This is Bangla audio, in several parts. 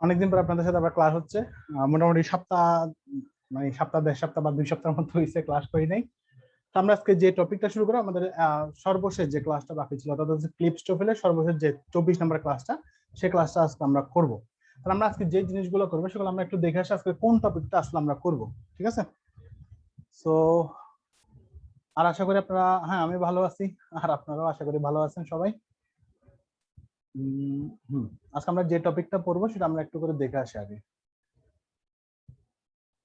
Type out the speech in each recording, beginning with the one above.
অনেকদিন পর আপনাদের সাথে আবার ক্লাস হচ্ছে। মোটামুটি সপ্তাহ, মানে সপ্তাহ, দেড় সপ্তাহ বা 2 সপ্তাহের মতো হয়েছে ক্লাস করি নাই। তো আমরা আজকে যে টপিকটা শুরু করবো, আমাদের সর্বশেষ যে ক্লাসটা বাকি ছিল, অর্থাৎ হচ্ছে ক্লিপস টোফেলের সর্বশেষ যে 24 নম্বর ক্লাসটা, সেই ক্লাসটা আজকে আমরা করবো। তাহলে আমরা আজকে যে জিনিসগুলো করবো সেগুলো আমরা একটু দেখে আসি আজকে কোন টপিকটা আসলে আমরা করবো। ঠিক আছে? সো আর আশা করি আপনারা, হ্যাঁ আমি ভালো আছি, আর আপনারাও আশা করি ভালো আছেন সবাই। আজকে আমরা যে টপিকটা পড়বো সেটা আমরা একটু করে দেখে আসি আগে,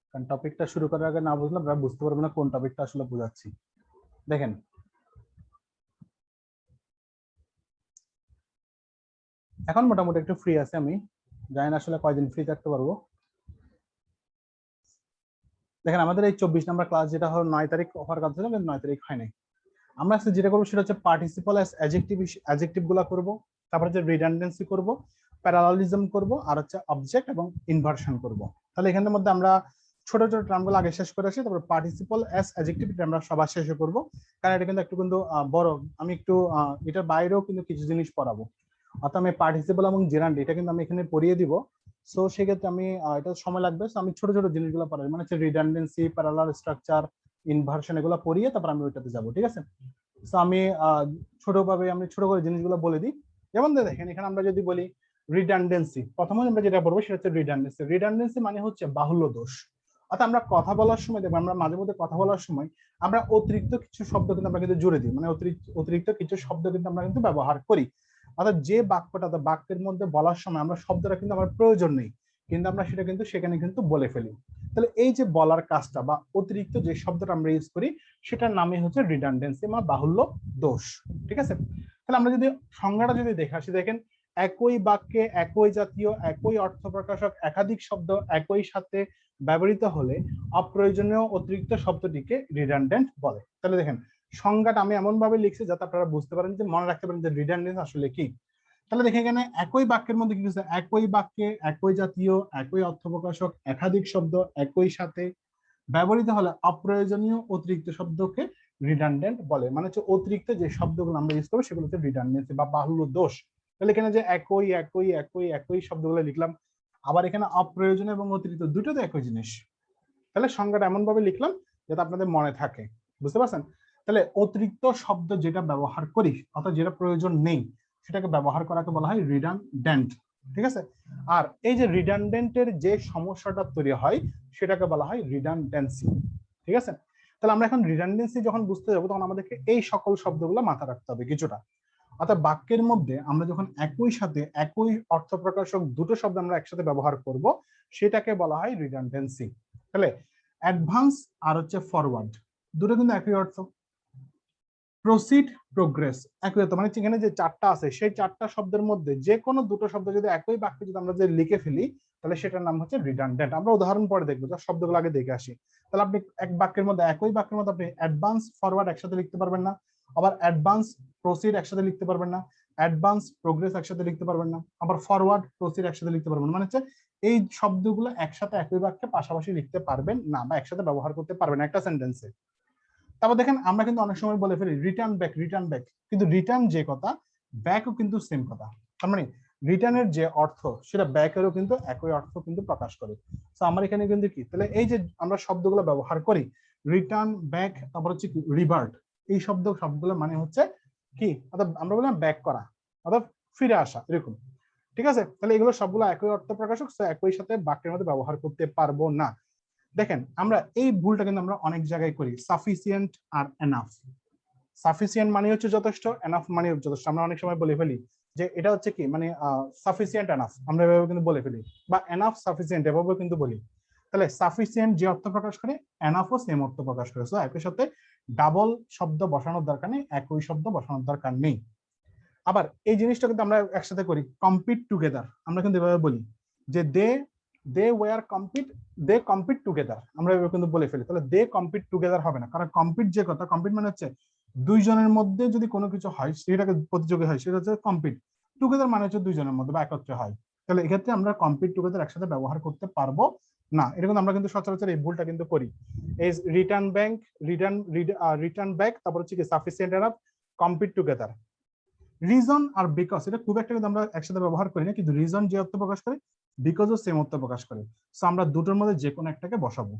কারণ টপিকটা শুরু করার আগে না বুঝলে আমরা বুঝতে পারবো না কোন টপিকটা আসলে বোঝাচ্ছি। দেখেন, এখন মোটামুটি একটু ফ্রি আছে, আমি জানি না আসলে কয়দিন ফ্রি থাকতে পারবো। দেখেন, আমাদের এই 24 নম্বর ক্লাস যেটা হলো 9 তারিখ হওয়ার কথা ছিল, কিন্তু 9 তারিখ হয় নাই। আমরা আজকে যেটা করবো সেটা হচ্ছে পার্টিসিপল অ্যাজ অ্যাডজেক্টিভ গুলা করবো, তারপর হচ্ছে রিডান্ডেন্সি করবো, প্যারালালিজম করবো, আর হচ্ছে অবজেক্ট এবং ইনভার্সন করবো। তাহলে এখানের মধ্যে আমরা ছোট ছোট টার্মগুলো আগে শেষ করে আসি, তারপর পার্টিসিপল অ্যাজ অ্যাডজেক্টিভ আমরা সবার শেষে করবো, কারণ এটা কিন্তু একটু কিন্তু বড়। আমি একটু এটার বাইরেও কিন্তু কিছু জিনিস পড়াবো, অর্থাৎ আমি পার্টিসিপল এবং জেরান্ড এটা কিন্তু আমি এখানে পড়িয়ে দিব। সো সেক্ষেত্রে আমি এটা সময় লাগবে, সো আমি ছোট ছোট জিনিসগুলো পড়াই, মানে হচ্ছে রিডান্ডেন্সি, প্যারালাল স্ট্রাকচার, ইনভার্সন, এগুলো পড়িয়ে তারপর আমি ওইটাতে যাবো। ঠিক আছে? সো আমি আমি ছোট করে জিনিসগুলো বলে দিই। যেমন দেখেন, এখানে আমরা যদি বলি রিডান্ডেন্সি, প্রথমে আমরা যেটা বলবো সেটা হচ্ছে রিডান্ডেন্সি। রিডান্ডেন্সি মানে হচ্ছে বাহুল্য দোষ। অর্থাৎ আমরা কথা বলার সময় দেখবো, আমরা মাঝে মধ্যে কথা বলার সময় আমরা অতিরিক্ত কিছু শব্দ কিন্তু আমরা কিন্তু জুড়ে দিই, মানে অতিরিক্ত কিছু শব্দ কিন্তু আমরা কিন্তু ব্যবহার করি। অর্থাৎ যে বাক্যটা, বাক্যের মধ্যে বলার সময় আমরা শব্দটা কিন্তু আমার প্রয়োজন নেই, কিন্তু আমরা সেটা কিন্তু সেখানে কিন্তু বলে ফেলি। তাহলে এই যে বলার কাজটা বা অতিরিক্ত যে শব্দটা আমরা ইউজ করি, সেটার নামই হচ্ছে রিডান্ডেন্সি বা বাহুল্য দোষ। ঠিক আছে? তাহলে আমরা যদি সংজ্ঞাটা যদি দেখে আসি, দেখেন, একই বাক্যে একই জাতীয় একই অর্থ প্রকাশক একাধিক শব্দ একই সাথে ব্যবহৃত হলে অপ্রয়োজনীয় অতিরিক্ত শব্দটিকে রিডান্ডেন্ট বলে। তাহলে দেখেন, সংজ্ঞাটা আমি এমন ভাবে লিখছি যাতে আপনারা বুঝতে পারেন, যে মনে রাখতে পারেন যে রিডান্ডেন্স আসলে কি। তাহলে দেখে, এখানে একই বাক্যের মধ্যে কি হচ্ছে, একই বাক্যে একই জাতীয় একই অর্থ প্রকাশক একাধিক শব্দ একই সাথে ব্যবহৃত হলে অপ্রয়োজনীয় অতিরিক্ত শব্দকে রিডান্ডেন্ট বলে। মানে হচ্ছে অতিরিক্ত যে শব্দগুলো আমরা ইউজ করবো সেগুলো হচ্ছে রিডান্ডেন্সি বা বাহুল্য দোষ। তাহলে এখানে যে একই একই একই একই শব্দগুলো লিখলাম, আবার এখানে অপ্রয়োজনীয় এবং অতিরিক্ত দুটো তো একই জিনিস। তাহলে সংজ্ঞাটা এমন ভাবে লিখলাম যাতে আপনাদের মনে থাকে। বুঝতে পারছেন? তাহলে অতিরিক্ত শব্দ যেটা ব্যবহার করি, অর্থাৎ যেটা প্রয়োজন নেই, সেটাকে ব্যবহার করাকে বলা হয় রিডান্ডেন্ট। ঠিক আছে? আর এই যে রিডান্ডেন্টের যে সমস্যাটা তৈরি হয় সেটাকে বলা হয় রিডান্ডেন্সি। ঠিক আছে? তাহলে আমরা এখন রিডান্ডেন্সি যখন বুঝতে যাবো, তখন আমাদেরকে এই সকল শব্দগুলো মাথায় রাখতে হবে কিছুটা। অর্থাৎ বাক্যের মধ্যে আমরা যখন একই সাথে একই অর্থ প্রকাশক দুটো শব্দ আমরা একসাথে ব্যবহার করব, সেটাকে বলা হয় রিডান্ডেন্সি। তাহলে অ্যাডভান্স আর হচ্ছে ফরওয়ার্ড, দুটো কিন্তু একই অর্থ। প্রসিড, প্রোগ্রেস একই অর্থ। মানে এখানে যে চারটা আছে, সেই চারটা শব্দের মধ্যে যে কোনো দুটো শব্দ যদি একই বাক্যে যদি আমরা যে লিখে ফেলি, তাহলে সেটার নাম হচ্ছে রিডান্ডেন্ট। আমরা উদাহরণ পরে দেখবো, যা শব্দগুলো আগে দেখে আসি। তাহলে আপনি এক বাক্যের মধ্যে, একই বাক্যের মধ্যে আপনি অ্যাডভান্স ফরওয়ার্ড একসাথে লিখতে পারবেন না, আবার অ্যাডভান্স প্রসিড একসাথে লিখতে পারবেন না, অ্যাডভান্স প্রোগ্রেস একসাথে লিখতে পারবেন না, আবার ফরওয়ার্ড প্রসিড একসাথে লিখতে পারবেন না। মানে হচ্ছে এই শব্দগুলো একসাথে একই বাক্যে পাশাপাশি লিখতে পারবেন না, বা একসাথে ব্যবহার করতে পারবেন একটা সেন্টেন্সে। তারপর দেখেন, আমরা কিন্তু অনেক সময় বলে ফেলি রিটার্ন ব্যাক, রিটার্ন ব্যাক, কিন্তু রিটার্ন যে কথা, ব্যাকও কিন্তু সেম কথা। তার মানে রিটার্নের যে অর্থ, সেটা ব্যাকেরও কিন্তু একই অর্থ কিন্তু প্রকাশ করে। তো আমার এখানে কিন্তু কি, তাহলে এই যে আমরা শব্দগুলো ব্যবহার করি, রিটার্ন, ব্যাক, তারপর হচ্ছে কি রিভার্ট, এই সবগুলো মানে হচ্ছে কি, অর্থাৎ আমরা বললাম ব্যাক করা, অর্থাৎ ফিরে আসা, এরকম। ঠিক আছে? তাহলে এগুলো সবগুলো একই অর্থ প্রকাশক, একই সাথে বাক্যের মধ্যে ব্যবহার করতে পারবো না। দেখেন, আমরা এই ভুলটা কিন্তু আমরা অনেক জায়গায় করি, সাফিসিয়েন্ট আর এনাফ। সাফিসিয়েন্ট মানে হচ্ছে যথেষ্ট, এনাফ মানে যথেষ্ট। আমরা অনেক সময় বলে ফেলি যে এটা হচ্ছে কি, মানে সাফিসিয়েন্ট এনাফ, আমরা এভাবে কিন্তু বলে ফেলি, বা এনাফ সাফিসিয়েন্ট এভাবে কিন্তু বলি। তাহলে সাফিসিয়েন্ট যে অর্থ প্রকাশ করে, এনাফও সেম অর্থ প্রকাশ করে। সো একই সাথে ডাবল শব্দ বসানোর দরকার নেই, একই শব্দ বসানোর দরকার নেই। আবার এই জিনিসটা কিন্তু আমরা একসাথে করি, কম্পিট টুগেদার, আমরা কিন্তু এভাবে বলি যে they were compete, they compete together, আমরা এভাবে কিন্তু বলে ফেলি। তাহলে দে কম্পিট টুগেদার হবে না, কারণ কম্পিট যে কথা, কম্পিট মানে হচ্ছে দুইজনের মধ্যে যদি কোনো কিছু হয়, সেটাকে প্রতিযোগী হয়, সেটা হচ্ছে কম্পিট। টুগেদার মানে হচ্ছে দুইজনের মধ্যে বা একত্রে হয়। তাহলে এক্ষেত্রে আমরা কম্পিট টুগেদার একসাথে ব্যবহার করতে পারবো না। এটা কিন্তু আমরা কিন্তু সচরাচর এই ভুলটা কিন্তু করি। এই রিটার্ন ব্যাক, রিটার্ন ব্যাক, তারপর হচ্ছে কি sufficient enough, compete together, reason আর বিকজ এটা খুব একটা কিন্তু আমরা একসাথে ব্যবহার করি না, কিন্তু রিজন যে অর্থ প্রকাশ করে বিকজও সেম অর্থ প্রকাশ করে। সো আমরা দুটোর মধ্যে যে কোনো একটাকে বসাবো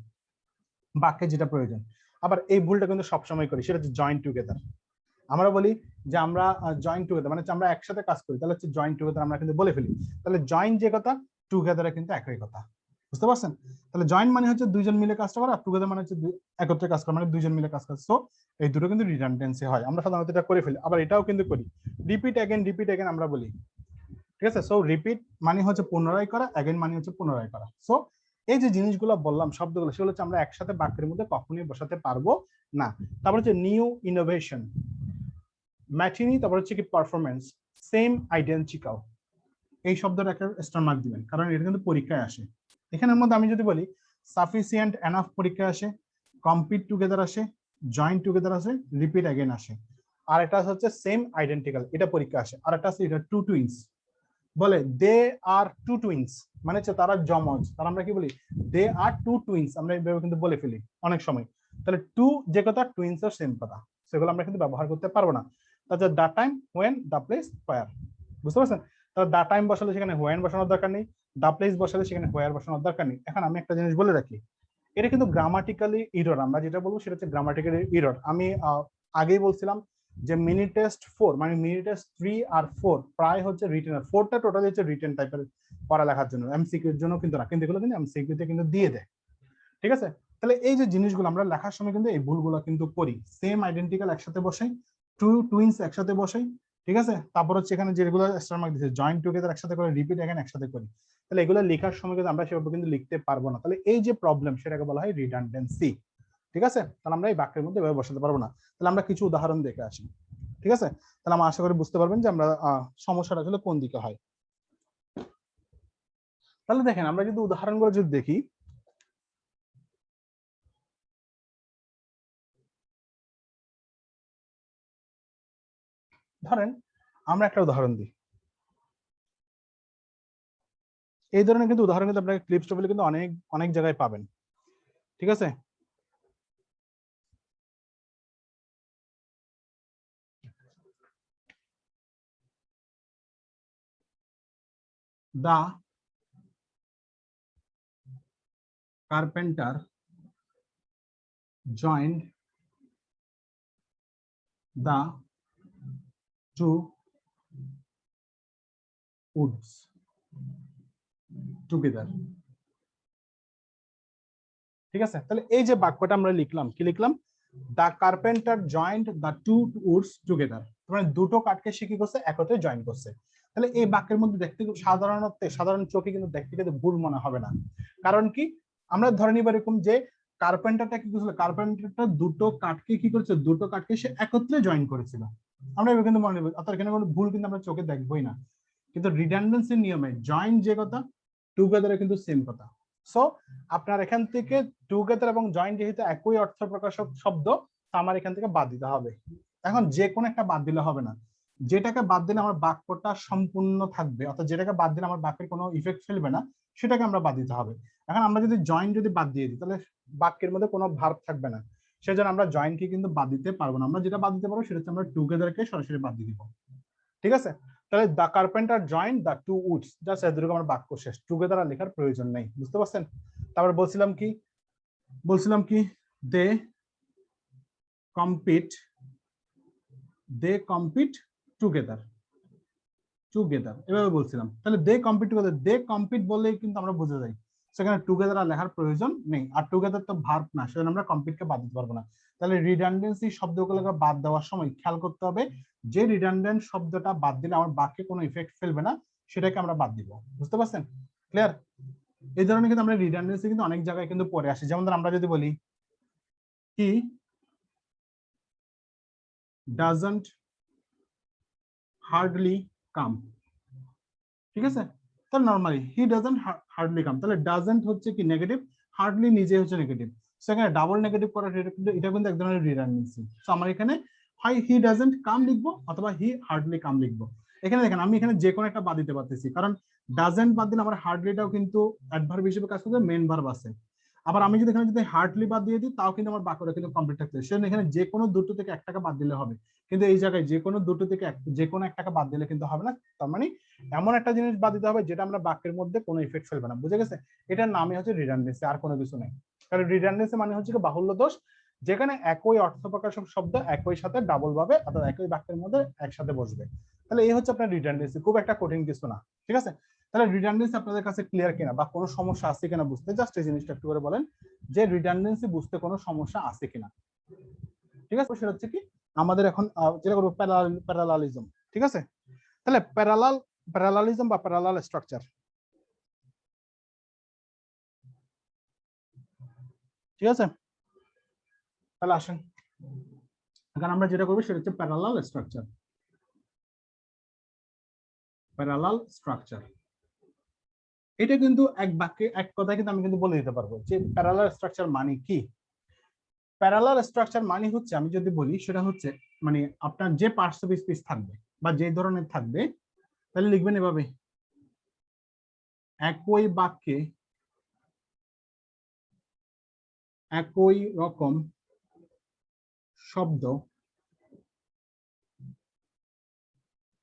বাক্যে যেটা প্রয়োজন। আবার এই ভুলটা কিন্তু সবসময় করি, সেটা হচ্ছে জয়েন টুগেদার। আমরা বলি যে আমরা জয়েন টুগেদার মানে আমরা একসাথে কাজ করি, তাহলে হচ্ছে জয়েন টুগেদার আমরা কিন্তু বলে ফেলি। তাহলে জয়েন যে কথা, টুগেদারে কিন্তু একই কথা, বুঝতে পারছেন? তাহলে জয়েন মানে হচ্ছে দুইজন মিলে কাজটা করা, আর টুগেদার মানে হচ্ছে একত্রে কাজ করা, মানে দুইজন মিলে কাজ করা। সো এই দুটো কিন্তু রিডান্ডেন্সি হয়, আমরা সাধারণত এটা করে ফেলি। আবার এটাও কিন্তু করি, রিপিট অ্যাগেন আমরা বলি, ঠিক আছে? সো রিপিট মানে হচ্ছে পুনরায় করা, অ্যাগেন মানে হচ্ছে পুনরায় করা। সো এই যে জিনিসগুলো বললাম শব্দগুলো, সেগুলো হচ্ছে আমরা একসাথে বাক্যের মধ্যে কখনোই বসাতে পারবো না। তারপর হচ্ছে নিউ ইনোভেশন, ম্যাটিনি, তারপর হচ্ছে কি পারফরমেন্স, সেম, আইডেন্টিক্যাল। এই শব্দটা একটা স্টার মার্ক দিবেন, কারণ এটা কিন্তু পরীক্ষায় আসে। এখানের মধ্যে আমি যদি বলি সাফিসিয়েন্ট, এনাফ পরীক্ষায় আসে, কম্পিট টুগেদার আসে, জয়েন টুগেদার আসে, রিপিট অ্যাগেন আসে। আর এটা হচ্ছে সেম, আইডেন্টিক্যাল, এটা পরীক্ষা আসে। আর একটা আছে এটা টু টুইন্স, বলে দে আর টু টুইন্স, মানে হচ্ছে তারা যমজ। তার আমরা কি বলি, দে আর টু টুইন্স, আমরা এইভাবে কিন্তু বলে ফেলি অনেক সময়। তাহলে টু যে কথা, টুইন্স ও সেম কথা, সেগুলো আমরা কিন্তু ব্যবহার করতে পারবো না। তাহলে the time, when, the place, where, বুঝতে পারছেন? তাহলে দা টাইম বসালে সেখানে হোয়েন বসানোর দরকার নেই, দা প্লেস বসালে সেখানে হোয়ার বসানোর দরকার নেই। এখন আমি একটা জিনিস বলে রাখি, এটা কিন্তু গ্রামাটিক্যালি ইরর। আমরা যেটা বলবো সেটা হচ্ছে গ্রামাটিক্যালি ইরর। আমি আগেই বলছিলাম যে মিনি টেস্ট 4 মানে মিনি টেস্ট 3 আর 4 প্রায় হচ্ছে রিটেন, 4টা টোটালি হচ্ছে রিটেন টাইপের পড়ালেখার জন্য, এমসিকিউ এর জন্য কিন্তু না, কিন্তু এগুলো কিন্তু এমসিকিউ তে কিন্তু দিয়ে দেয়, ঠিক আছে? তাহলে এই যে জিনিসগুলো আমরা লেখার সময় কিন্তু এই ভুলগুলো কিন্তু করি। সেম, আইডেন্টিক্যাল একসাথে বসাই, টু টুইন্স একসাথে বসাই, ঠিক আছে? তারপর হচ্ছে এখানে যেগুলো স্টার মার্ক দিয়েছে, জয়েন টুগেদার একসাথে করে, রিপিট এখানে একসাথে করি। তাহলে এগুলো লেখার সময় কিন্তু আমরা সেভাবে কিন্তু লিখতে পারবো না। তাহলে এই যে প্রবলেম, সেটাকে বলা হয় রিডান্ডেন্সি, ঠিক আছে? তাহলে আমরা এই বাক্যের মধ্যে এভাবে বসাতে পারবো না। তাহলে আমরা কিছু উদাহরণ দেখে আসি, ঠিক আছে? তাহলে আমরা আশা করি বুঝতে পারবেন যে আমরা সমস্যাটা আসলে কোন দিকে হয়। তাহলে দেখেন, আমরা যদি উদাহরণগুলো যদি দেখি, ধরেন আমরা একটা উদাহরণ দিই। এই ধরনের কিন্তু উদাহরণ কিন্তু আপনাকে ক্লিপস টেবিলে কিন্তু অনেক অনেক জায়গায় পাবেন, ঠিক আছে? দা carpenter joined the two woods together, ঠিক আছে? তাহলে এই যে বাক্যটা আমরা লিখলাম, কি লিখলাম? দা কার্পেন্টার জয়েন্ট দা টু উডস টুগেদার, মানে দুটো কাঠকে সে কি করছে, একত্রে জয়েন করছে। তাহলে এই বাক্যের মধ্যে দেখতে সাধারণ চোখে কিন্তু দেখতে কিন্তু ভুল মনে হবে না। কারণ কি, আমরা ধরে নিব এরকম যে কার্পেন্টারটা কি করেছিল, কার্পেন্টারটা দুটো কাঠকে কি করেছে, দুটো কাঠকে সে একত্রে জয়েন করেছিল। আমরা এবার কিন্তু মনে নেব, অর্থাৎ এখানে কোনো ভুল কিন্তু আমরা চোখে দেখবোই না। কিন্তু রিডান্ডেন্সির নিয়মে জয়েন যে কথা, টুগেদারে কিন্তু সেম কথা। সো আপনার এখান থেকে টুগেদার এবং জয়েন যেহেতু একই অর্থ প্রকাশক শব্দ, তা আমার এখান থেকে বাদ দিতে হবে। এখন যে কোনো একটা বাদ দিলে হবে না, যেটাকে বাদ দিলে আমার বাক্যটা সম্পূর্ণ থাকবে, অর্থাৎ যেটাকে বাদ দিলে আমার বাক্যের কোনো ইফেক্ট ফেলবে না, সেটাকে আমরা বাদ দিতে হবে। এখন আমরা যদি জয়েন যদি বাদ দিয়ে দিই, তাহলে বাক্যের মধ্যে কোনো ভার্ব থাকবে না, সেজন্য আমরা জয়েনকে কিন্তু বাদ দিতে পারবো না। আমরা যেটা বাদ দিতে পারবো সেটা হচ্ছে আমরা টুগেদারকে সরাসরি বাদ দিয়ে দিব, ঠিক আছে? তাহলে দা কার্পেন্টার জয়েন্ট দা টু উডস, জাস্ট এতটুকু আমার বাক্য শেষ, টুগেদার আর লেখার প্রয়োজন নেই, বুঝতে পারছেন? তারপর বলছিলাম কি দে কম্পিট টুগেদার এভাবে বলছিলাম। তাহলে দে কম্পিট টুগেদার, দে কম্পিট বললেই কিন্তু আমরা বুঝে যাই, সেখানে টুগেদার আর লেখার প্রয়োজন নেই। আর টুগেদার তো ভার্ব না, সেজন্য আমরা কম্পিটকে বাদ দিতে পারবো না। তাহলে রিডান্ডেন্সি শব্দগুলোকে বাদ দেওয়ার সময় খেয়াল করতে হবে যে রিডান্ডেন্ট শব্দটা বাদ দিলে আমার বাক্যে কোনো ইফেক্ট ফেলবে না, সেটাকে আমরা বাদ দিব, বুঝতে পারছেন? ক্লিয়ার? এই ধরনের কিন্তু আমরা রিডান্ডেন্সি কিন্তু অনেক জায়গায় কিন্তু পড়ে আসি। যেমন আমরা যদি বলি হি ডাজন্ট হার্ডলি কাম, ঠিক আছে? তাহলে নরমালি হি ডাজন্ট হার্ডলি কাম, তাহলে ডাজন্ট হচ্ছে কি নেগেটিভ, হার্ডলি নিজে হচ্ছে নেগেটিভ, সেখানে ডাবল নেগেটিভ করা এটা কিন্তু এক ধরনের রিডান্ডেন্সি। সো আমার এখানে হয় হি ডাজন্ট কাম লিখবো অথবা হি হার্ডলি কাম লিখবো। এখানে দেখেন আমি এখানে যে কোনো একটা বাদ দিতে পারতেছি, কারণ ডাজন্ট বাদ দিলে আমার হার্ডলিটাও কিন্তু অ্যাডভার্ব হিসেবে কাজ করবে, মেইন ভার্ব আছে। আবার আমি যদি এখানে যদি হার্ডলি বাদ দিয়ে দিই তাও কিন্তু আমার বাক্যটা কিন্তু কমপ্লিট থাকছে। সেজন্য এখানে যে কোনো দুটো থেকে 1 টাকা বাদ দিলে হবে, কিন্তু এই জায়গায় যে কোনো দুটো থেকে যে কোনো 1 টাকা বাদ দিলে কিন্তু হবে না। তার মানে এমন একটা জিনিস বাদ দিতে হবে যেটা আমরা বাক্যের মধ্যে কোনো ইফেক্ট ফেলবে না, বুঝে গেছে? এটার নামই হচ্ছে রিডান্ডেন্সি, আর কোনো কিছু নেই। কারণ রিডান্ডেন্সি মানে হচ্ছে বাহুল্য দোষ, যেখানে একই অর্থ প্রকাশ শব্দ একই সাথে ডাবল ভাবে অথবা একই বাক্যের মধ্যে একসাথে বসবে। তাহলে এই হচ্ছে আপনার রিডান্ডেন্সি, খুব একটা কঠিন কিছু না, ঠিক আছে? তাহলে রিডান্ডেন্সি আপনাদের কাছে ক্লিয়ার কিনা বা কোনো সমস্যা আছে কিনা বুঝতে জাস্ট এই জিনিসটা একটু করে বলেন যে রিডান্ডেন্সি বুঝতে কোনো সমস্যা আছে কিনা। ঠিক আছে, সেটা হচ্ছে কি আমাদের এখন যেটা করবো প্যারালালিজম, ঠিক আছে? তাহলে প্যারালালিজম বা প্যারালাল স্ট্রাকচার, ঠিক আছে? তাহলে আসেন এখন আমরা যেটা করবো সেটা হচ্ছে প্যারালাল স্ট্রাকচার। প্যারালাল স্ট্রাকচার এটা কিন্তু এক বাক্যে এক কথায় কিন্তু আমি কিন্তু বলে দিতে পারবো যে প্যারালাল স্ট্রাকচার মানে কি। প্যারালাল স্ট্রাকচার মানে হচ্ছে আমি যদি বলি সেটা হচ্ছে মানে আপনার যে পার্টস অফ স্পিচ থাকবে বা যে ধরনের থাকবে, তাহলে লিখবেন এভাবে, একই বাক্যে একই রকম শব্দ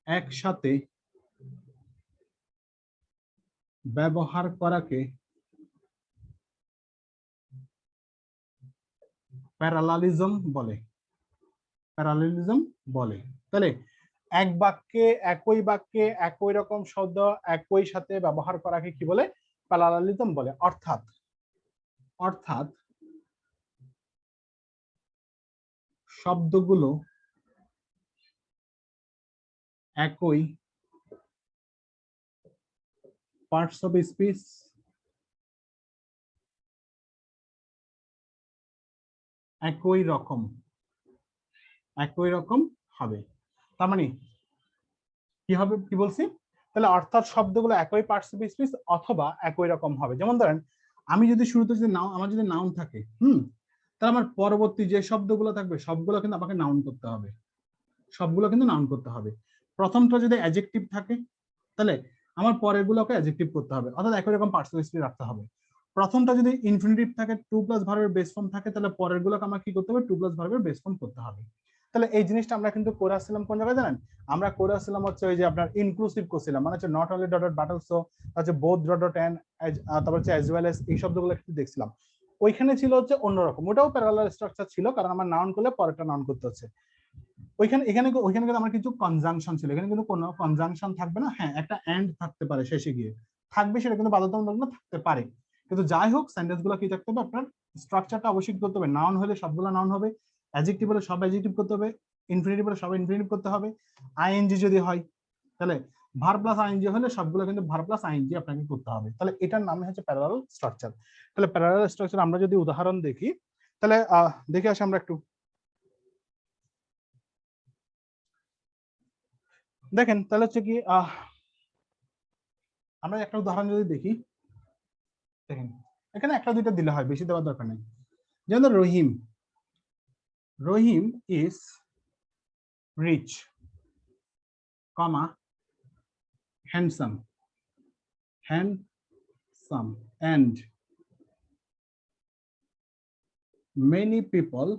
একসাথে ব্যবহার করাকে প্যারালালিজম বলে। প্যারালালিজম বলে। তাহলে একই বাক্যে একই রকম শব্দ একই সাথে ব্যবহার করাকে কি বলে? প্যারালালিজম বলে। অর্থাৎ শব্দগুলো একই পার্টস অফ স্পিচ একই রকম হবে। তার মানে কি হবে, কি বলছি? তাহলে অর্থাৎ শব্দগুলো একই পার্টস অফ স্পিচ অথবা একই রকম হবে। যেমন ধরেন আমি যদি শুরুতে যদি আমার যদি নাউন থাকে, তাহলে আমার পরবর্তী যে শব্দগুলো থাকবে সবগুলো কিন্তু আমাকে নাউন করতে হবে, সবগুলো কিন্তু নাউন করতে হবে। প্রথমটা যদি অ্যাডজেক্টিভ থাকে তাহলে আমার পরের গুলোকে অ্যাডজেক্টিভ করতে হবে, অর্থাৎ একই রকম পার্টস অফ স্পিচ রাখতে হবে। প্রথমটা যদি ইনফিনিটিভ থাকে, টু প্লাস ভার্বের বেস ফর্ম থাকে, তাহলে পরের গুলোকে আমার কি করতে হবে? টু প্লাস ভার্বের বেস ফর্ম করতে হবে। তাহলে এই জিনিসটা আমরা কিন্তু করে আসছিলাম কোন জায়গায় জানেন? আমরা করে আসছিলাম হচ্ছে ওই যে আপনার ইনক্লুসিভ করছিলাম, মানে হচ্ছে not only dot dot but also, হচ্ছে বোথ ডট ডট এন্ড, তারপর হচ্ছে অ্যাজ ওয়েল অ্যাজ, এই শব্দগুলো একটু দেখছিলাম। ওইখানে ছিল হচ্ছে অন্যরকম, ওটাও প্যারালাল স্ট্রাকচার ছিল, কারণ আমার নাউন করলে পরেরটা নাউন করতে হচ্ছে। ওইখানে কিন্তু আমার কিছু কনজাংশন ছিল, এখানে কিন্তু কোনো কনজাংশন থাকবে না। হ্যাঁ, একটা এন্ড থাকতে পারে শেষে গিয়ে, থাকবে, সেটা কিন্তু বাধ্যতামূলক না, থাকতে পারে। কিন্তু যাই হোক সেন্টেন্স গুলো কি থাকতে হবে, আপনার স্ট্রাকচারটা অবশ্যই করতে হবে। নাউন হলে সবগুলো নাউন হবে, অ্যাডজেক্টিভ হলে সব অ্যাডজেক্টিভ করতে হবে, ইনফিনিটিভ হলে সব ইনফিনিটিভ করতে হবে, আইএনজি যদি হয় তাহলে ভার্ব প্লাস আইএনজি হলে সবগুলো কিন্তু ভার্ব প্লাস আইএনজি আপনাকে করতে হবে। তাহলে এটার নাম হচ্ছে প্যারালাল স্ট্রাকচার। তাহলে প্যারালাল স্ট্রাকচার আমরা যদি উদাহরণ দেখি, তাহলে দেখে আসি আমরা একটু। দেখেন তাহলে হচ্ছে কি আমরা একটা উদাহরণ যদি দেখি, দেখেন এখানে একটা দুইটা দিলে হয়, বেশি দেওয়ার দরকার নেই। যেমন Rahim, Rahim is rich, comma handsome, and many people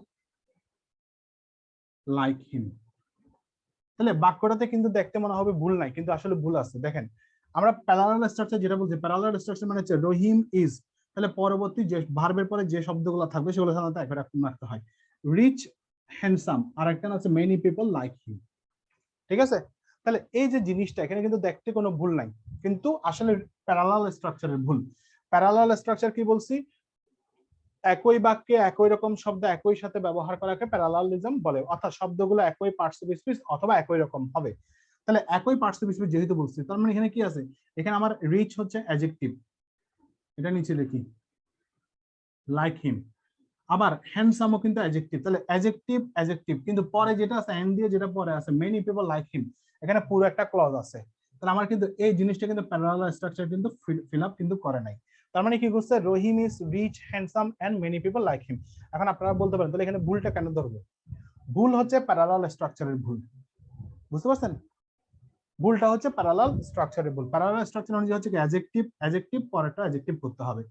like him। তাহলে বাক্যটাতে কিন্তু দেখতে মনে হবে ভুল নাই, কিন্তু আসলে ভুল আছে। দেখেন আমরা প্যারালাল স্ট্রাকচার যেটা বলছি, প্যারালাল স্ট্রাকচার মানে হচ্ছে রহিম ইজ, তাহলে পরবর্তী যে ভার্বের পরে যে শব্দগুলো থাকবে সেগুলো সাধারণত একই রকম রাখতে হয়। রিচ, হ্যান্ডসাম, আর একটা আছে মেনি পিপল লাইক হিম, ঠিক আছে? তাহলে এই যে জিনিসটা এখানে কিন্তু দেখতে কোনো ভুল নাই, কিন্তু আসলে প্যারালাল স্ট্রাকচারের ভুল। প্যারালাল স্ট্রাকচার কি বলছি? একই বাক্যে একই রকম শব্দ একই সাথে ব্যবহার করাকে প্যারালালিজম বলে, অর্থাৎ শব্দগুলো একই পার্টস অফ স্পিচ অথবা একই রকম হবে। তাহলে একই পার্টস অফ স্পিচ যেহেতু বলছি, তার মানে এখানে কি আছে? এখানে আমার রিচ হচ্ছে অ্যাডজেক্টিভ, এটা নিচে লিখি, লাইক হিম। আবার হ্যান্ডসামও কিন্তু অ্যাডজেক্টিভ, তাহলে অ্যাডজেক্টিভ কিন্তু পরে যেটা আছে এন্ড দিয়ে, যেটা পরে আছে মেনি পিপল লাইক হিম, এখানে পুরো একটা ক্লজ আছে। তাহলে আমার কিন্তু এই জিনিসটা কিন্তু প্যারালাল স্ট্রাকচার কিন্তু ফিল আপ কিন্তু করে নাই। তার মানে কি করছে? Rahim is rich, handsome and many people like him. এখন আপনারা বলতে পারেন তাহলে এখানে ভুলটা কেন ধরবো? ভুল হচ্ছে প্যারালাল স্ট্রাকচারের ভুল, বুঝতে পারছেন? ভুলটা হচ্ছে প্যারালাল স্ট্রাকচারে ভুল। প্যারালাল স্ট্রাকচার অনুযায়ী হচ্ছে কি অ্যাডজেক্টিভ অ্যাডজেক্টিভ পরেরটা অ্যাডজেক্টিভ করতে হবে।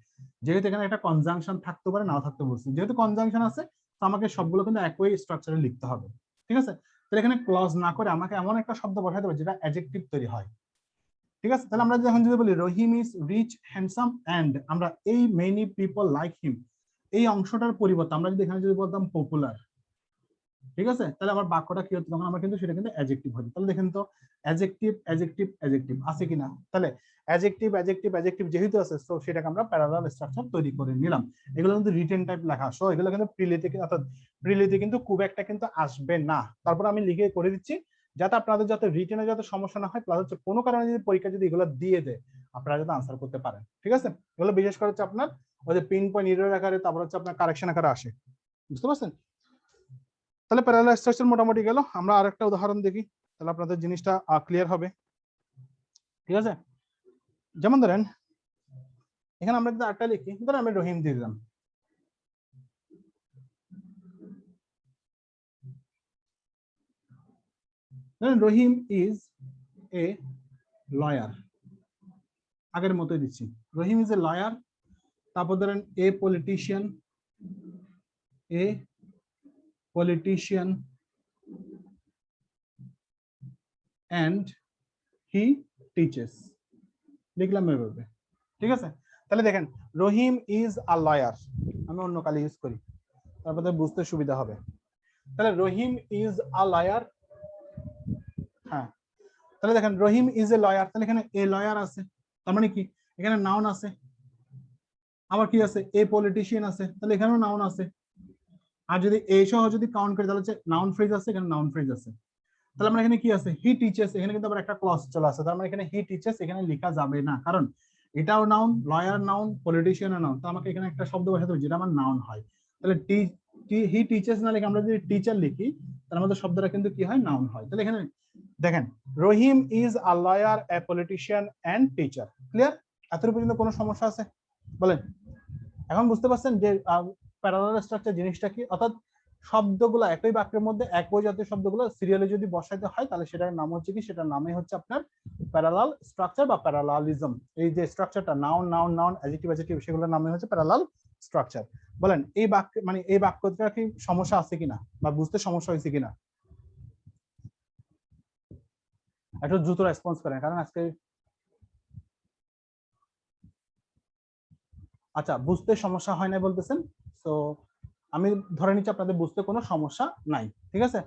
যেহেতু এখানে একটা কনজাংশন থাকতে পারে নাও থাকতে বলছি, যেহেতু কনজাংশন আছে তো আমাকে সবগুলো কিন্তু একই স্ট্রাকচারে লিখতে হবে। ঠিক আছে, তাহলে এখানে ক্লজ না করে আমাকে এমন একটা শব্দ বসাতে হবে যেটা অ্যাডজেক্টিভ তৈরি হয়। ঠিক আছে, তাহলে আমরা যখন যদি বলি রহিম ইজ রিচ হ্যান্ডসাম এন্ড আমরা এই মেনি পিপল লাইক হিম, এই অংশটার পরিবর্তে আমরা যদি এখানে যদি বলতাম পপুলার, ঠিক আছে, তাহলে আমার বাক্যটা কি হতো তখন আমরা কিন্তু সেটা কিন্তু অ্যাডজেক্টিভ হতো। তাহলে দেখেন তো অ্যাডজেক্টিভ অ্যাডজেক্টিভ অ্যাডজেক্টিভ আছে কিনা, তাহলে অ্যাডজেক্টিভ অ্যাডজেক্টিভ অ্যাডজেক্টিভ যেহেতু আছে তো সেটাকে আমরা প্যারালাল স্ট্রাকচার তৈরি করে নিলাম। এগুলো কিন্তু রিটেন টাইপ লেখা, সো এগুলো কিন্তু প্রিলিতে অর্থাৎ প্রিলিতে কিন্তু খুব একটা কিন্তু আসবে না। তারপর আমি লিখে করে দিচ্ছি যাতে আপনাদের যাতে রিটেনে যাতে সমস্যা না হয়, প্লাস হচ্ছে কোনো কারণে যদি পরীক্ষা যদি এগুলো দিয়ে দেয় আপনারা যাতে আনসার করতে পারেন। ঠিক আছে, এগুলো বিশেষ করে হচ্ছে আপনার ওই যে পিন পয়েন্ট এরর আকারে, তারপর হচ্ছে আপনার কারেকশন আকারে আসে, বুঝতে পারছেন? তাহলে প্যারালাল স্ট্রাকচার মোটামুটি গেল। আমরা আরেকটা উদাহরণ দেখি, তাহলে আপনাদের জিনিসটা ক্লিয়ার হবে। ঠিক আছে, যেমন ধরেন এখানে আমরা যদি আরেকটা লিখি, ধরেন আমি রহিম দিয়ে দিলাম। রহিম ইজ এ লয়ার, আগের মতোই দিচ্ছি, রহিম ইজ এ লয়ার। তারপর ধরেন এ politician, A politician and he teaches, লিখলাম এভাবে। ঠিক আছে, তাহলে দেখেন রহিম ইজ আ লয়ার, আমি অন্য কালি ইউজ করি তারপরে বুঝতে সুবিধা হবে। তাহলে রহিম ইজ আ লয়ার, হ্যাঁ, তাহলে দেখেন রহিম ইজ এ লয়ার, তাহলে এখানে এ লয়ার আছে, তার মানে কি এখানে নাউন আছে, আবার কি আছে এ পলিটিশিয়ান আছে, তাহলে এখানেও নাউন আছে। আর যদি এই সহ যদি কাউন্ট করি তাহলে হচ্ছে নাউন ফ্রেজ আছে, এখানে নাউন ফ্রেজ আছে। তাহলে আমরা এখানে কি আছে হি টিচেস, এখানে কিন্তু আবার একটা ক্লজ চলে আসে, তার মানে এখানে হি টিচেস এখানে লেখা যাবে না, কারণ এটাও noun, lawyer noun, politician noun, তো আমাকে এখানে একটা শব্দ বসাতে হবে যেটা আমার নাউন হয়। তাহলে হি টিচেস না লিখে আমরা যদি টিচার লিখি তাহলে আমাদের শব্দটা কিন্তু কি হয় নাউন হয়। তাহলে এখানে দেখেন Rahim is a lawyer, a politician and teacher. Clear? এতটুকু পর্যন্ত কোনো সমস্যা আছে বলেন? এখন বুঝতে পারছেন যে প্যারালাল স্ট্রাকচার জিনিসটা কি, অর্থাৎ শব্দগুলো একই বাক্যের মধ্যে একই জাতীয় শব্দগুলো সিরিয়ালে যদি বসাইতে হয় তাহলে সেটার নাম হচ্ছে কি, সেটার নামই হচ্ছে আপনার প্যারালাল স্ট্রাকচার বা প্যারালালিজম। এই যে স্ট্রাকচারটা noun noun noun adjective adjective সেগুলোর নামই হচ্ছে প্যারালাল স্ট্রাকচার। বলেন এই বাক্য মানে এই বাক্যটা কি সমস্যা আছে কিনা বা বুঝতে সমস্যা হয়েছে কিনা, একটু দ্রুত রেসপন্স করেন কারণ আজকে আচ্ছা বুঝতে সমস্যা হয় না বলতেছেন, তো আমি ধরে নিচ্ছি আপনাদের বুঝতে কোনো সমস্যা নাই। ঠিক আছে,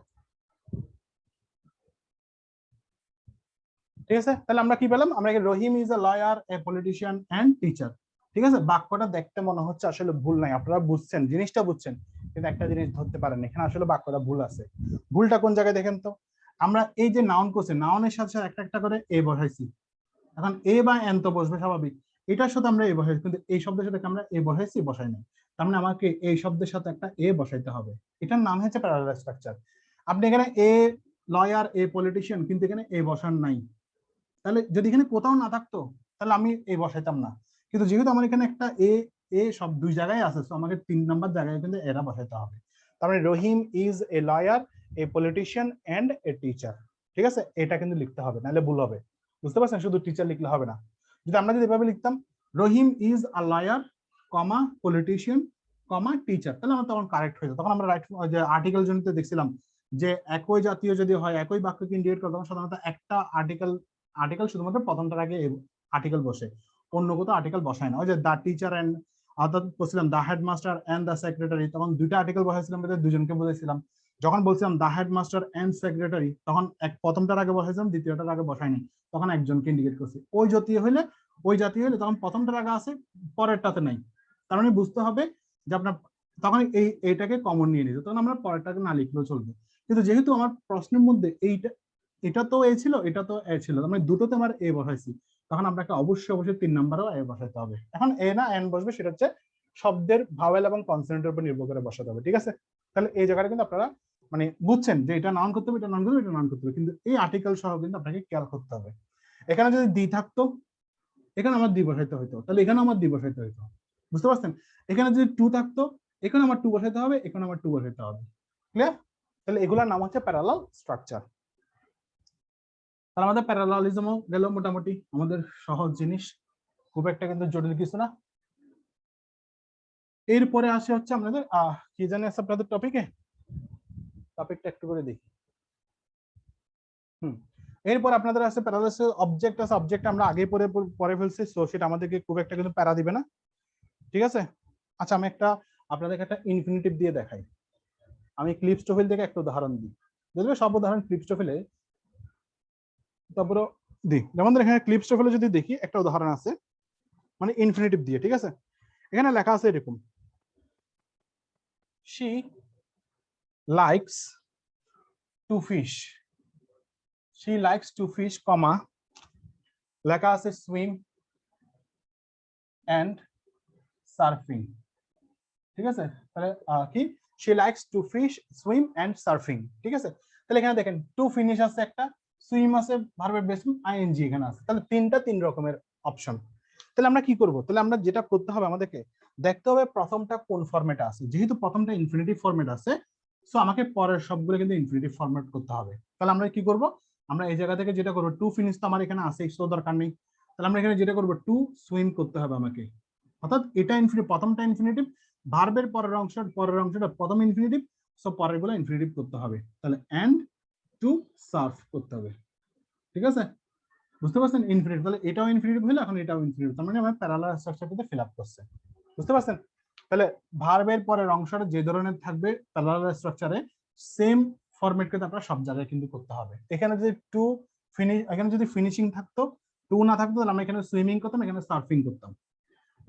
ঠিক আছে, তাহলে আমরা কি পেলাম, আমরা Rahim is a lawyer, a politician and teacher. ঠিক আছে, বাক্যটা দেখতে মনে হচ্ছে আসলে ভুল নাই, আপনারা বুঝছেন জিনিসটা বুঝছেন, কিন্তু একটা জিনিস ধরতে পারেন এখানে আসলে বাক্যটা ভুল আছে। ভুলটা কোন জায়গায় দেখেন তো, আমরা এই যে নাউন করছি নাউনের সাথে সাথে একটা একটা করে এ বসাইছি, এখন এ বা এন তো বসবে স্বাভাবিক, এটার সাথে আমরা এ বসাইছি, কিন্তু এই শব্দের সাথে আমরা এ বসাইছি বসাই নাই, তার মানে আমাকে এই শব্দের সাথে একটা এ বসাইতে হবে, এটার নাম হচ্ছে প্যারালাল স্ট্রাকচার। আপনি এখানে এ লয়ার, এ পলিটিশিয়ান, কিন্তু এখানে এ বসান নাই, তাহলে যদি এখানে কোথাও না থাকতো তাহলে আমি এ বসাইতাম না, কিন্তু যেহেতু আমার এখানে একটা এ এ সব দুই জায়গায় আছে তো আমাকে 3 নাম্বার জায়গায় কিন্তু এরা বসাইতে হবে। তার মানে Rahim is a lawyer, a politician and a teacher. ঠিক আছে, এটা কিন্তু লিখতে হবে নাহলে ভুল হবে, বুঝতে পারছেন? শুধু টিচার লিখলে হবে না। যদি আমরা যদি এভাবে লিখতাম Rahim is a lawyer comma politician comma teacher, তাহলে আমরা তখন কারেক্ট হয়ে যেত, তখন আমরা রাইট যে আর্টিকেল জনিত দেখছিলাম যে একই জাতীয় যদি হয় একই বাক্যকে ইন্ডিকেট করে তখন সাধারণত একটা আর্টিকেল শুধুমাত্র প্রথমটার আগে আর্টিকেল বসে, অন্য কোথাও আর্টিকেল বসায় না। ওই যে দা টিচার এন্ড, অর্থাৎ বলছিলাম the headmaster and the secretary, তখন দুইটা আর্টিকেল বসাইছিলাম, দুজনকে বোঝাইছিলাম। যখন বলছিলাম দা হেডমাস্টার এন্ড সেক্রেটারি তখন প্রথমটার আগে বসাইছিলাম, দ্বিতীয়টার আগে বসাইনি, তখন একজনকে ইন্ডিকেট করছি। ওই জাতীয় হলে তখন প্রথমটার আগে আছে পরেরটাতে নাই, তার মানে বুঝতে হবে যে আপনার তখন এইটাকে কমন নিয়ে নিতে, তখন আমরা পরেরটাকে না লিখলেও চলবে। কিন্তু যেহেতু আমার প্রশ্নের মধ্যে এটা তো এ ছিল এটা তো এ ছিল, মানে দুটোতে আমার এ বসাইছি, তখন আপনাকে অবশ্যই 3 নাম্বারও এ বসাইতে হবে। এখন এ না এন বসবে সেটা হচ্ছে শব্দের ভাওয়েল এবং কনসোনেন্টের উপর নির্ভর করে বসাতে হবে। ঠিক আছে, তাহলে এই জায়গাটা কিন্তু আপনারা মানে বুঝছেন যে এটা নাউন করতে হবে, এটা নাউন করতে হবে, এটা নাউন করতে হবে, কিন্তু এই আর্টিকেল সহ কিন্তু আপনাকে খেয়াল করতে হবে। এখানে যদি দি থাকতো এখানে আমার দি বসাইতে হইতো, তাহলে এখানে আমার দি বসাইতে হইতো, বুঝতে পারছেন? এখানে যদি টু থাকতো এখানে আমার টু বসাইতে হবে, এখানে আমার টু বসাইতে হবে। ক্লিয়ার? তাহলে এগুলোর নাম হচ্ছে প্যারালাল স্ট্রাকচার। তাহলে আমাদের প্যারালালিজমও গেল মোটামুটি আমাদের সহজ জিনিস, খুব একটা কিন্তু জটিল কিছু না। এরপরে আসে হচ্ছে আমাদের কি জানি আছে আপনাদের টপিকটা একটু করে দেখি। এরপর আপনাদের আছে প্যারালালিসিস অবজেক্ট আছে, অবজেক্ট আমরা আগে পরে ফেলছি, সো সেটা আমাদেরকে খুব একটা কিন্তু প্যারা দিবে না, ঠিক আছে। আচ্ছা আমি আপনাদেরকে একটা ইনফিনিটিভ দিয়ে দেখাই। আমি ক্লিপস্টোফিল থেকে একটা উদাহরণ দিই, যদিও সব উদাহরণ ক্লিপস্টোফিলে, তারপরে দিই। যেমন এখানে ক্লিপস্টোফিলে যদি দেখি একটা উদাহরণ আছে মানে ইনফিনিটিভ দিয়ে, ঠিক আছে। এখানে লেখা আছে এরকম, she likes to fish, she likes to fish, কমা লেখা আছে swim and surfing, ঠিক আছে। তাহলে কি she likes to fish, swim and surfing, ঠিক আছে। তাহলে এখানে দেখেন টু ফিনিশ আছে, একটা সুইম আছে, ভার্বের বেস আইএনজি এখানে আছে, তাহলে তিন রকমের অপশন। তাহলে আমরা কি করব, তাহলে আমরা যেটা করতে হবে আমাদেরকে দেখতে হবে প্রথমটা কোন ফরম্যাটে আছে। যেহেতু প্রথমটা ইনফিনিটিভ ফরম্যাট আছে, সো আমাকে পরের সবগুলো কিন্তু ইনফিনিটিভ ফরম্যাট করতে হবে। তাহলে আমরা কি করব, আমরা এই জায়গা থেকে যেটা করব, টু ফিনিশ তো আমার এখানে আছে, সো দরকার নেই। তাহলে আমরা এখানে যেটা করব, টু সুইম করতে হবে আমাকে, অর্থাৎ এটা ইনফিনিটিভ, প্রথমটা ইনফিনিটিভ, ভার্বের পরের অংশটা প্রথম ইনফিনিটিভ, সো পরের গুলো ইনফিনিটিভ করতে হবে। তাহলে এন্ড টু সার্ভ করতে হবে, ঠিক আছে, বুঝতে পারছেন। ইনফিনিটিভ, তাহলে এটাও ইনফিনিটিভ হলো, এখন এটাও ইনফিনিটিভ, তার মানে আমার প্যারালাল স্ট্রাকচারটাতে ফিল আপ করছে, বুঝতে পারছেন। তাহলে ভার্বের পরের অংশটা যে ধরনের থাকবে প্যারালাল স্ট্রাকচারে, সেম ফরম্যাট কিন্তু আপনারা সব জায়গায় কিন্তু করতে হবে। এখানে যদি টু ফিনিশ, এখানে যদি ফিনিশিং থাকতো, টু না থাকতো, তাহলে আমরা এখানে সুইমিং করতাম, এখানে সার্ফিং করতাম।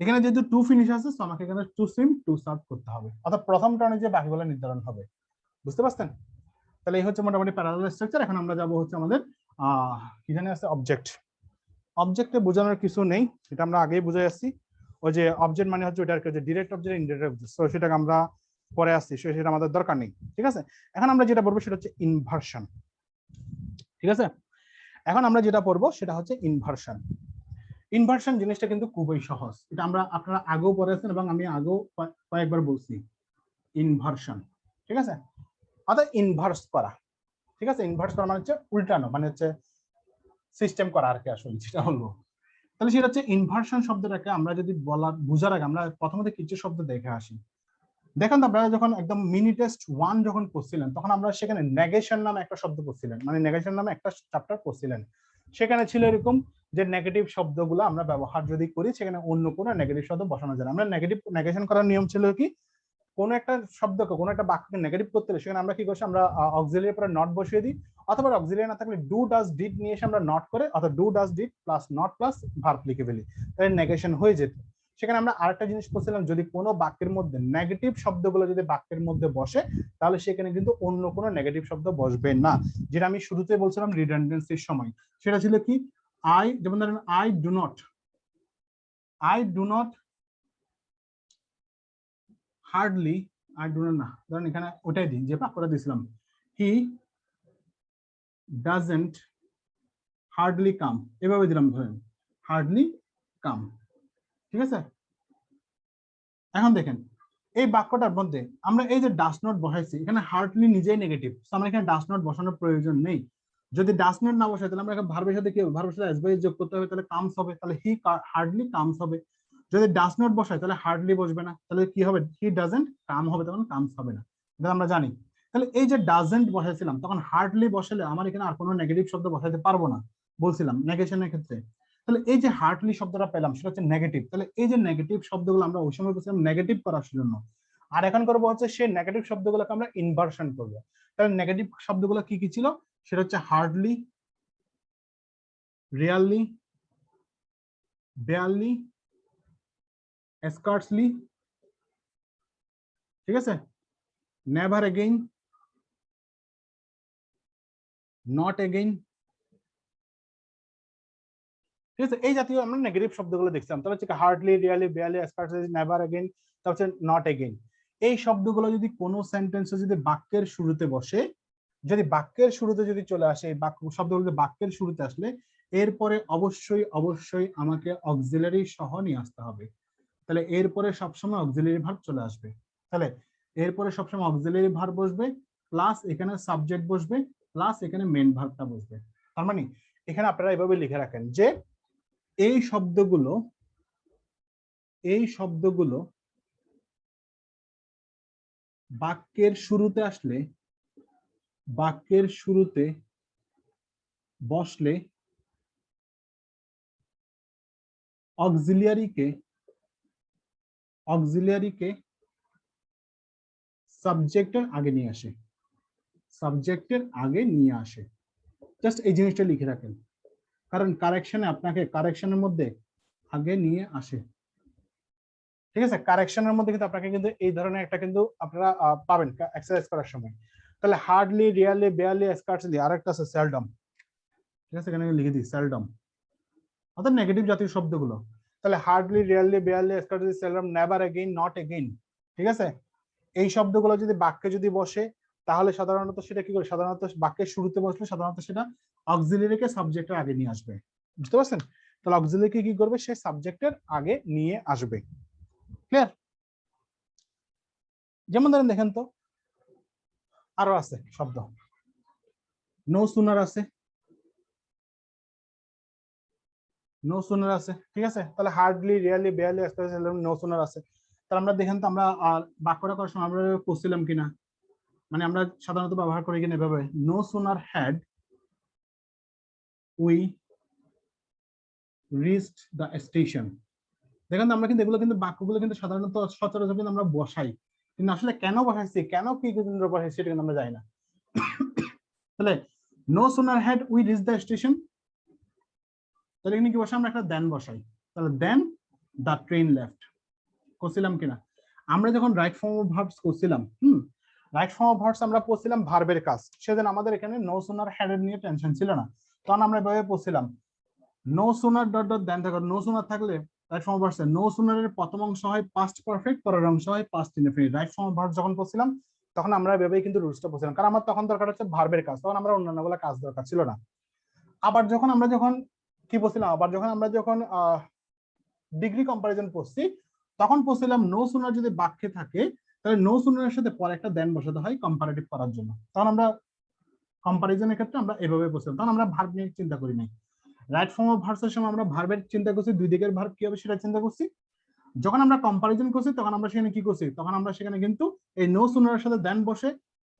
এখানে যেহেতু টু ফিনিশ আছে, তো আমাকে এখানে টু সুইম টু সার্ভ করতে হবে, অর্থাৎ প্রথম টার্নে যে বাকিগুলো নির্ধারণ হবে, বুঝতে পারছেন। তাহলে এই হচ্ছে মোটামুটি প্যারালাল স্ট্রাকচার। এখন আমরা যাব হচ্ছে আমাদের কি জানি আছে অবজেক্ট। অবজেক্টে বোঝানোর কিছু নেই, এটা আমরা আগেই বুঝে আসছি। ওই যে অবজেক্ট মানে হচ্ছে ওটার যে direct object, indirect object, so সেটাকে আমরা পরে আসছি, সেটা আমাদের দরকার নেই, ঠিক আছে। এখন আমরা যেটা পড়বো সেটা হচ্ছে ইনভার্সন, ঠিক আছে। এখন আমরা যেটা পড়বো সেটা হচ্ছে ইনভার্সন। ইনভার্সন জিনিসটা কিন্তু খুবই সহজ, এটা আপনারা আগেও পড়েছেন এবং আমি আগেও কয়েকবার বলছি। ইনভার্সন, ঠিক আছে, অর্থাৎ ইনভার্স করা, ঠিক আছে। ইনভার্স করা মানে হচ্ছে উল্টানো, মানে হচ্ছে সিস্টেম করা আর কি, আসলে যেটা বলবো। তাহলে সেটা হচ্ছে ইনভার্সন শব্দটাকে আমরা যদি বুঝার আগে আমরা প্রথমত কিছু শব্দ দেখে আসি। দেখেন আপনারা যখন একদম মিনি টেস্ট 1 যখন করছিলেন, তখন আমরা সেখানে নেগেশন নামে একটা শব্দ করছিলেন, মানে নেগেশন নামে একটা চ্যাপ্টার করছিলেন। সেখানে ছিল এরকম যে নেগেটিভ শব্দগুলো আমরা ব্যবহার যদি করি, সেখানে অন্য কোনো নেগেটিভ শব্দ বসানো যায় না। আমরা নেগেশন করার নিয়ম ছিল কি, কোনো একটা শব্দকে, কোনো একটা বাক্যকে নেগেটিভ করতে হলে সেখানে আমরা কি করছি, আমরা অক্সিলিয়ারি পরে নট বসিয়ে দিই, অথবা অক্সিলিয়ারি না থাকলে ডু ডাজ ডিড নিয়ে এসে আমরা নট করে, অথবা do does did plus not plus verb লিখে ফেলি, তাহলে নেগেশন হয়ে যেত। সেখানে আমরা আরেকটা জিনিস করছিলাম, যদি কোনো বাক্যের মধ্যে নেগেটিভ শব্দগুলো যদি বাক্যের মধ্যে বসে, তাহলে সেখানে কিন্তু অন্য কোনো নেগেটিভ শব্দ বসবে না, যেটা আমি শুরুতে বলছিলাম রিডান্ডেন্সির সময়। সেটা ছিল কি, যেমন ধরেন I do not hardly, I do not না, ধরেন এখানে ওটাই দিই যে বাক্যটা দিয়েছিলাম, হি ডাজন্ট হার্ডলি কাম, এভাবে দিলাম, ধরেন হার্ডলি কাম, ঠিক আছে। এখন দেখেন এই বাক্যটার মধ্যে আমরা এই যে ডাস নট বসাইছি, এখানে হার্ডলি নিজেই নেগেটিভ, আমরা এখানে ডাস নট বসানোর প্রয়োজন নেই। যদি ডাস নট না বসাই, তাহলে আমরা এখানে ভার্বের সাথে কি হবে, ভার্বের সাথে এস বাই যোগ করতে হবে, তাহলে কামস হবে, তাহলে হি হার্ডলি কামস হবে। যদি ডাস নট বসাই, তাহলে হার্ডলি বসবে না, তাহলে কি হবে, হি ডাজন্ট কাম হবে, তখন কামস হবে না, এটা আমরা জানি। তাহলে এই যে ডাজন্ট বসাইছিলাম, তখন হার্ডলি বসালে আমার এখানে আর কোনো নেগেটিভ শব্দ বসাইতে পারবো না, বলছিলাম নেগেশনের ক্ষেত্রে। তাহলে এই যে হার্ডলি শব্দটা পেলাম, সেটা হচ্ছে নেগেটিভ। তাহলে এই যে নেগেটিভ শব্দগুলো আমরা ওই সময় বলছিলাম নেগেটিভ করার জন্য, আর এখন করবো হচ্ছে সেই নেগেটিভ শব্দগুলোকে আমরা ইনভার্সন করবো। তাহলে নেগেটিভ শব্দগুলো কি কি ছিল, সেটা হচ্ছে হার্ডলি, রিয়ালি, বেয়ারলি, স্কার্টসলি, ঠিক আছে, নেভার এগেইন, নট এগেইন, ঠিক আছে। এই জাতীয় আমরা নেগেটিভ শব্দগুলো দেখছিলাম। তাহলে হচ্ছে hardly, really, barely, scarcely, never again, তারপর হচ্ছে নট এগেইন। এই শব্দগুলো যদি কোনো সেন্টেন্সে যদি বাক্যের শুরুতে বসে, যদি বাক্যের শুরুতে যদি চলে আসে, এই বাক্য শব্দগুলো বাক্যের শুরুতে আসলে এরপরে অবশ্যই আমাকে অক্সিলারি সহ নিয়ে আসতে হবে। তাহলে এরপরে সবসময় অক্সিলারি ভার্ব চলে আসবে। তাহলে এরপরে সবসময় অক্সিলারি ভার্ব বসবে, প্লাস এখানে সাবজেক্ট বসবে, প্লাস এখানে মেন ভার্বটা বসবে। তার মানে এখানে আপনারা এভাবে লিখে রাখেন যে এই শব্দগুলো বাক্যের শুরুতে বসলে অক্সিলিয়ারিকে সাবজেক্টের আগে নিয়ে আসে। জাস্ট এই জিনিসটা লিখে রাখেন, কারণ কারেকশনের মধ্যে আগে নিয়ে আসে। ঠিক আছে, কারেকশনের মধ্যে কিন্তু আপনাকে কিন্তু এই ধরনের একটা কিন্তু আপনারা পাবেন এক্সারসাইজ করার সময়। তাহলে হার্ডলি, রিয়ারলি, বেয়ারলি, স্কার্সলি, আরেকটা আছে সেলডম। ঠিক আছে, এখানে লিখে দিই সেলডম, অর্থাৎ নেগেটিভ জাতীয় শব্দগুলো। তাহলে hardly, rarely, barely, scarcely, seldom, never again, not again. ঠিক আছে, এই শব্দগুলো যদি বাক্যে যদি বসে তাহলে সাধারণত সেটা কি করে, সাধারণত বাক্যের শুরুতে বসলে সাধারণত সেটা অক্সিলিয়ারিকে সাবজেক্টের আগে নিয়ে আসবে। বুঝতে পারছেন? তাহলে অক্সিলিয়ারিকে কি করবে, সে সাবজেক্টের আগে নিয়ে আসবে। ক্লিয়ার? যেমন ধরেন দেখেন তো, আরো আছে শব্দ, নো সুনার আছে, ঠিক আছে। তাহলে hardly, rarely, barely, no sooner আছে। তাহলে আমরা দেখেন তো, আমরা বাক্যটা করার সময় আমরা করছিলাম কিনা, মানে আমরা সাধারণত ব্যবহার করি কিনা এভাবে, no sooner had we reached the station. দেখেন আমরা কিন্তু এগুলো কিন্তু বাক্যগুলো কিন্তু সাধারণত সচরাচর কিন্তু আমরা বসাই, কিন্তু আসলে কেন বসাইছি, কেন কি বসাইছি সেটা কিন্তু আমরা জানি না। তাহলে no sooner had we reach the station, তাহলে এখানে কি বসাই, আমরা একটা দেন বসাই। তাহলে দেন দ্য ট্রেন লেফট করছিলাম কিনা। আমরা যখন রাইট ফর্ম অফ ভার্বস করছিলাম, রাইট ফর্ম অফ ভার্বস আমরা পড়ছিলাম ভার্বের কাজ, সেদিন আমাদের এখানে নো সুনার হ্যাড এর নিয়ে টেনশন ছিল না, তখন আমরা এভাবে পড়ছিলাম no sooner dot dot then থাকো। নো সুনার থাকলে right form of verbs, no sooner এর প্রথম অংশ হয় পাস্ট পারফেক্ট, পরের অংশ হয় past indefinite. Right form of verbs যখন পড়ছিলাম তখন আমরা এভাবেই কিন্তু রুলসটা পড়ছিলাম, কারণ আমার তখন দরকার হচ্ছে ভার্বের কাজ, তখন আমরা অন্যান্যগুলো কাজ দরকার ছিল না। আবার যখন আমরা কি বলছিলাম, আবার যখন আমরা ডিগ্রি কম্পারিজন পড়ছি তখন পড়ছিলাম নো সুনার যদি বাক্যে থাকে তাহলে নো সুনারের সাথে পরে একটা দেন বসাতে হয় কম্পারেটিভ করার জন্য। তখন আমরা কম্পারিজনের ক্ষেত্রে আমরা এভাবে পড়ছিলাম, তখন আমরা ভার্ব নিয়ে চিন্তা করি নাই। রাইট ফর্ম অফ ভার্বস এর সময় আমরা ভার্বের চিন্তা করছি, দুই দিকের ভার্ব কি হবে সেটা চিন্তা করছি। যখন আমরা কম্পারিজন করছি তখন আমরা সেখানে কি করছি, তখন আমরা সেখানে কিন্তু এই নো সুনারের সাথে দেন বসে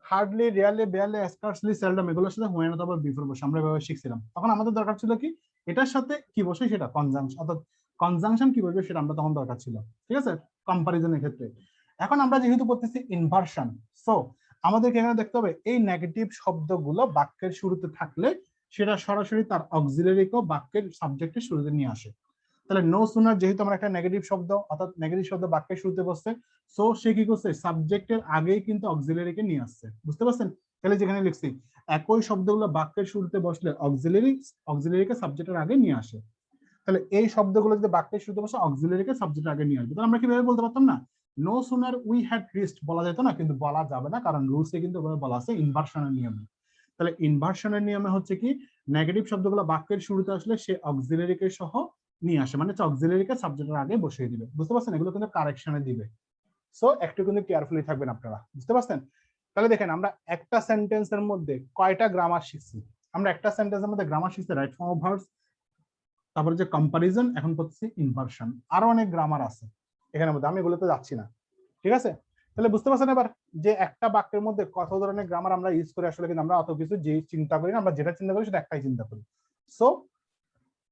hardly, rarely, barely, scarcely, seldom এগুলোর সাথে হোয়েন অথবা বিফোর বসে আমরা এভাবে শিখছিলাম। তখন আমাদের দরকার ছিল কি, এটার সাথে কি বসে সেটা কনজাংশন, অর্থাৎ কনজাংশন কি বসবে সেটা আমরা তখন দরকার ছিল। ঠিক আছে, কম্পারিজনের ক্ষেত্রে। এখন আমরা যেহেতু করতেছি ইনভার্সন, সো আমাদেরকে এখানে দেখতে হবে এই নেগেটিভ শব্দগুলো বাক্যের শুরুতে থাকলে সেটা সরাসরি তার অক্সিলারিকে বাক্যের সাবজেক্টের শুরুতে নিয়ে আসে। তাহলে নো সুনার যেহেতু আমরা একটা নেগেটিভ শব্দ, অর্থাৎ নেগেটিভ শব্দ বাক্যের শুরুতে বসছে, সো সে কি করছে, সাবজেক্টের আগেই কিন্তু অক্সিলারিকে নিয়ে আসছে। বুঝতে পারছেন? তাহলে যেখানে লিখছি একই শব্দগুলো বাক্যের শুরুতে বসলে অক্সিলারিকে সাবজেক্টের আগে নিয়ে আসে। তাহলে এই শব্দগুলো যদি বাক্যের শুরুতে বসে অক্সিলারিকে সাবজেক্টের আগে নিয়ে আসবে, তাহলে আমরা কিভাবে বলতে পারতাম না no sooner we had reached বলা যেত না, কিন্তু বলা যাবে না, কারণ রুলসে কিন্তু বলা আছে ইনভার্সনের নিয়মে। তাহলে ইনভার্সনের নিয়মে হচ্ছে কি, নেগেটিভ শব্দগুলো বাক্যের শুরুতে আসলে সে অক্সিলারিকে সহ নিয়ে আসে, মানে অক্সিলারিকে সাবজেক্টের আগে বসিয়ে দিবে। বুঝতে পারছেন? এগুলো কিন্তু কারেকশনে দিবে, সো একটু কিন্তু কেয়ারফুলি থাকবেন আপনারা। বুঝতে পারছেন? তাহলে দেখেন আমরা একটা সেন্টেন্সের মধ্যে কয়টা গ্রামার শিখছি। আমরা একটা সেন্টেন্সের মধ্যে গ্রামার শিখছি রাইট ফর্ম অফ ভার্বস, তারপরে যে কম্পারিজন, এখন করছি ইনভার্সন, আরো অনেক গ্রামার আছে এখানের মধ্যে, আমি এগুলোতে যাচ্ছি না। ঠিক আছে, তাহলে বুঝতে পারছেন এবার যে একটা বাক্যের মধ্যে কত ধরনের গ্রামার আমরা ইউজ করে, আসলে কিন্তু আমরা অত কিছু যে চিন্তা করি না, আমরা যেটা চিন্তা করি সেটা একটাই চিন্তা করি। সো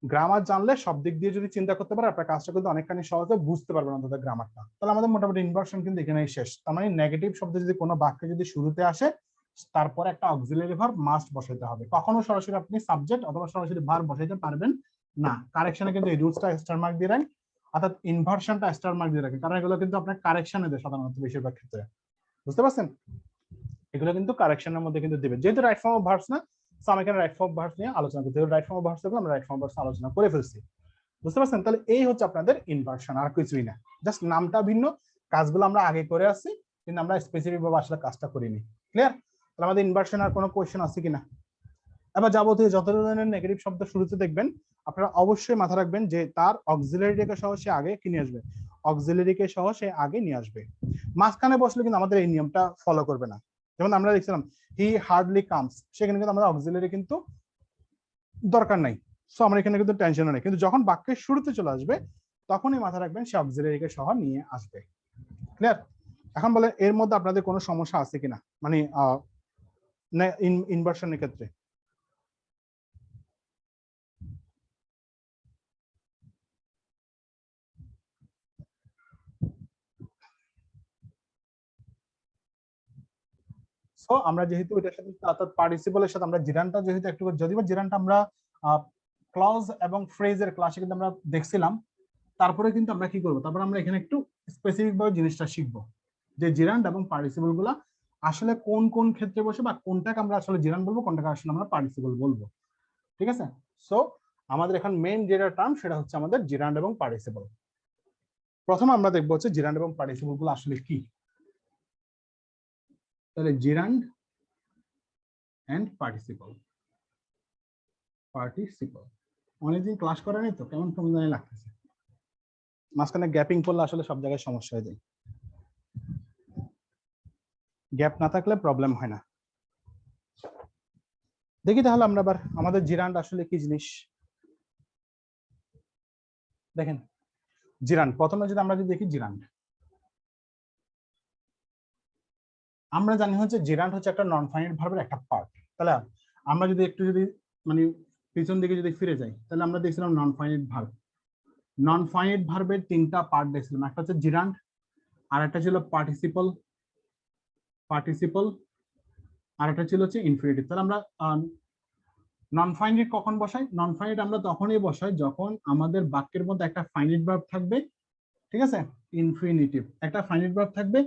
গ্রামার জানলে সব দিক দিয়ে যদি চিন্তা করতে পারে আপনার কাজটা কিন্তু অনেকখানি সহজে বুঝতে পারবেন অন্তত গ্রামারটা। তাহলে আমাদের মোটামুটি ইনভার্সন কিন্তু এখানেই শেষ। তার মানে নেগেটিভ শব্দ যদি কোনো বাক্যে যদি শুরুতে আসে তারপরে একটা অক্সিলারি ভার্ব মাস্ট বসাইতে হবে, কখনো সরাসরি আপনি সাবজেক্ট অথবা সরাসরি ভার্ব বসাইতে পারবেন না। কারেকশনে কিন্তু এই রুলসটা স্টার মার্ক দিয়ে রাখেন, অর্থাৎ ইনভার্সনটা স্টার মার্ক দিয়ে রাখেন, কারণ এগুলো কিন্তু আপনার কারেকশনে দেয় সাধারণত বেশিরভাগ ক্ষেত্রে। বুঝতে পারছেন? এগুলো কিন্তু কারেকশনের মধ্যে কিন্তু দিবে, যেহেতু রাইট ফর্ম অফ ভার্বস না, সো আমি এখানে রাইট ফর্ম অফ ভার্বস নিয়ে আলোচনা করতে, রাইট ফর্ম অফ ভার্বস গুলো আমরা রাইট ফর্ম অফ ভার্বস আলোচনা করে ফেলছি। বুঝতে পারছেন? তাহলে এই হচ্ছে আপনাদের ইনভার্সন, আর কিছুই না, জাস্ট নামটা ভিন্ন, কাজগুলো আমরা আগে করে আসছি কিন্তু আমরা স্পেসিফিক ভাবে আসলে কাজটা করিনি। ক্লিয়ার? তাহলে আমাদের ইনভার্সন আর কোনো কোশ্চেন আছে কিনা? এবার যাবতীয় যত ধরনের নেগেটিভ শব্দ শুরুতে দেখবেন আপনারা অবশ্যই মাথা রাখবেন যে তার অক্সিলারিকে সহ সে আগে কি নিয়ে আসবে, অক্সিলারিকে সহ সে আগে নিয়ে আসবে। মাঝখানে বসলে কিন্তু আমাদের এই নিয়মটা ফলো করবে না। যেমন আমরা লিখছিলাম হি হার্ডলি কামস, সেখানে কিন্তু আমাদের অক্সিলারি কিন্তু দরকার নাই। সো আমরা এখানে কিন্তু টেনশন নেই, কিন্তু যখন বাক্যের শুরুতে চলে আসবে তখনই মাথা রাখবেন সে অক্সিলারিকে সহ নিয়ে আসবে। ক্লিয়ার? এখন বলে এর মধ্যে আপনাদের কোনো সমস্যা আছে কিনা, মানে ইনভার্সনের ক্ষেত্রে? সো আমরা যেহেতু এটার সাথে অর্থাৎ পার্টিসিপলের সাথে আমরা জিরানটা যেহেতু একটু, যদিও জিরানটা আমরা ক্লজ এবং ফ্রেজের ক্লাসে কিন্তু আমরা দেখছিলাম, তারপরে কিন্তু আমরা কি করবো, তারপরে আমরা এখানে একটু স্পেসিফিক ভাবে জিনিসটা শিখবো যে জিরান্ড এবং পার্টিসিপল গুলা আসলে কোন কোন ক্ষেত্রে বসে, বা কোনটাকে আমরা আসলে জিরান্ড বলবো, কোনটাকে আসলে আমরা পার্টিসিপল বলবো। ঠিক আছে? সো আমাদের এখন মেইন যেটা টার্ম সেটা হচ্ছে আমাদের জিরান্ড এবং পার্টিসিপল। প্রথমে আমরা দেখবো হচ্ছে জিরান্ড এবং পার্টিসিপল গুলো আসলে কি। তাহলে জিরান্ড এন্ড পার্টিসিপল। অনেকদিন ক্লাস করেনি তো, কেমন কেমন জানি লাগতেছে, মাঝখানে গ্যাপিং করলে আসলে সব জায়গায় সমস্যা হয়ে যায়, গ্যাপ না থাকলে প্রবলেম হয় না। দেখি তাহলে আমরা আবার আমাদের জিরান্ড আসলে কি জিনিস। দেখেন জিরান্ড, প্রথমে যদি আমরা যদি দেখি জিরান্ড, আমরা জানি হচ্ছে জিরান্ড হচ্ছে একটা নন ফাইনাইট ভার্বের একটা পার্ট। তাহলে আমরা যদি একটু যদি মানে পিছন দিকে যদি ফিরে যাই, তাহলে আমরা দেখছিলাম non finite verb. Non finite ভার্বের তিনটা পার্ট দেখছিলাম, একটা হচ্ছে জিরান্ড, আর একটা ছিল পার্টিসিপল, আর একটা ছিল হচ্ছে ইনফিনিটিভ। তাহলে আমরা নন ফাইনাইট কখন বসাই? নন ফাইনাইট আমরা তখনই বসাই যখন আমাদের বাক্যের মধ্যে একটা ফাইনাইট ভার্ব থাকবে, ঠিক আছে, ইনফিনিটিভ একটা ফাইনাইট ভার্ব থাকবে,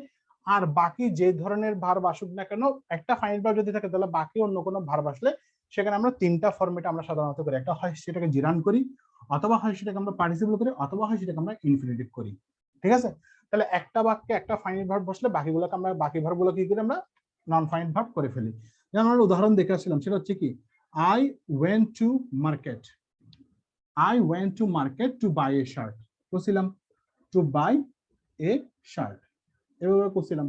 আর বাকি যে ধরনের ভার্ব আসুক না কেন, একটা ফাইনাইট ভার্ব যদি থাকে তাহলে বাকি অন্য কোনো ভার্ব আসলে সেখানে আমরা তিনটা ফরম্যাটে আমরা সাধারণত করি। একটা হয় সেটাকে জিরান্ড করি, অথবা হয় সেটাকে আমরা পার্টিসিপল করি, অথবা হয় সেটাকে আমরা ইনফিনিটিভ করি। ঠিক আছে? তাহলে একটা বাক্যে একটা ফাইনাইট ভার্ব বসলে বাকিগুলোকে আমরা, বাকি ভার্বগুলো কি করি আমরা নন ফাইনাইট ভার্ব করে ফেলি। যেমন আমরা উদাহরণ দেখে আসছিলাম, সেটা হচ্ছে কি, I went to market. I went to market to buy a shirt. বলছিলাম to buy a shirt, এভাবে বলছিলাম।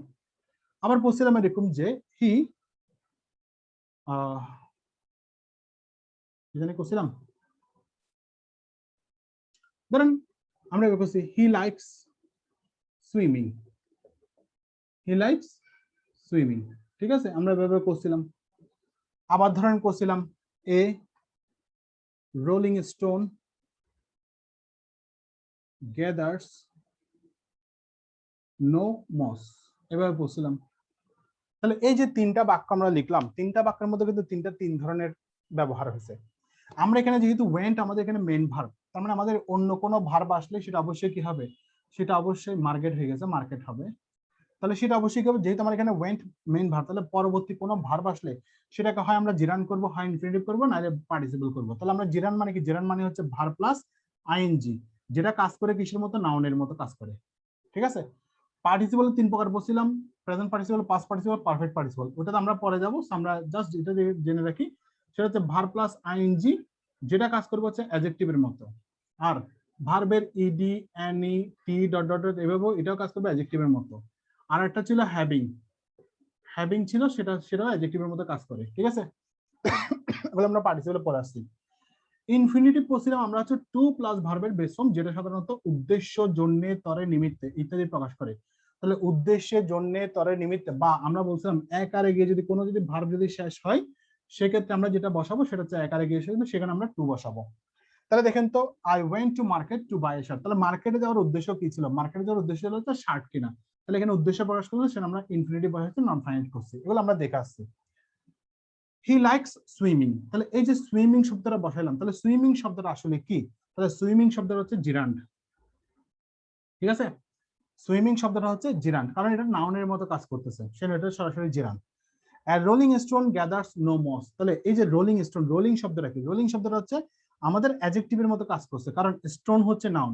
আবার বলছিলাম এরকম যে he কি জানি বলছিলাম, ধরেন আমরা এভাবে বলছি he likes swimming. he likes swimming, ঠিক আছে, আমরা এভাবে বলছিলাম। আবার ধরেন বলছিলাম a rolling stone gathers no moss, এভাবে বলছিলাম। তাহলে এই যে তিনটা বাক্য আমরা লিখলাম, তিনটা বাক্যের মধ্যে কিন্তু তিন ধরনের ব্যবহার হয়েছে। আমরা এখানে যেহেতু ওয়েন্ট আমাদের এখানে মেইন ভার্ব, তার মানে আমাদের অন্য কোনো ভার্ব আসলে সেটা অবশ্যই কি হবে, সেটা অবশ্যই মার্কেট হয়ে গেছে, মার্কেট হবে। তাহলে সেটা অবশ্যই কি হবে, যেহেতু আমার এখানে ওয়েন্ট মেইন ভার্ব, তাহলে পরবর্তী কোনো ভার্ব আসলে সেটাকে হয় আমরা জিরান করব, হয় ইনফিনিটিভ করব, নাহলে পার্টিসিপল করব। তাহলে আমরা জিরান মানে কি, জিরান মানে হচ্ছে ভার্ব প্লাস আইএনজি, যেটা কাজ করে কিসের মতো, নাউনের মতো কাজ করে। ঠিক আছে? পার্টিসিপল তিন প্রকার বলছিলাম, present participle, past participle, perfect participle. ওটা আমরা পরে যাব, আমরা জাস্ট এটা জেনে রাখি, সেটা হচ্ছে ভার্ব প্লাস আইএনজি, যেটা কাজ করবে হচ্ছে অ্যাডজেক্টিভের মতো। আর ভার্বের ED, any, T dot dot dot এভাবে এটাও কাজ করবে অ্যাডজেক্টিভের মতো। আর একটা ছিল হ্যাভিং, ছিল সেটাও অ্যাডজেক্টিভের মতো কাজ করে। ঠিক আছে? এগুলো আমরা পার্টিসিপলে পড়ে আসছি। ইনফিনিটিভ বলছিলাম আমরা হচ্ছে টু প্লাস ভার্বের বেস ফর্ম, যেটা সাধারণত উদ্দেশ্য, জন্যে, তরে, নিমিত্তে ইত্যাদি প্রকাশ করে। তাহলে উদ্দেশ্যে, জন্যে, তরে, নিমিত্তে, বা আমরা বলছিলাম এক আরে গিয়ে যদি কোনো যদি ভার্ব যদি শেষ হয়, সেক্ষেত্রে আমরা যেটা বসাবো সেটা হচ্ছে এক আরে গিয়ে শেষ, সেখানে আমরা টু বসাবো। তাহলে দেখেন তো, I went to market to buy a shirt, তাহলে মার্কেটে যাওয়ার উদ্দেশ্য কি ছিল? মার্কেটে যাওয়ার উদ্দেশ্য হচ্ছে শার্ট কিনা। তাহলে এখানে উদ্দেশ্য প্রকাশ করলে সেটা আমরা ইনফিনিটিভ বসাচ্ছি, নন ফাইনাইট করছি। এগুলো আমরা দেখে আসছি। হি লাইকস সুইমিং, তাহলে এই যে সুইমিং শব্দটা বসাইলাম, তাহলে সুইমিং শব্দটা আসলে কি? তাহলে সুইমিং শব্দটা হচ্ছে জিরান্ড। ঠিক আছে? সুইমিং শব্দটা হচ্ছে জিরান্ড, কারণ এটা নাউনের মতো কাজ করতেছে, সেটা এটা সরাসরি জিরান্ড। আর rolling stone gathers no moss, তাহলে এই যে রোলিং স্টোন, রোলিং শব্দটা কি? রোলিং শব্দটা হচ্ছে আমাদের অ্যাডজেক্টিভের মতো কাজ করছে, কারণ স্টোন হচ্ছে নাউন,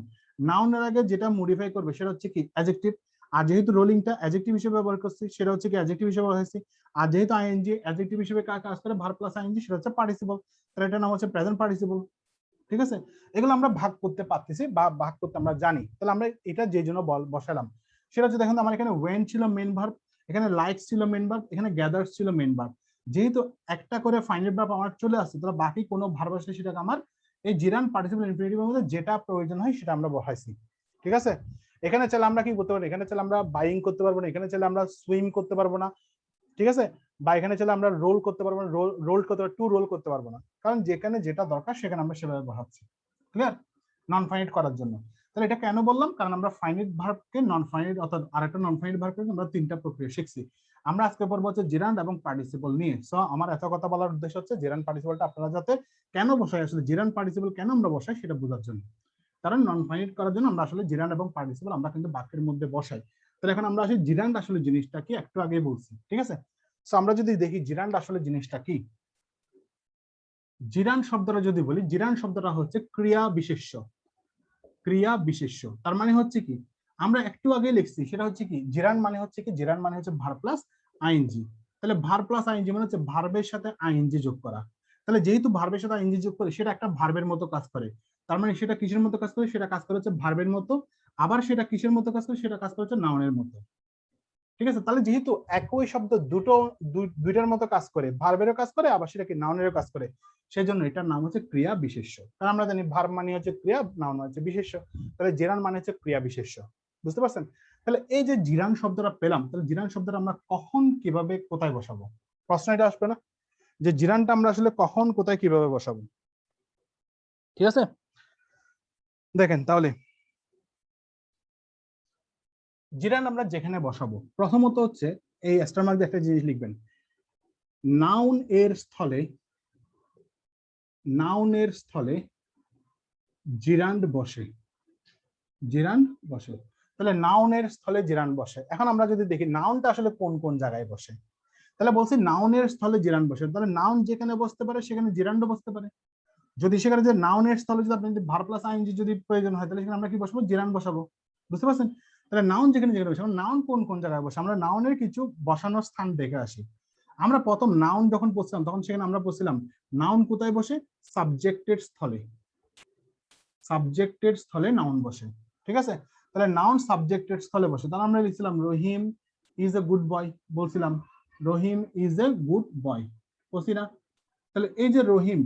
নাউনের আগে যেটা মডিফাই করবে সেটা হচ্ছে কি, অ্যাডজেক্টিভ। আর যেহেতু রোলিংটা অ্যাডজেক্টিভ হিসেবে ব্যবহার করছি, সেটা হচ্ছে কি অ্যাডজেক্টিভ হিসেবে ব্যবহার হয়েছে। আর যেহেতু আইএনজি অ্যাডজেক্টিভ হিসেবে কাজ করে, ভার্ব প্লাস আইএনজি, সেটা হচ্ছে পার্টিসিপল, তাহলে এটার নাম হচ্ছে প্রেজেন্ট পার্টিসিপল। ঠিক আছে? এগুলো আমরা ভাগ করতে পারতেছি বা ভাগ করতে আমরা জানি। তাহলে আমরা এটা যে জন্য বসালাম, সেটা হচ্ছে দেখেন আমার এখানে ওয়েন ছিল মেইন ভার্ব, এখানে লাইকস ছিল মেইন ভার্ব, এখানে গ্যাদার্স ছিল মেইন ভার্ব। যেহেতু একটা করে ফাইনাইট ভার্ব আমার চলে আসছে, তাহলে বাকি কোনো ভার্ব আসলে সেটাকে আমার এই জিরান্ড পার্টিসিপল ইনফিনিটিভের মধ্যে যেটা প্রয়োজন হয় সেটা আমরা বসাইছি। ঠিক আছে, এখানে চাইলে আমরা কি করতে পারবো, এখানে চাইলে আমরা বাইং করতে পারবো না, এখানে চাইলে আমরা সুইম করতে পারবো না। ঠিক আছে, বা এখানে চাইলে আমরা রোল করতে পারবো না, রোল করতে পারবো, টু রোল করতে পারবো না, কারণ যেখানে যেটা দরকার সেখানে আমরা সেভাবে বসাচ্ছি। ক্লিয়ার, নন ফাইনাইট করার জন্য। তাহলে এটা কেন বললাম, কারণ আমরা ফাইনাইট ভার্বকে নন ফাইনাইট অর্থাৎ আরেকটা নন ফাইনাইট ভার্বকে আমরা তিনটা প্রক্রিয়া শিখছি। আমরা আজকে পড়বো হচ্ছে জিরান্ড এবং পার্টিসিপল নিয়ে। সো আমার এত কথা বলার উদ্দেশ্য হচ্ছে জিরান্ড পার্টিসিপলটা আপনারা যাতে কেন বসাই, আসলে জিরান্ড পার্টিসিপল কেন আমরা বসাই সেটা বোঝার জন্য। কারণ নন ফাইনাইট করার জন্য আমরা আসলে জিরান্ড এবং পার্টিসিপল আমরা কিন্তু বাক্যের মধ্যে বসাই। তাহলে এখন আমরা আসলে জিরান্ড আসলে জিনিসটা কি একটু আগে বলছি। ঠিক আছে, সো আমরা যদি দেখি জিরান্ড আসলে জিনিসটা কি, জিরান্ড শব্দটা যদি বলি, জিরান্ড শব্দটা হচ্ছে ক্রিয়া বিশেষ্য। ক্রিয়া বিশেষ্য তার মানে হচ্ছে কি, আমরা একটু আগে লিখছি সেটা হচ্ছে কি, জিরান্ড মানে হচ্ছে কি, জিরান্ড মানে হচ্ছে ভার্ব প্লাস আইএনজি। তাহলে ভার্ব প্লাস আইএনজি মানে হচ্ছে ভার্বের সাথে আইএনজি যোগ করা। তাহলে যেহেতু ভার্বের সাথে আইএনজি যোগ করে সেটা একটা ভার্বের মতো কাজ করে, তার মানে সেটা কিসের মতো কাজ করে, সেটা কাজ করে হচ্ছে ভার্বের মতো। আবার সেটা কিসের মতো কাজ করে, সেটা কাজ করে হচ্ছে নাউনের মতো। ঠিক আছে, তাহলে যেহেতু একই শব্দ দুইটার মতো কাজ করে, ভার্বেরও কাজ করে আবার সেটা কি নাউনেরও কাজ করে, সেই জন্য এটার নাম হচ্ছে ক্রিয়া বিশেষ্য। কারণ আমরা জানি ভার্ব মানে হচ্ছে ক্রিয়া, নাউন হচ্ছে বিশেষ্য, তাহলে জিরান মানে হচ্ছে ক্রিয়া বিশেষ্য। বুঝতে পারছেন? তাহলে এই যে জিরান শব্দটা পেলাম, তাহলে জিরান শব্দটা আমরা কখন কিভাবে কোথায় বসাবো, প্রশ্ন এটা আসবে না যে জিরানটা আমরা আসলে কখন কোথায় কিভাবে বসাবো। ঠিক আছে, দেখেন তাহলে জিরান আমরা যেখানে বসাবো, প্রথমত হচ্ছে এই স্টার মার্ক দিয়ে একটা জিনিস লিখবেন, নাউন এর স্থলে, নাউনের স্থলে জিরান্ড বসে, জিরান্ড বসে। তাহলে নাউনের স্থলে জিরান্ড বসে। এখন আমরা যদি দেখি নাউনটা আসলে কোন কোন জায়গায় বসে, তাহলে বলছি নাউনের স্থলে জিরান্ড বসে, তাহলে নাউন যেখানে বসতে পারে সেখানে জিরান্ডও বসতে পারে। যদি সেখানে যে নাউনের স্থলে যদি আপনি ভার্ব প্লাস আইএনজি যদি প্রয়োজন হয়, তাহলে সেখানে আমরা কি বসাবো, জিরান্ড বসাবো। বুঝতে পারছেন? তাহলে নাউন যেখানে যেখানে বসে, নাউন কোন কোন জায়গায় বসে, আমরা নাউনের কিছু বসানোর স্থান দেখে আসি। আমরা প্রথম নাউন যখন পড়ছিলাম তখন সেখানে আমরা পড়ছিলাম নাউন কোথায় বসে, সাবজেক্টের স্থলে, সাবজেক্টের স্থলে নাউন বসে। ঠিক আছে, তাহলে নাউন সাবজেক্টের স্থলে বসে, তাহলে আমরা লিখছিলাম রহিম ইজ এ গুড বয়, বলছিলাম রহিম ইজ এ গুড বয়, বলছি না? তাহলে এই যে রহিম,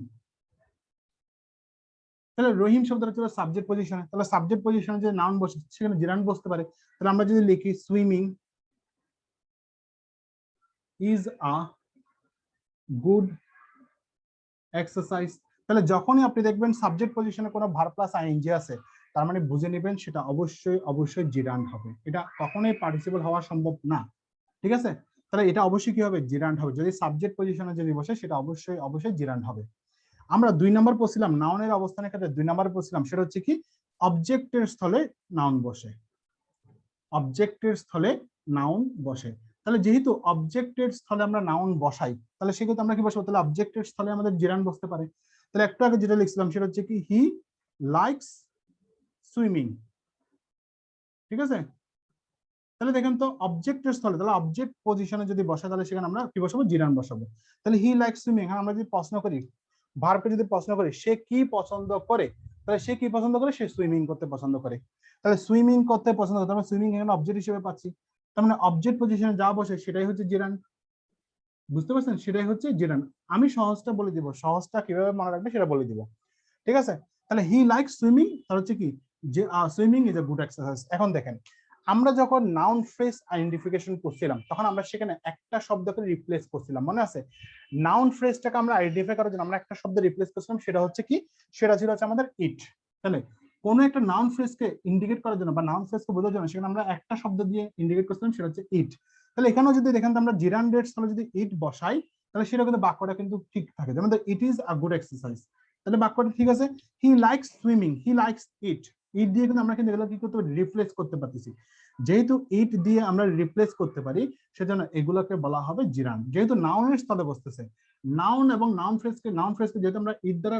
তাহলে রহিম শব্দটা ছিল সাবজেক্ট পজিশনে, তাহলে সাবজেক্ট পজিশনে যে নাউন বসে সেখানে জিরান্ড বসতে পারে। তাহলে আমরা যদি লিখি swimming is a good exercise, তাহলে যখনই আপনি দেখবেন সাবজেক্ট পজিশনে কোনো ভার্ব প্লাস আইএনজি আছে, তার মানে বুঝে নেবেন সেটা অবশ্যই অবশ্যই জিরান্ড হবে, এটা কখনোই পার্টিসিপল হওয়া সম্ভব না। ঠিক আছে, তাহলে এটা অবশ্যই কি হবে, জিরান্ড হবে। যদি সাবজেক্ট পজিশনে যদি বসে সেটা অবশ্যই অবশ্যই জিরান্ড হবে। আমরা 2 নম্বর পড়ছিলাম নাউনের অবস্থানের ক্ষেত্রে, 2 নম্বর পড়ছিলাম সেটা হচ্ছে কি, অবজেক্টের স্থলে নাউন বসে, অবজেক্টের স্থলে নাউন বসে। তাহলে যেহেতু অবজেক্টের স্থলে আমরা নাউন বসাই, তাহলে সেক্ষেত্রে আমরা কি বসবো, তাহলে অবজেক্টের স্থলে আমাদের জিরান বসতে পারে। তাহলে একটু আগে যেটা লিখছিলাম সেটা হচ্ছে কি, হি লাইকস সুইমিং। ঠিক আছে, তাহলে দেখেন তো অবজেক্টের স্থলে, তাহলে অবজেক্ট পজিশনে যদি বসে তাহলে সেখানে আমরা কি বসাবো, জিরান বসাবো। তাহলে হি লাইকস সুইমিং, হ্যাঁ আমরা যদি প্রশ্ন করি, ভার্বকে যদি প্রশ্ন করি সে কি পছন্দ করে, তাহলে সে কি পছন্দ করে, সে সুইমিং করতে পছন্দ করে। তাহলে সুইমিং করতে পছন্দ করে, তাহলে সুইমিং এখানে অবজেক্ট হিসেবে পাচ্ছি, তার মানে অবজেক্ট পজিশনে যা বসে সেটাই হচ্ছে জিরান। বুঝতে পারছেন, সেটাই হচ্ছে জিরান। আমি সহজটা বলে দিব, সহজটা কিভাবে মনে রাখবে সেটা বলে দিব। ঠিক আছে, তাহলে হি লাইক সুইমিং, তার হচ্ছে কি যে swimming is a good exercise. এখন দেখেন আমরা যখন নাউন ফ্রেজ আইডেন্টিফিকেশন করছিলাম তখন আমরা সেখানে একটা শব্দকে রিপ্লেস করছিলাম, মনে আছে? নাউন ফ্রেজটাকে আমরা আইডেন্টিফাই করার জন্য আমরা একটা শব্দ রিপ্লেস করছিলাম, সেটা হচ্ছে কি, সেটা ছিল হচ্ছে আমাদের ইট। তাহলে কোন একটা নাউন ফ্রেজকে ইন্ডিকেট করার জন্য বা নাউন ফ্রেজকে বোঝার জন্য সেখানে আমরা একটা শব্দ দিয়ে ইন্ডিকেট করছিলাম, সেটা হচ্ছে ইট। তাহলে এখানেও যদি দেখেন আমরা জিরান্ডের স্থলে যদি ইট বসাই তাহলে সেটা কিন্তু বাক্যটা কিন্তু ঠিক থাকে, যেমন it is a good exercise, তাহলে বাক্যটা ঠিক আছে। He likes swimming, he likes it, it দিয়ে কিন্তু আমরা কিন্তু এগুলো কি করতে পারি, রিপ্লেস করতে পারতেছি। যেহেতু ইট দিয়ে আমরা রিপ্লেস করতে পারি সেজন্য এগুলোকে বলা হবে জিরান, যেহেতু নাউনের স্থলে বসতেছে। নাউন এবং নাউন ফ্রেজকে যেহেতু আমরা ইট দ্বারা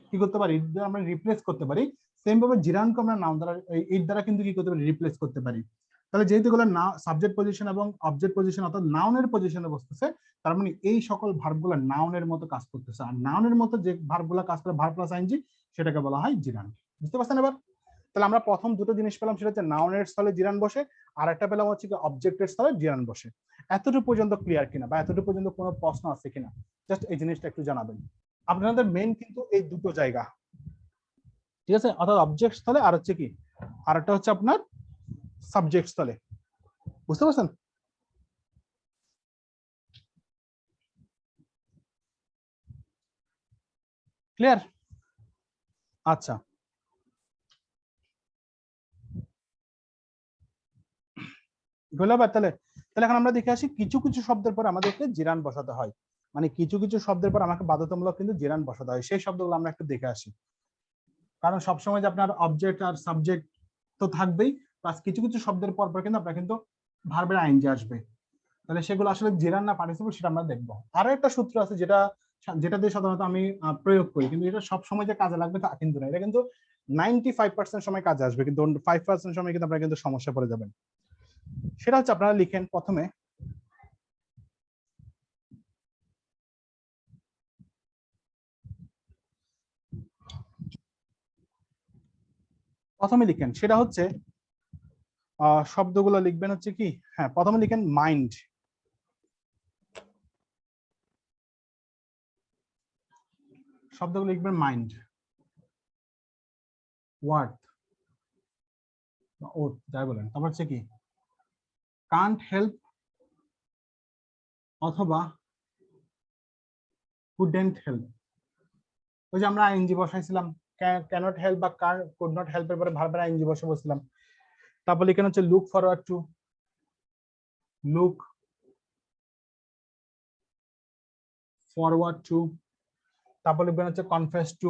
কি করতে পারি, ইট দ্বারা আমরা রিপ্লেস করতে পারি, সেম ভাবে জিরানকে আমরা নাউন দ্বারা ইট দ্বারা কিন্তু কি করতে পারি, রিপ্লেস করতে পারি। তাহলে যেহেতু এগুলো না সাবজেক্ট পজিশন এবং অবজেক্ট পজিশন অর্থাৎ নাউনের পজিশনে বসতেছে, তার মানে এই সকল ভার্বগুলো নাউনের মতো কাজ করতেছে, আর নাউনের মতো যে ভার্বগুলো কাজ করে ভার্ব প্লাস আইএনজি সেটাকে বলা হয় জিরান। বুঝতে পারছেন এবার? তাহলে আমরা প্রথম দুটো জিনিস পেলাম, সেটা হচ্ছে নাউনের স্থলে জিরান বসে, আর একটা পেলাম হচ্ছে কি অবজেক্টের স্থলে জিরান বসে। এতটুকু পর্যন্ত ক্লিয়ার কিনা, বা এতটুকু পর্যন্ত কোনো প্রশ্ন আছে কিনা, জাস্ট এই জিনিসটা একটু জানাবেন। আপনাদের মেইন কিন্তু এই দুটো জায়গা, ঠিক আছে, অর্থাৎ অবজেক্ট স্থলে আর হচ্ছে কি, আর একটা হচ্ছে আপনার সাবজেক্ট স্থলে। বুঝতে পারছেন? ক্লিয়ার? আচ্ছা, ধন্যবাদ। তাহলে তাহলে এখন আমরা দেখে আসি কিছু কিছু শব্দের পর আমাদেরকে জিরান বসাতে হয়, মানে কিছু কিছু শব্দের পর আমাকে বাধ্যতামূলক কিন্তু জিরান বসাতে হয়, সেই শব্দগুলো আমরা একটু দেখে আসি। কারণ সবসময় যে আপনার অবজেক্ট আর সাবজেক্ট তো থাকবেই, প্লাস কিছু কিছু শব্দের পর পর কিন্তু আপনার কিন্তু ভার্বের আইএনজি আসবে। তাহলে সেগুলো আসলে জিরান না পার্টিসিপল সেটা আমরা দেখবো। আরো একটা সূত্র আছে যেটা যেটা দিয়ে সাধারণত আমি প্রয়োগ করি, কিন্তু এটা সব সময় যে কাজে লাগবে তা কিন্তু না। এটা কিন্তু 95% সময় কাজে আসবে, কিন্তু 5% সময় কিন্তু আপনারা কিন্তু সমস্যা পড়ে যাবেন। সেটা হচ্ছে আপনারা লিখেন প্রথমে, লিখেন সেটা হচ্ছে শব্দগুলো লিখবেন হচ্ছে কি, হ্যাঁ প্রথমে লিখেন মাইন্ড, শব্দগুলো লিখবেন মাইন্ড, ওয়ার্ড ওট যাই বলেন, তারপর হচ্ছে কি কান্ট হেল্প অথবা কুডন্ট হেল্প। ওই যে আমরা আইএনজি বসাইছিলাম, ক্যানট হেল্প বা কুড নট হেল্প এর পরে ভার্বের আইএনজি বসেছিলাম। তারপর লিখেন হচ্ছে look forward to, look forward to. তারপর লিখবেন হচ্ছে confess to,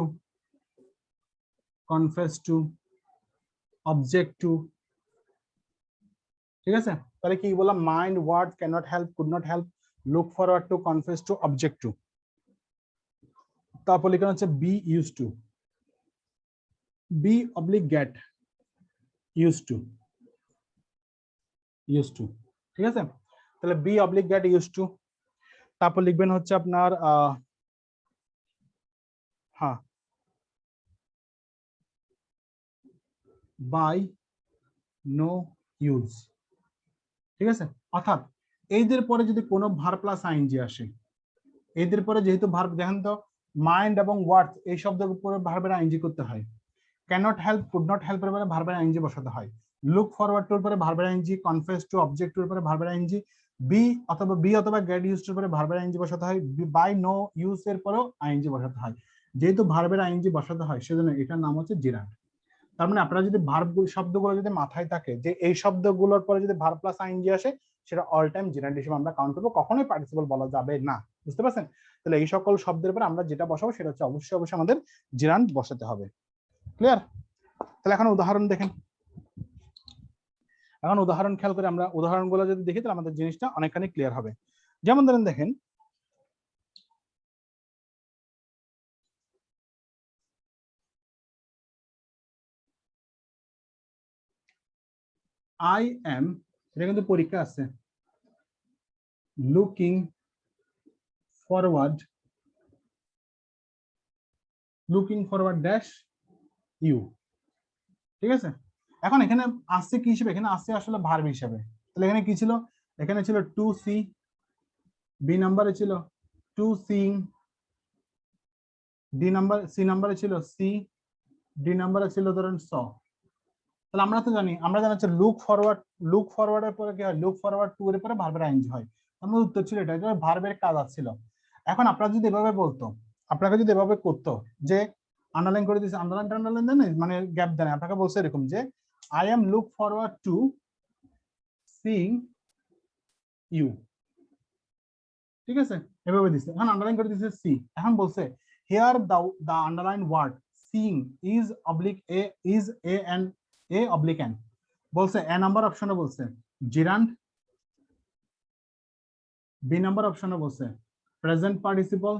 confess to, object to. ঠিক আছে, তাহলে কি বললাম, mind, word, can't help, could not help, look forward to, confess to, object to. তারপর লিখেন হচ্ছে be use to, be oblique get, use to, use to. ঠিক আছে, তাহলে be oblique get use to. তারপর লিখবেন হচ্ছে আপনার হ্যাঁ বাই নো ইউজ। ঠিক আছে, অর্থাৎ এইদের পরে যদি কোনো ভার্ব প্লাস আইএনজি আসে, এদের পরে যেহেতু ভার্ব, দেখেন তো মাইন্ড এবং ওয়ার্ড এই শব্দের উপরে ভার্বের আইএনজি করতে হয়, can't help, could not help এর পরে ভার্বের আইএনজি বসাতে হয়, লুক ফরওয়ার্ড টুর পরে ভার্বের আইএনজি, কনফেস টু, অবজেক্ট টুর পরে ভার্বের আইএনজি, বি অথবা গেট ইউজ টুর পরে ভার্বের আইএনজি বসাতে হয়, বাই নো ইউজ এর পরেও আইএনজি বসাতে হয়। যেহেতু ভার্বের আইএনজি বসাতে হয় সেজন্য এটার নাম হচ্ছে জিরান্ড। তার মানে আপনারা যদি ভার্ব শব্দগুলো যদি মাথায় থাকে যে এই শব্দগুলোর পরে যদি ভার্ব প্লাস আইএনজি আসে, সেটা অল টাইম জিরান্ড হিসেবে আমরা কাউন্ট করবো, কখনোই পার্টিসিপল বলা যাবে না। বুঝতে পারছেন? তাহলে এই সকল শব্দের পরে আমরা যেটা বসাবো সেটা হচ্ছে অবশ্যই অবশ্যই আমাদের জিরান্ড বসাতে হবে। ক্লিয়ার? তাহলে এখন উদাহরণ দেখেন, এখন উদাহরণ খেয়াল করে আমরা উদাহরণগুলো যদি দেখি তাহলে আমাদের জিনিসটা অনেকখানি ক্লিয়ার হবে। যেমন ধরেন দেখেন, আই এম, এটা কিন্তু পরীক্ষা আছে, looking forward, looking forward dash you. ঠিক আছে, এখন এখানে আসছে কি হিসেবে, এখানে আসছে আসলে ভার্ব হিসেবে। তাহলে এখানে কি ছিল, এখানে ছিল টু সি, বি নাম্বারে ছিল to sing, D number C নাম্বারে ছিল সি, ডি নাম্বারে ছিল ধরেন স। তাহলে আমরা তো জানি, আমরা জানি হচ্ছে লুক ফরওয়ার্ড, লুক ফরওয়ার্ডের পরে কি হয়, লুক ফরওয়ার্ড টু এর পরে ভার্বের আইএনজি হয়। আমাদের উত্তর ছিল এটা, এটা ভার্বের কাজ ছিল। এখন আপনারা যদি এভাবে বলতো, আপনাকে যদি এভাবে করতো যে আন্ডারলাইন করে দিয়েছে, আন্ডারলাইন আন্ডারলাইন দেন মানে গ্যাপ দেন, আপনাকে বলছে এরকম যে I am look forward to sing you. ঠিক আছে, এভাবে দিচ্ছে, এখন আন্ডারলাইন করে দিচ্ছে সি, এখন বলছে here the underline word sing is oblique A, is A N, A oblique N. বলছে এ নাম্বার অপশনে বলছে জিরান্ড, বি নাম্বার অপশনে বলছে প্রেজেন্ট পার্টিসিপল,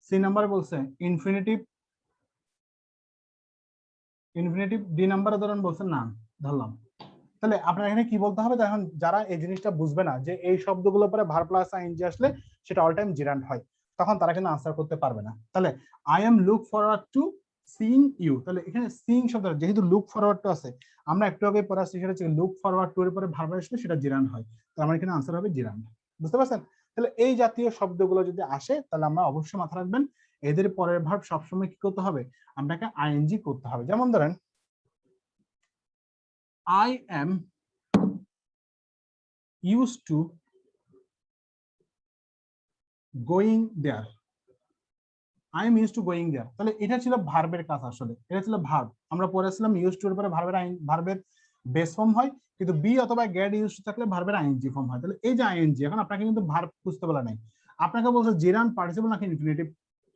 সি নাম্বার বলছে ইনফিনিটিভ, ইনফিনিটিভ, ডি নাম্বারে ধরেন বলছে নাম, ধরলাম। তাহলে আপনার এখানে কি বলতে হবে, এখন যারা এই জিনিসটা বুঝবে না যে এই শব্দগুলোর পরে ভার্ব প্লাস আইএনজি আসলে সেটা অল টাইম জিরান্ড হয়, তখন তারা কিন্তু আনসার করতে পারবে না। তাহলে I am look forward to seeing you, তাহলে এখানে সিইং শব্দ যেহেতু লুক ফরওয়ার্ড টু আছে, আমরা একটু আগে পড়া সেটা হচ্ছে লুক ফরওয়ার্ড টু এর পরে ভার্ব আসলে সেটা জিরান্ড হয়, তো আমার এখানে আনসার হবে জিরান্ড। বুঝতে পারছেন? তাহলে এই জাতীয় শব্দগুলো যদি আসে তাহলে আমরা অবশ্যই মাথায় রাখবেন এদের পরের ভার্ব সবসময় কি করতে হবে, আপনাকে আইএনজি করতে হবে। যেমন ধরেন I am used to going there, I am used to going there, তাহলে এটা ছিল ভার্বের কাজ, আসলে এটা ছিল ভার্ব। আমরা পড়েছিলাম ইউজড টু এর পরে ভার্বের বেস ফর্ম হয়, কিন্তু বি অথবা গেট ইউজড টু থাকলে ভার্বের আইএনজি ফর্ম হয়। তাহলে এই যে আইএনজি, এখন আপনাকে কিন্তু ভার্ব খুঁজতে বলা নাই, আপনাকে বলছে জিরান্ড পার্টিসিপল নাকি ইনফিনিটিভ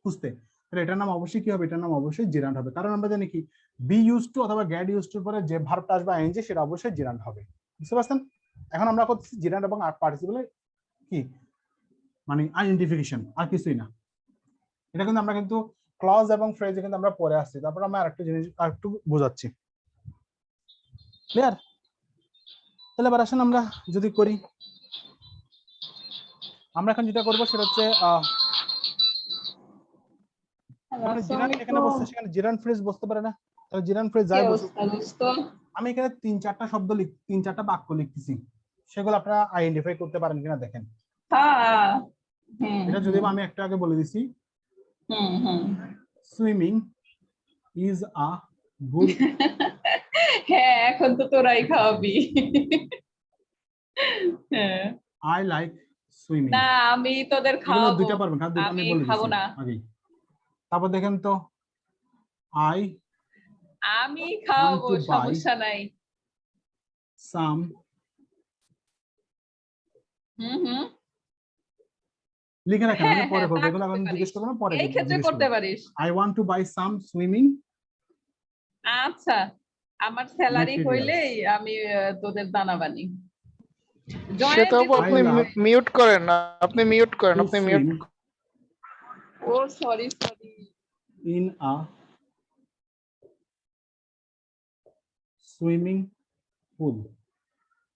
খুঁজতে, তাহলে এটার নাম অবশ্যই কি হবে, এটার নাম অবশ্যই জিরান্ড হবে। কারণ আমরা জানি কি বি ইউজড টু অথবা গেট ইউজড টুর পরে যে ভার্বটা আসবে আইএনজি সেটা অবশ্যই জিরান্ড হবে। বুঝতে পারছেন? এখন আমরা করতেছি জিরান্ড এবং পার্টিসিপলের কি মানে আইডেন্টিফিকেশন, আর কিছুই না। এটা কিন্তু আমরা কিন্তু ক্লজ এবং ফ্রেজে কিন্তু আমরা পড়ে আসছি। তারপর আমরা আরেকটা জিনিস আরেকটু বোঝাচ্ছি। ক্লিয়ার? তাহলে এবার আসেন আমরা যদি করি, আমরা এখন যেটা করব সেটা হচ্ছে মানে জিরান এখানে বসছে সেখানে জিরান ফ্রেজ বসতে পারে না, তাহলে জিরান ফ্রেজ যাই বসুক, আমি এখানে 3-4টা শব্দ 3-4টা বাক্য লিখতেছি, সেগুলো আপনারা আইডেন্টিফাই করতে পারেন কিনা দেখেন। এটা যদি আমি একটু আগে বলে দিছি, সুইমিং ইজ আ গুড, হ্যাঁ এখন তো তোরাই খাওয়াবি। হ্যাঁ আই লাইক সুইমিং, না আমি তোদের এগুলো খাওয়াবো, দুইটা পারবেন, আমি আমি বলে খাবো দিছি না। আগেই। তারপর দেখেন তো আই আমি খাওয়াবো, সমস্যা নাই। সাম লিখে রাখেন, আমি পরে করবো, এগুলো এখন জিজ্ঞেস করবো না, পরে এই ক্ষেত্রে জিজ্ঞেস করতে করবো। পারিস। I want to buy some swimming, আমার স্যালারি হইলেই আমি তোদের দানা বানি। সেটা আপনি মিউট করেন না, আপনি মিউট করেন, আপনি mute. Oh sorry in a swimming pool.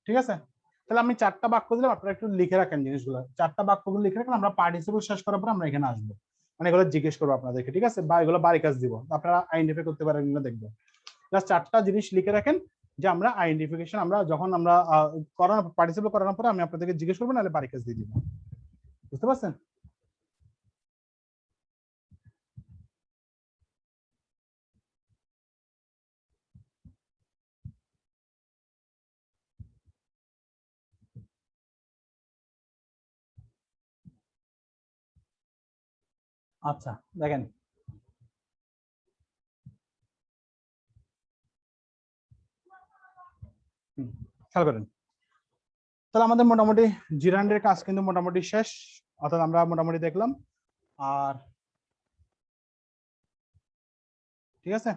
ঠিক আছে? তাহলে আমি 4টা বাক্য দিলাম, আপনারা একটু লিখে রাখেন জিনিসগুলো, 4টা বাক্যগুলো লিখে রাখেন, আমরা পার্টিসিপল শেষ করার পর আমরা এখানে আসবো, মানে এগুলো জিজ্ঞেস করবো আপনাদেরকে। ঠিক আছে? বা এগুলো বাড়ি কাজ দিব, আপনারা আইডেন্টিফাই করতে পারেন কিনা দেখবো। জাস্ট 4টা জিনিস লিখে রাখেন যে আমরা আইডেন্টিফিকেশন, আমরা যখন আমরা করানোর পার্টিসিপল করানোর পরে আমি আপনাদেরকে জিজ্ঞেস করবো, নাহলে বাড়ি কাজ দিয়ে দিব। বুঝতে পারছেন? আচ্ছা দেখেন, খেয়াল করেন, তাহলে আমাদের মোটামুটি জিরান্ডের কাজ কিন্তু মোটামুটি শেষ, অর্থাৎ আমরা মোটামুটি দেখলাম। আর ঠিক আছে,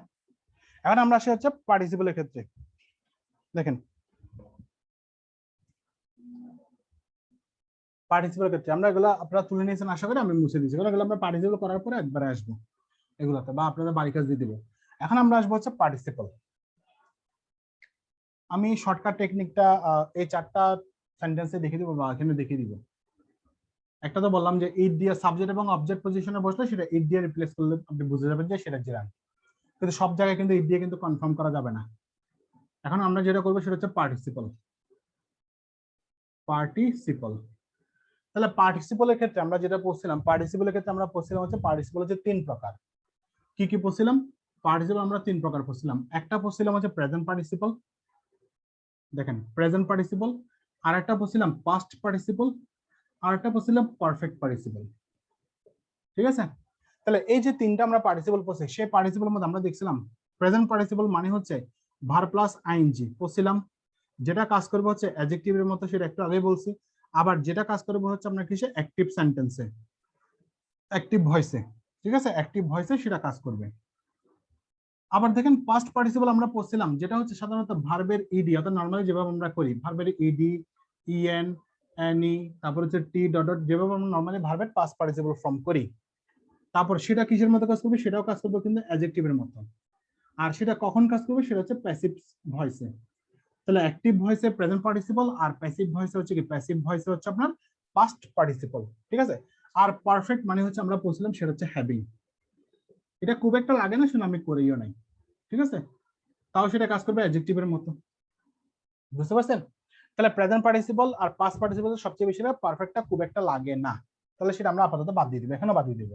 এখন আমরা আসি হচ্ছে পার্টিসিপলের ক্ষেত্রে। দেখেন পার্টিসিপলের ক্ষেত্রে আমরা এগুলো আপনারা তুলে নিয়েছেন আশা করি, আমি মুছে দিয়েছি, এগুলো আমরা পার্টিসিপল করার পরে একবারে আসবো এগুলোতে, বা আপনাদের বাড়ি কাজ দিয়ে দিব। এখন আমরা আসবো হচ্ছে পার্টিসিপল। আমি শর্টকাট টেকনিকটা এই 4টা সেন্টেন্সে দেখিয়ে দিব বা এখানে দেখিয়ে দিব। একটা তো বললাম যে ইট দিয়ে সাবজেক্ট এবং অবজেক্ট পজিশনে বসলে সেটা ইট দিয়ে রিপ্লেস করলে আপনি বুঝে যাবেন যে সেটা জিরান, কিন্তু সব জায়গায় কিন্তু ইট দিয়ে কিন্তু কনফার্ম করা যাবে না। এখন আমরা যেটা করবো সেটা হচ্ছে পার্টিসিপল। তাহলে পার্টিসিপলের ক্ষেত্রে আমরা যেটা পড়ছিলাম, পার্টিসিপলের ক্ষেত্রে আমরা পড়ছিলাম হচ্ছে পার্টিসিপল হচ্ছে 3 প্রকার। কি কি পড়ছিলাম? পার্টিসিপল আমরা 3 প্রকার পড়ছিলাম। একটা পড়ছিলাম হচ্ছে প্রেজেন্ট পার্টিসিপল, দেখেন প্রেজেন্ট পার্টিসিপল, আর একটা পড়ছিলাম পাস্ট পার্টিসিপল, আর একটা পড়ছিলাম পারফেক্ট পার্টিসিপল। ঠিক আছে? তাহলে এই যে 3টা আমরা পার্টিসিপল পড়ছি, সেই পার্টিসিপলের মধ্যে আমরা দেখছিলাম প্রেজেন্ট পার্টিসিপল মানে হচ্ছে ভার প্লাস আইএনজি পড়ছিলাম, যেটা কাজ করবে হচ্ছে অ্যাডজেক্টিভের মতো, সেটা একটু আগে বলছি। আবার যেটা কাজ করবে হচ্ছে আপনার কিসে, অ্যাক্টিভ সেন্টেন্সে, অ্যাক্টিভ ভয়েসে। ঠিক আছে? অ্যাক্টিভ ভয়েসে সেটা কাজ করবে। আবার দেখেন পাস্ট পার্টিসিপল আমরা পড়ছিলাম, যেটা হচ্ছে সাধারণত ভার্বের ইডি, অর্থাৎ নরমালি যেভাবে আমরা করি ভার্বের ইডি, ইএন, এনি, তারপর হচ্ছে টি ডট ডট, যেভাবে আমরা নরমালি ভার্বের পাস্ট পার্টিসিপল ফর্ম করি, তারপর সেটা কিসের মতো কাজ করবে, সেটাও কাজ করবে কিন্তু অ্যাডজেক্টিভের মতো। আর সেটা কখন কাজ করবে, সেটা হচ্ছে প্যাসিভ ভয়েসে। তাহলে অ্যাক্টিভ ভয়েসে প্রেজেন্ট পার্টিসিপল, আর প্যাসিভ ভয়েসে হচ্ছে কি, প্যাসিভ ভয়েসে হচ্ছে আপনার পাস্ট পার্টিসিপল। ঠিক আছে? আর পারফেক্ট মানে হচ্ছে আমরা বলছিলাম সেটা হচ্ছে হ্যাভিং। এটা খুব একটা লাগে না, শুনে আমি করিও নাই, ঠিক আছে, তাও সেটা কাজ করবে অ্যাডজেক্টিভের মতো, বুঝতে পারছেন? তাহলে প্রেজেন্ট পার্টিসিপল আর পাস্ট পার্টিসিপল সবচেয়ে বেশি পারফেক্টটা খুব একটা লাগে না, তাহলে সেটা আমরা আপাতত বাদ দিয়ে দিব, এখানেও বাদ দিয়ে দিব।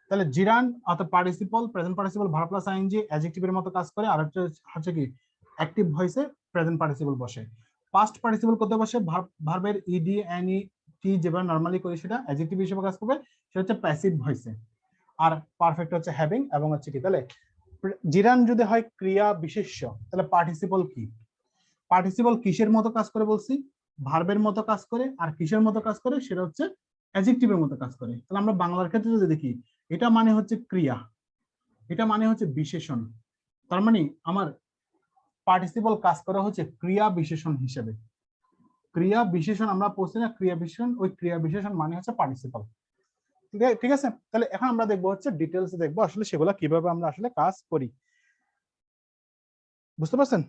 তাহলে জিরান অর্থাৎ participle, present participle verb plus ING অ্যাডজেক্টিভের মতো কাজ করে, আর হচ্ছে কি অ্যাক্টিভ ভয়েসে প্রেজেন্ট পার্টিসিপল বসে। পাস্ট পার্টিসিপল করতে বসে ভার্বের ইডি এনি টি যেভাবে নরমালি করি সেটা অ্যাডজেক্টিভ হিসেবে কাজ করবে, সেটা হচ্ছে প্যাসিভ ভয়েসে। আর পারফেক্ট হচ্ছে হ্যাভিং এবং হচ্ছে কি, তাহলে জিরান যদি হয় ক্রিয়া বিশেষ্য, তাহলে পার্টিসিপল কি, পার্টিসিপল কিসের মতো কাজ করে বলছি, ভার্বের মতো কাজ করে, আর কিসের মতো কাজ করে সেটা হচ্ছে অ্যাডজেক্টিভের মতো কাজ করে। তাহলে আমরা বাংলার ক্ষেত্রে যদি দেখি, এটা মানে হচ্ছে ক্রিয়া, এটা মানে হচ্ছে বিশেষণ, তার মানে আমার পার্টিসিপল কাজ করা হচ্ছে ক্রিয়া বিশেষণ হিসেবে। ক্রিয়া বিশেষণ আমরা পড়ছি না, ক্রিয়া বিশেষণ, ওই ক্রিয়া বিশেষণ মানে হচ্ছে পার্টিসিপল। ঠিক আছে, তাহলে এখন আমরা দেখবো হচ্ছে ডিটেলস দেখবো আসলে সেগুলা কিভাবে আমরা আসলে কাজ করি, বুঝতে পারছেন?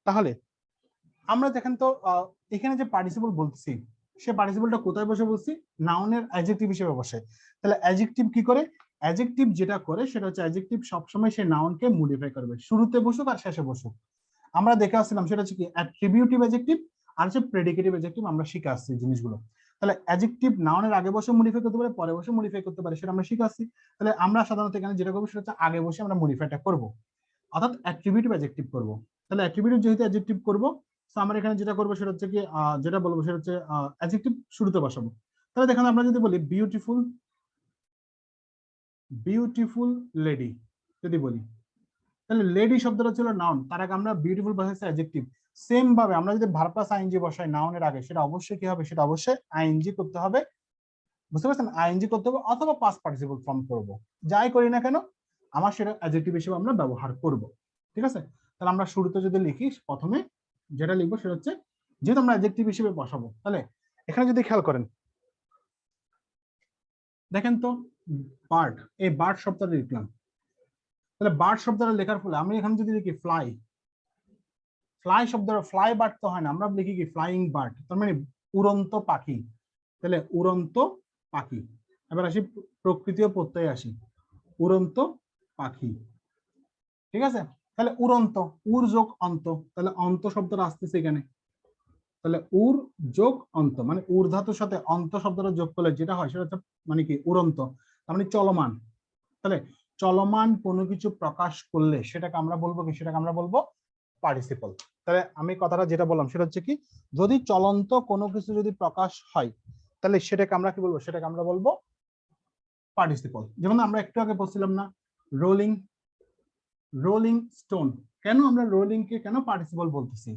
তাহলে আমরা দেখেন তো এখানে যে পার্টিসিপল বলছি, সে পার্টিসিপলটা কোথায় বসে বলছি, নাউনের অ্যাডজেক্টিভ হিসেবে বসে। তাহলে অ্যাডজেক্টিভ কি করে, অ্যাডজেক্টিভ যেটা করে সেটা হচ্ছে অ্যাডজেক্টিভ সবসময় সে নাউনকে মডিফাই করবে, শুরুতে বসুক আর শেষে বসুক। আমরা দেখে আসছিলাম সেটা হচ্ছে কি অ্যাট্রিবিউটিভ অ্যাডজেক্টিভ আর হচ্ছে প্রেডিকেটিভ অ্যাডজেক্টিভ, আমরা শিখে আসছি জিনিসগুলো। তাহলে অ্যাডজেক্টিভ নাউনের আগে বসে মডিফাই করতে পারে, পরে বসে মডিফাই করতে পারে, সেটা আমরা শিখে আসছি। তাহলে আমরা সাধারণত এখানে যেটা করবো সেটা হচ্ছে আগে বসে আমরা মডিফাইটা করব, অর্থাৎ অ্যাট্রিবিউটিভ অ্যাডজেক্টিভ করব। তাহলে অ্যাট্রিবিউটিভ যেহেতু অ্যাডজেক্টিভ করব, তো আমরা এখানে যেটা করবো সেটা হচ্ছে কি যেটা বলবো সেটা হচ্ছে অ্যাডজেক্টিভ শুরুতে বসাবো। তাহলে দেখেন আমরা যদি বলি বিউটিফুল, বিউটিফুল লেডি যদি বলি, তাহলে লেডি শব্দটা ছিল নাউন, তার আগে আমরা বিউটিফুল বসাইছি অ্যাডজেক্টিভ। সেম ভাবে আমরা যদি ভার্ব প্লাস আইএনজি বসাই নাউনের আগে, সেটা অবশ্যই কি হবে, সেটা অবশ্যই আইএনজি করতে হবে, বুঝতে পারছেন? আইএনজি করতে হবে অথবা পাস্ট পার্টিসিপল ফর্ম করব, যাই করি না কেন আমার সেটা অ্যাডজেক্টিভ হিসেবে আমরা ব্যবহার করব, ঠিক আছে? তাহলে আমরা শুরুতে যদি লিখি, প্রথমে যেটা লিখবো সেটা হচ্ছে, যেহেতু আমরা অ্যাডজেক্টিভ হিসেবে বসাবো, তাহলে এখানে যদি খেয়াল করেন, দেখেন তো বার্ড, এই বার্ড শব্দটা লিখলাম। তাহলে বার্ড শব্দটা লেখার ফলে আমি এখানে যদি লিখি ফ্লাই, ফ্লাই শব্দটা ফ্লাই বার্ড তো হয় না, আমরা লিখি কি ফ্লাইং বার্ড, তার মানে উড়ন্ত পাখি। তাহলে উড়ন্ত পাখি। এবার আসি প্রকৃতি ও প্রত্যয়ে আসি, উড়ন্ত পাখি, ঠিক আছে? তাহলে উড়ন্ত, উর যোগ অন্ত, তাহলে অন্ত শব্দটা আসতেছে এখানে, তাহলে উর যোগ অন্ত মানে উর ধাতুর সাথে অন্ত শব্দটা যোগ করলে যেটা হয় সেটা হচ্ছে মানে কি উড়ন্ত, তার মানে চলমান। তাহলে চলমান কোনো কিছু প্রকাশ করলে সেটাকে আমরা বলবো কি, সেটাকে আমরা বলবো পার্টিসিপল। তাহলে আমি কথাটা যেটা বললাম সেটা হচ্ছে কি, যদি চলন্ত কোনো কিছু যদি প্রকাশ হয় তাহলে সেটাকে আমরা কি বলবো, সেটাকে আমরা বলবো পার্টিসিপল। যেমন আমরা একটু আগে বলছিলাম না রোলিং, রোলিং স্টোন, কেন আমরা রোলিং কে কেন পার্টিসিপল বলতেছি,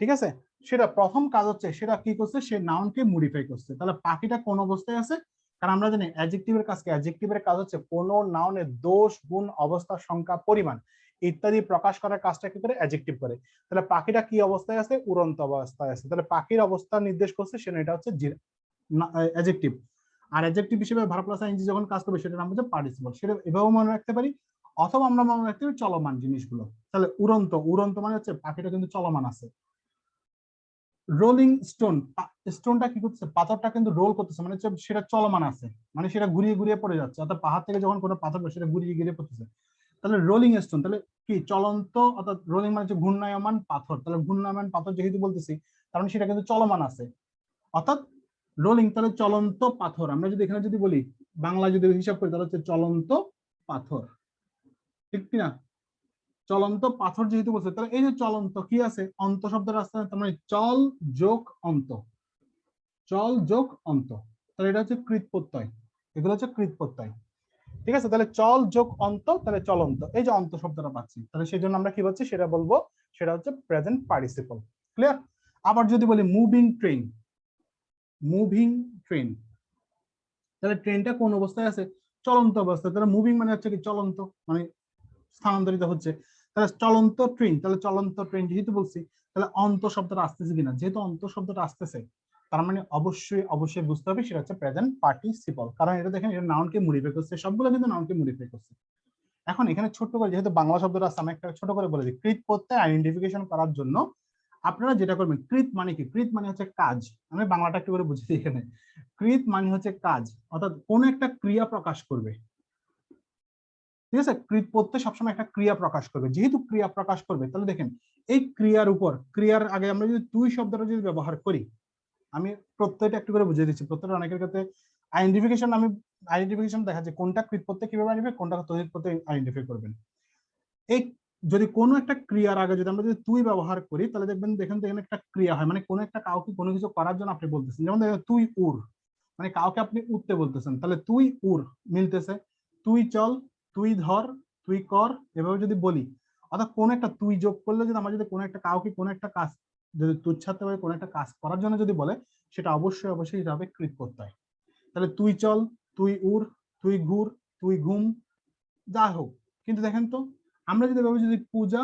ঠিক আছে? সেটা প্রথম কাজ হচ্ছে সেটা কি করছে, সে নাউনকে মডিফাই করছে। তাহলে পাখিটা কোন অবস্থায় আছে, কারণ আমরা জানি অ্যাডজেক্টিভের কাজ কি, অ্যাডজেক্টিভের কাজ হচ্ছে কোন নাউনের দোষ গুণ অবস্থা সংখ্যা পরিমাণ ইত্যাদি প্রকাশ করার কাজটা কি করে, অ্যাডজেক্টিভ করে। তাহলে পাখিটা কি অবস্থায় আছে, উড়ন্ত অবস্থায় আছে, তাহলে পাখির অবস্থা নির্দেশ করছে সেটা, এটা হচ্ছে অ্যাডজেক্টিভ। আর অ্যাডজেক্টিভ হিসেবে ভার্ব প্লাস আইএনজি যখন কাজ করবে সেটার নাম হচ্ছে পার্টিসিপল। সেটা এভাবেও মনে রাখতে পারি, অথবা আমরা মনে রাখতে পারি চলমান জিনিসগুলো। তাহলে উড়ন্ত, উড়ন্ত মানে হচ্ছে পাখিটা কিন্তু চলমান আছে। রোলিং স্টোন, স্টোনটা কি করতেছে, পাথরটা কিন্তু রোল করতেছে, মানে সেটা চলমান আছে, মানে সেটা ঘুরিয়ে ঘুরিয়ে পড়ে যাচ্ছে, অর্থাৎ পাহাড় থেকে যখন কোনো পাথর সেটা ঘুরিয়ে ঘুরিয়ে পড়তেছে। তাহলে রোলিং স্টোন তাহলে কি চলন্ত, অর্থাৎ রোলিং মানে হচ্ছে ঘূর্ণায়মান পাথর, তাহলে ঘূর্ণায়মান পাথর যেহেতু বলতেছি তার মানে সেটা কিন্তু চলমান আছে, অর্থাৎ রোলিং, তাহলে চলন্ত পাথর। আমরা যদি এখানে যদি বলি বাংলা যদি হিসাব করি তাহলে হচ্ছে চলন্ত পাথর, ঠিক কিনা? চলন্ত পাথর যেহেতু বলছে, তাহলে এই যে চলন্ত কি আছে, অন্ত শব্দের আসছে, তার মানে চল যোগ অন্ত, চল যোগ অন্ত, তাহলে এটা হচ্ছে কৃত প্রত্যয়, এগুলো হচ্ছে কৃত প্রত্যয়, ঠিক আছে? তাহলে চল যোগ অন্ত, তাহলে চলন্ত, এই যে অন্ত শব্দটা পাচ্ছি, তাহলে সেই জন্য আমরা কি বলছি সেটা বলবো, সেটা হচ্ছে প্রেজেন্ট পার্টিসিপল। ক্লিয়ার? আবার যদি বলি মুভিং ট্রেন, মুভিং ট্রেন, তাহলে ট্রেনটা কোন অবস্থায় আছে, চলন্ত অবস্থায়। তাহলে মুভিং মানে হচ্ছে কি চলন্ত, মানে স্থানান্তরিত হচ্ছে। তাহলে চলন্ত ট্রেন, তাহলে চলন্ত ট্রেন যেহেতু বলছি, তাহলে অন্ত শব্দটা আসতেছে কিনা, যেহেতু অন্ত শব্দটা আসতেছে তার মানে অবশ্যই অবশ্যই বুঝতে হবে সেটা হচ্ছে প্রেজেন্ট পার্টিসিপল, কারণ এটা দেখেন এটা নাউনকে মডিফাই করছে, সবগুলো কিন্তু নাউনকে মডিফাই করছে। এখন এখানে ছোট করে যেহেতু বাংলা শব্দটা আছে আমি একটা ছোট করে বলে দিই, কৃত প্রত্যয় আইডেন্টিফিকেশন করার জন্য আপনারা যেটা করবেন, কৃত মানে কি? কৃত মানে হচ্ছে কাজ। আমি বাংলাটা একটু করে বুঝিয়ে দিই এখানে। কৃত মানে হচ্ছে কাজ, অর্থাৎ কোন একটা ক্রিয়া প্রকাশ করবে। ঠিক আছে, কৃত প্রত্যয় সবসময় একটা ক্রিয়া প্রকাশ করবে। যেহেতু ক্রিয়া প্রকাশ করবে, তাহলে দেখেন এই ক্রিয়ার উপর, ক্রিয়ার আগে আমরা যদি তুই শব্দটা যদি ব্যবহার করি, আমি প্রত্যয়টা একটু করে বুঝিয়ে দিচ্ছি। প্রত্যয়টা অনেকের ক্ষেত্রে আইডেন্টিফিকেশন দেখা যায় কোনটা কৃত প্রত্যয় কিভাবে আনবে, কোনটা তদ্ধিত প্রত্যয় আইডেন্টিফাই করবেন। এই যদি কোনো একটা ক্রিয়ার আগে যদি আমরা যদি তুই ব্যবহার করি, তাহলে দেখবেন দেখেন তো এখানে একটা ক্রিয়া হয়, মানে কোনো একটা কাউকে কোনো কিছু করার জন্য আপনি বলতেছেন। যেমন দেখেন তুই উড়, মানে কাউকে আপনি উঠতে বলতেছেন, তাহলে তুই উড় মিলতেছে। তুই চল, তুই ধর, তুই কর, এভাবে যদি বলি, অর্থাৎ কোন একটা তুই যোগ করলে যদি আমরা যদি কোনো একটা কাউকে কোনো একটা কাজ যদি তুচ্ছাতে ভাবে কোনো একটা কাজ করার জন্য যদি বলে, সেটা অবশ্যই অবশ্যই এটা হবে কৃত প্রত্যয়। তাহলে তুই চল, তুই উড়, তুই ঘুর, তুই ঘুম, যা হোক। কিন্তু দেখেন তো আমরা যদি ভাবি যদি পূজা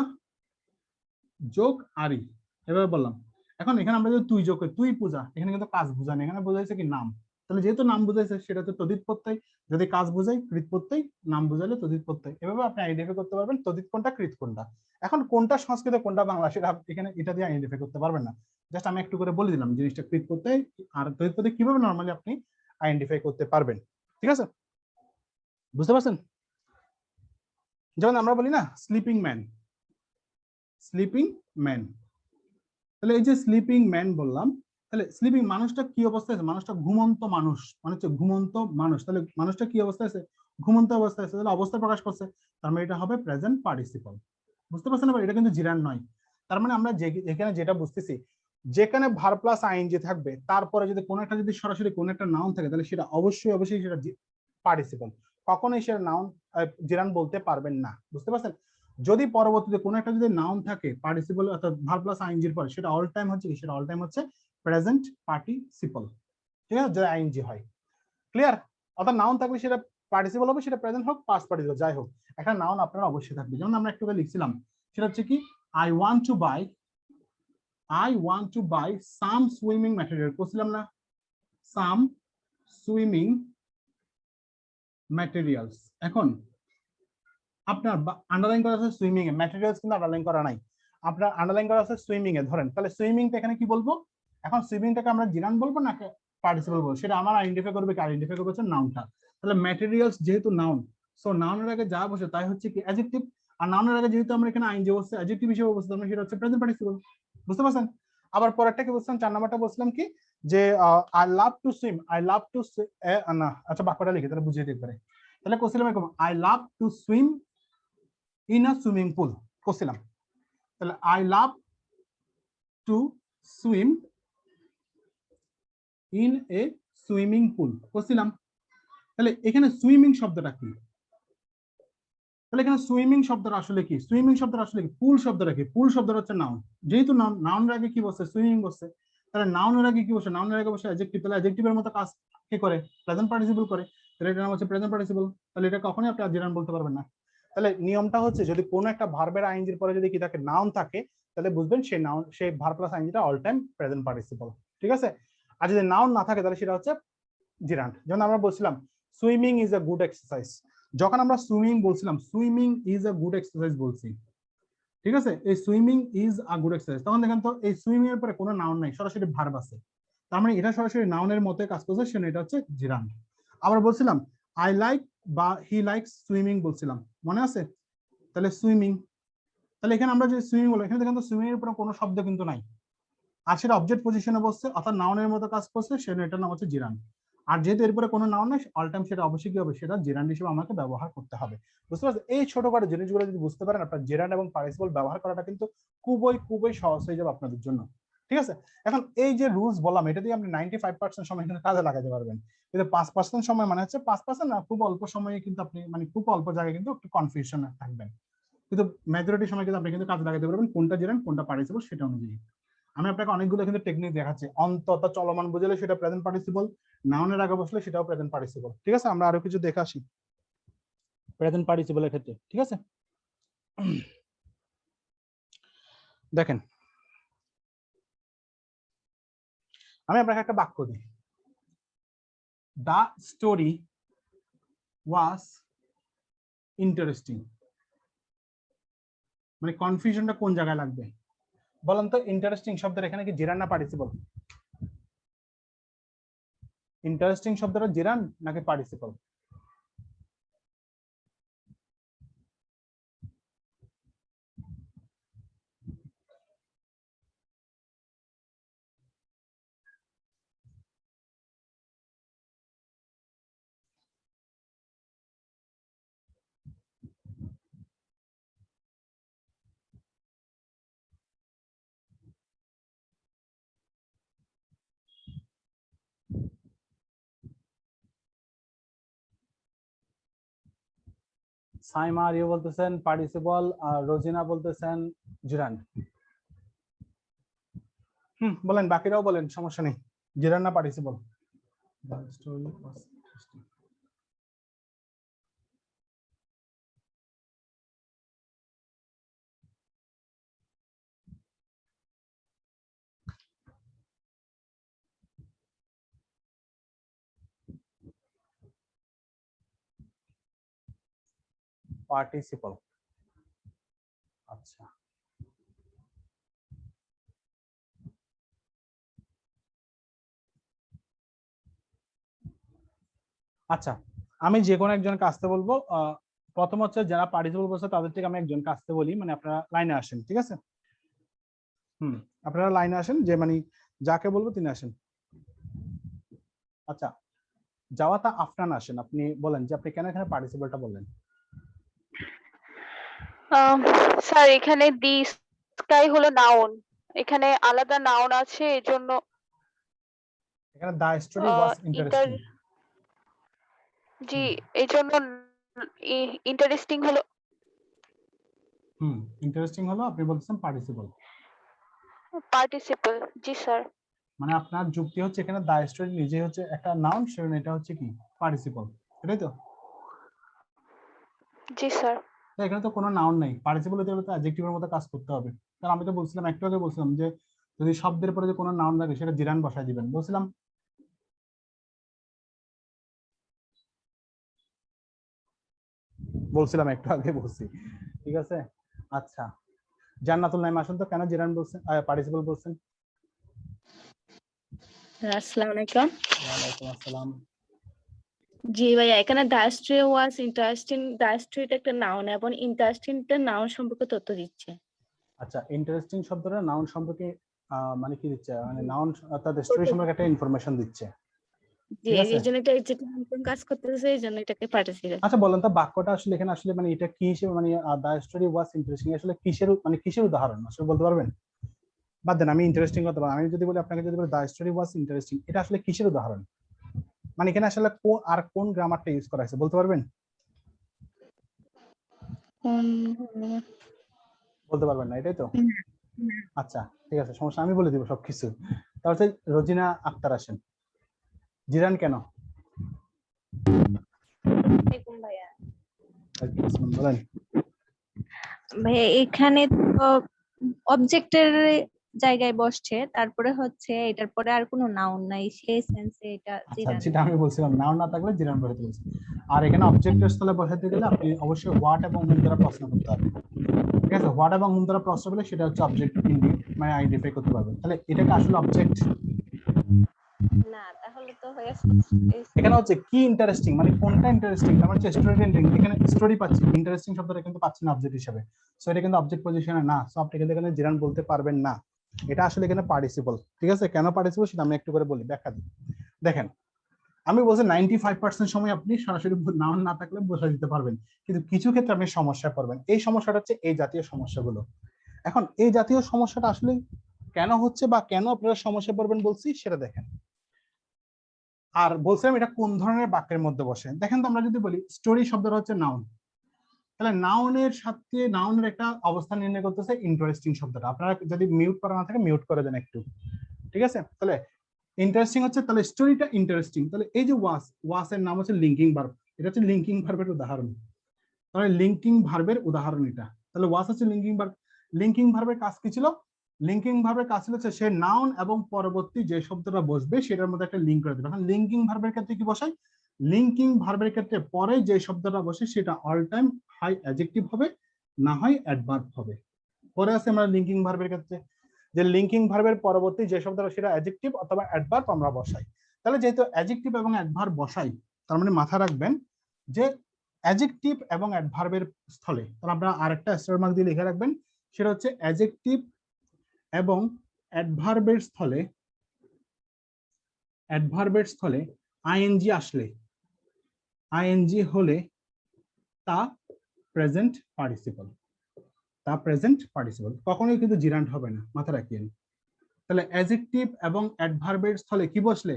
যোগ আরি এভাবে বললাম, এখন এখানে আমরা যদি তুই যোগ করি, তুই পূজা, এখানে কিন্তু কাজ বোঝায় না, এখানে বোঝাইছে কি নাম। তাহলে যেহেতু নাম বুঝাইছে সেটা হচ্ছে তদ্ধিত প্রত্যয়। যদি কাজ বোঝাই কৃত প্রত্যয়, নাম বুঝাইলে তদ্ধিত প্রত্যয়। এভাবে আপনি আইডেন্টিফাই করতে পারবেন তদ্ধিত কোনটা কৃত কোনটা। এখন কোনটা সংস্কৃত কোনটা বাংলা সেটা এখানে এটা দিয়ে আইডেন্টিফাই করতে পারবেন না। জাস্ট আমি একটু করে বলে দিলাম জিনিসটা কৃত প্রত্যয় আর তদ্ধিত প্রত্যয় কিভাবে নরমালি আপনি আইডেন্টিফাই করতে পারবেন। ঠিক আছে, বুঝতে পারছেন? যেমন আমরা বলি না স্লিপিং ম্যান, স্লিপিং ম্যান, তাহলে এই যে স্লিপিং ম্যান বললাম, তাহলে স্লিপিং মানুষটা কি অবস্থায় আছে? মানুষটা ঘুমন্ত মানুষ, মানে হচ্ছে ঘুমন্ত মানুষ। তাহলে মানুষটা কি অবস্থায় আছে? ঘুমন্ত অবস্থায় আছে, তাহলে অবস্থা প্রকাশ করছে, তার মানে এটা হবে প্রেজেন্ট পার্টিসিপল। বুঝতে পারছেন? এবার এটা কিন্তু জিরান নয়। তার মানে আমরা এখানে যেটা বুঝতেছি, যেখানে ভার প্লাস আইএনজি থাকবে, তারপরে যদি কোনো একটা যদি সরাসরি কোনো একটা নাউন থাকে, তাহলে সেটা অবশ্যই অবশ্যই সেটা পার্টিসিপল। কখনোই সেটা নাউন জিরান বলতে পারবেন না। বুঝতে পারছেন? যদি পরবর্তীতে কোনো একটা যদি নাউন থাকে পার্টিসিপল অর্থাৎ ভার প্লাস আইএনজির পরে, সেটা অল টাইম হচ্ছে কি? সেটা অল টাইম হচ্ছে প্রেজেন্ট পার্টিসিপল। ঠিক আছে, যদি আইএনজি হয়। ক্লিয়ার? অর্থাৎ নাউন থাকলে সেটা পার্টিসিপল হবে, সেটা প্রেজেন্ট হোক পাস্ট পার্টিসিপল যাই হোক, একটা নাউন আপনারা অবশ্যই থাকবে। যেমন আমরা একটু লিখছিলাম, সেটা হচ্ছে কি I want to buy some swimming material. করছিলাম না? Some swimming materials. এখন আপনার আন্ডারলাইন করা আছে সুইমিং এ, ম্যাটেরিয়ালস কিন্তু আন্ডারলাইন করা নাই। আপনার আন্ডারলাইন করা আছে সুইমিং এ। ধরেন তাহলে সুইমিংটা এখানে কি বলবো? এখন সুইমিংটাকে আমরা জিরান বলবো না পার্টিসিপল বলবো, সেটা আমার আইডেন্টিফাই করবে, আইডেন্টিফাই করবে হচ্ছে নাউনটা। তাহলে ম্যাটেরিয়ালস যেহেতু নাউন, সো নাউনের আগে যা বসে তাই হচ্ছে কি অ্যাডজেক্টিভ। আর নাউনের আগে যেহেতু আমরা এখানে আইএনজি বসছে, অ্যাডজেক্টিভ হিসেবে বসছে, আমরা সেটা হচ্ছে প্রেজেন্ট পার্টিসিপল। বুঝতে পারছেন? আবার পরেরটা কি বলছিলাম? 4 নাম্বারটা বলছিলাম কি যে I love to swim, I love to না আচ্ছা বাক্যটা লিখে তাহলে বুঝিয়ে দিতে পারে। তাহলে কোশ্চেন এরকম, I love to swim in a swimming পুল করছিলাম। তাহলে I love to swim in a swimming pool করছিলাম। তাহলে এখানে সুইমিং শব্দটা কি? তাহলে এখানে সুইমিং শব্দটা আসলে কি? সুইমিং শব্দটা আসলে কি? পুল শব্দটা কি? পুল শব্দটা হচ্ছে নাউন। যেহেতু নাউনের আগে কি বসে? সুইমিং বসে, তাহলে নাউনের আগে কি বসে? নাউনের আগে বসে অ্যাডজেক্টিভ। তাহলে অ্যাডজেক্টিভের মতো কাজ কি করে? প্রেজেন্ট পার্টিসিপল করে। তাহলে এটা নাম হচ্ছে প্রেজেন্ট পার্টিসিপল। তাহলে এটা কখনোই আপনি জিরান বলতে পারবেন না। তাহলে নিয়মটা হচ্ছে যদি কোনো একটা ভার্বের আইএনজির পরে যদি কি থাকে? নাউন থাকে, তাহলে বুঝবেন সেই নাউন, সেই ভার্ব প্লাস আইএনজিটা অল টাইম প্রেজেন্ট পার্টিসিপল। ঠিক আছে? আর যদি নাউন না থাকে তাহলে সেটা হচ্ছে জিরান্ড। যেমন আমরা বলছিলাম swimming is a good exercise, যখন আমরা সুইমিং বলছিলাম, swimming is a good exercise বলছি। ঠিক আছে, এই swimming is a good exercise, তখন দেখেন তো এই সুইমিং এর পরে কোনো নাউন নাই, সরাসরি ভার্ব আছে। তার মানে এটা সরাসরি নাউনের মতো কাজ করছে, সেটা এটা হচ্ছে জিরান্ড। আবার বলছিলাম আই লাইক বা হি লাইকস সুইমিং বলছিলাম, মনে আছে? তাহলে সুইমিং, তাহলে এখানে আমরা যে সুইমিং বলি, এখানে দেখেন তো সুইমিং এর উপরে কোনো শব্দ কিন্তু নাই, আর সেটা অবজেক্ট পজিশনে বসছে, অর্থাৎ নাউনের মতো কাজ করছে, সেটা এটার নাম হচ্ছে জিরান্ড। আর যেহেতু এরপরে কোনো নাউন নাই, অল টাইম সেটা অবশ্যই কি হবে? সেটা জেরান্ড হিসেবে আমাকে ব্যবহার করতে হবে। বুঝতে পারছেন? এই ছোটখাটো জিনিসগুলো যদি বুঝতে পারেন, আপনার জেরান্ড এবং পার্টিসিপল ব্যবহার করাটা কিন্তু খুবই খুবই সহজ হয়ে যাবে আপনাদের জন্য। ঠিক আছে? এখন এই যে রুলস বললাম, এটা দিয়ে আপনি 95% সময় কিন্তু কাজে লাগাতে পারবেন, কিন্তু 5% সময় মানে হচ্ছে 5% না, খুব অল্প সময়ে কিন্তু আপনি মানে খুব অল্প জায়গায় কিন্তু একটু কনফিউশন থাকবেন, কিন্তু মেজরিটি সময় কিন্তু আপনি কিন্তু কাজে লাগাতে পারবেন কোনটা জেরান্ড কোনটা পার্টিসিপল সেটা অনুযায়ী। আমি আপনাকে অনেকগুলো কিন্তু টেকনিক দেখাচ্ছি। অন্তত চলমান বুঝলে সেটা প্রেজেন্ট পার্টিসিপল, নাউনের আগে বসলে সেটাও প্রেজেন্ট পার্টিসিপল। ঠিক আছে, আমরা আরো কিছু দেখে আসি প্রেজেন্ট পার্টিসিপলের ক্ষেত্রে। ঠিক আছে, দেখেন আমি আপনাকে একটা বাক্য দিই, দা স্টোরি ওয়াজ ইন্টারেস্টিং, মানে কনফিউশনটা কোন জায়গায় লাগবে? বলেন তো ইন্টারেস্টিং শব্দের এখানে কি জিরান না পার্টিসিপল? ইন্টারেস্টিং শব্দটা জিরান নাকি পার্টিসিপল? সাইমা আরিও বলতেছেন পার্টিসিপল, আর রোজিনা বলতেছেন জিরান। বলেন, বাকিরাও বলেন, সমস্যা নেই। জিরান না পার্টিসিপল? পার্টিসিপল। আচ্ছা, আচ্ছা, আমি যে কোনো একজনকে আসতে বলবো। প্রথম হচ্ছে যারা পার্টিসিপল বলছে তাদের থেকে আমি একজনকে আসতে বলি, মানে আপনারা লাইনে আসেন, ঠিক আছে? আপনারা লাইনে আসেন, যে মানে যাকে বলবো তিনি আসেন। আচ্ছা, জাওয়াতা আফনান আসেন, আপনি বলেন যে আপনি কেন এখানে পার্টিসিপলটা বললেন। স্যার এখানে দি স্কাই হলো নাউন, এখানে আলাদা নাউন আছে এজন্য এখানে দা স্টোরি ওয়াজ ইন্টারেস্টিং। জি এজন্য ইন্টারেস্টিং হলো ইন্টারেস্টিং হলো, আপনি বলতেছেন পার্টিসিপল। পার্টিসিপল। জি স্যার। মানে আপনার যুক্তি হচ্ছে এখানে দা স্টোরি নিজে হচ্ছে একটা নাউন, সেজন্য এটা হচ্ছে কি পার্টিসিপল, এটাই তো? জি স্যার। তো এখানে তো কোনো নাউন নাই, পার্টিসিপল হতে হলে তো অ্যাডজেক্টিভের মতো কাজ করতে হবে। কারণ আমি তো বলছিলাম, একটু আগে বলছিলাম যে যদি শব্দের পরে যে কোনো নাউন থাকে সেটা জিরান বসায় দিবেন, বলছিলাম। একটু আগে বলছি, ঠিক আছে? আচ্ছা, জান্নাতুল নাইম আসুন তো, কেন জিরান বলছেন, পার্টিসিপল বলছেন? আসসালামু আলাইকুম। ওয়ালাইকুম আসসালাম। জি ভাইয়া, এখানে the story was interesting, the স্টোরিটা একটা নাউন এবং ইন্টারেস্টিংটা নাউন সম্পর্কে তথ্য দিচ্ছে। আচ্ছা, ইন্টারেস্টিং শব্দটা নাউন সম্পর্কে মানে কি দিচ্ছে, মানে নাউন অর্থাৎ স্টোরি সম্পর্কে একটা ইনফরমেশন দিচ্ছে, জি, ঠিক আছে? এই জন্য এটা যেটা কাজ করতেছে, এই জন্য এটাকে পার্টিসিপল। আচ্ছা, বলেন তো বাক্যটা আসলে এখানে আসলে মানে এটা কি হিসেবে, মানে দা স্টোরি ওয়াজ ইন্টারেস্টিং আসলে কিসের, মানে কিসের উদাহরণ আসলে বলতে পারবেন? বাদ দেন, আমি ইন্টারেস্টিং কথা বলবো। আমি যদি বলি আপনাকে, যদি বলি দা স্টোরি ওয়াজ ইন্টারেস্টিং, এটা আসলে কিসের উদাহরণ? মানে এখানে আসলে আর কোন গ্রামারটা ইউজ করা হয়েছে বলতে পারবেন? বলতে পারবেন না, এটাই তো? আচ্ছা, ঠিক আছে, সমস্যা, আমি বলে দিব সবকিছু। তারপর রোজিনা আক্তার আসেন। জিরান কেন? ভাইয়া বলেন। ভাইয়া এখানে তো অবজেক্টের জায়গায় বসছে, তারপরে হচ্ছে এটার পরে আর কোনো নাউন নাই, সেই সেন্সে এটা আচ্ছা, জিরান। যেটা আমি বলছিলাম, নাউন না থাকলে জিরান বসাতে বলছি। আর এখানে অবজেক্টের স্থলে বসাতে গেলে আপনি অবশ্যই হোয়াট এবং হুম দ্বারা প্রশ্ন করতে হবে, ঠিক আছে? হোয়াট এবং হুম দ্বারা প্রশ্ন করলে সেটা হচ্ছে অবজেক্ট মানে আইডেন্টিফাই করতে পারবেন। তাহলে এটাকে আসলে অবজেক্ট না, তাহলে তো এখানে হচ্ছে কি ইন্টারেস্টিং, মানে কোনটা ইন্টারেস্টিং? আমার হচ্ছে স্টোরি টেলিং, এখানে স্টোরি পাচ্ছি, ইন্টারেস্টিং শব্দটা কিন্তু পাচ্ছি না অবজেক্ট হিসেবে। সো এটা কিন্তু অবজেক্ট পজিশনে না, সো আপনি কিন্তু এখানে জিরান বলতে পারবেন না। এটা আসলে এখানে পার্টিসিপল, ঠিক আছে? কেন পার্টিসিপল সেটা আমি একটু করে বলি, ব্যাখ্যা দিই। দেখেন, আমি বলছি 95% সময় আপনি সরাসরি নাউন না থাকলে বসে দিতে পারবেন, কিন্তু কিছু ক্ষেত্রে আপনি সমস্যায় পড়বেন। এই সমস্যাটা হচ্ছে এই জাতীয় সমস্যাগুলো। এখন এই জাতীয় সমস্যাটা আসলে কেন হচ্ছে বা কেন আপনারা সমস্যায় পড়বেন বলছি সেটা দেখেন। আর বলছিলাম এটা কোন ধরনের বাক্যের মধ্যে বসে। দেখেন তো, আমরা যদি বলি স্টোরি শব্দটা হচ্ছে নাউন, তাহলে নাউনের সাথে নাউনের একটা অবস্থান নির্ণয় করতেছে ইন্টারেস্টিং শব্দটা। আপনারা যদি মিউট করা না থাকে মিউট করে দেন একটু, ঠিক আছে? তাহলে ইন্টারেস্টিং হচ্ছে, তাহলে স্টোরিটা ইন্টারেস্টিং। তাহলে এই যে ওয়াস এর নাম হচ্ছে লিঙ্কিং ভার্ব, এটা হচ্ছে লিঙ্কিং ভার্বের উদাহরণ। তাহলে লিঙ্কিং ভার্বের উদাহরণ এটা। তাহলে ওয়াস হচ্ছে লিঙ্কিং ভার্ব। লিঙ্কিং ভার্বের কাজ কি ছিল? লিঙ্কিং ভার্বের কাজ ছিল সে নাউন এবং পরবর্তী যে শব্দটা বসবে সেটার মধ্যে একটা লিঙ্ক করে দেবে। এখন লিঙ্কিং ভার্বের ক্ষেত্রে কি বসায়? লিঙ্কিং ভার্বের ক্ষেত্রে পরে যে শব্দটা বসে সেটা অল টাইম হয় অ্যাডজেক্টিভ হবে, না হয় অ্যাডভার্ব হবে। পরে আছে আমরা লিঙ্কিং ভার্বের ক্ষেত্রে যে লিঙ্কিং ভার্বের পরবর্তী যে শব্দটা সেটা অ্যাডজেক্টিভ অথবা অ্যাডভার্ব আমরা বসাই। তাহলে যেহেতু অ্যাডজেক্টিভ এবং অ্যাডভার্ব বসাই, তার মানে মাথায় রাখবেন যে অ্যাডজেক্টিভ এবং অ্যাডভার্বের স্থলে, তাহলে আপনারা আরেকটা স্টার মার্ক দিয়ে লিখে রাখবেন, সেটা হচ্ছে অ্যাডজেক্টিভ এবং অ্যাডভার্বের স্থলে আইএনজি আসলে, আইএনজি হলে তা প্রেজেন্ট পার্টিসিপল, কখনোই কিন্তু জিরান্ট হবে না, মাথায় রাখিয়েন। তাহলে অ্যাডজেক্টিভ এবং অ্যাডভার্বের স্থলে কি বসলে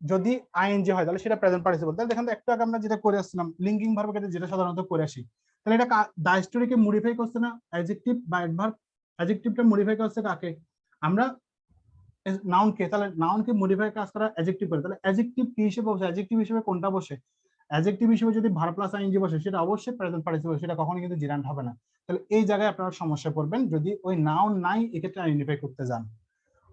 যদি আইএনজি হয় তাহলে সেটা প্রেজেন্ট পার্টিসিপল। তাহলে দেখেন তো একটু আগে আমরা যেটা করে আসছিলাম লিঙ্কিং ভার্বের ক্ষেত্রে যেটা সাধারণত করে আসি, তাহলে এটা দা স্টোরিকে মডিফাই করছে না অ্যাডজেক্টিভ বা অ্যাডভার্ব? অ্যাডজেক্টিভটা মডিফাই করছে কাকে? আমরা নাউনকে। তাহলে নাউনকে মডিফাই কাজ করা অ্যাডজেক্টিভ করে, তাহলে অ্যাডজেক্টিভ কি হিসেবে বসে? অ্যাডজেক্টিভ হিসেবে কোনটা বসে? অ্যাডজেক্টিভ হিসেবে যদি ভার্ব প্লাস আইএনজি বসে সেটা অবশ্যই প্রেজেন্ট পার্টিসিপল, সেটা কখনো কিন্তু জিরান্ট হবে না। তাহলে এই জায়গায় আপনারা সমস্যা পড়বেন যদি ওই নাউন নাই এক্ষেত্রে আইডেন্টিফাই করতে যান।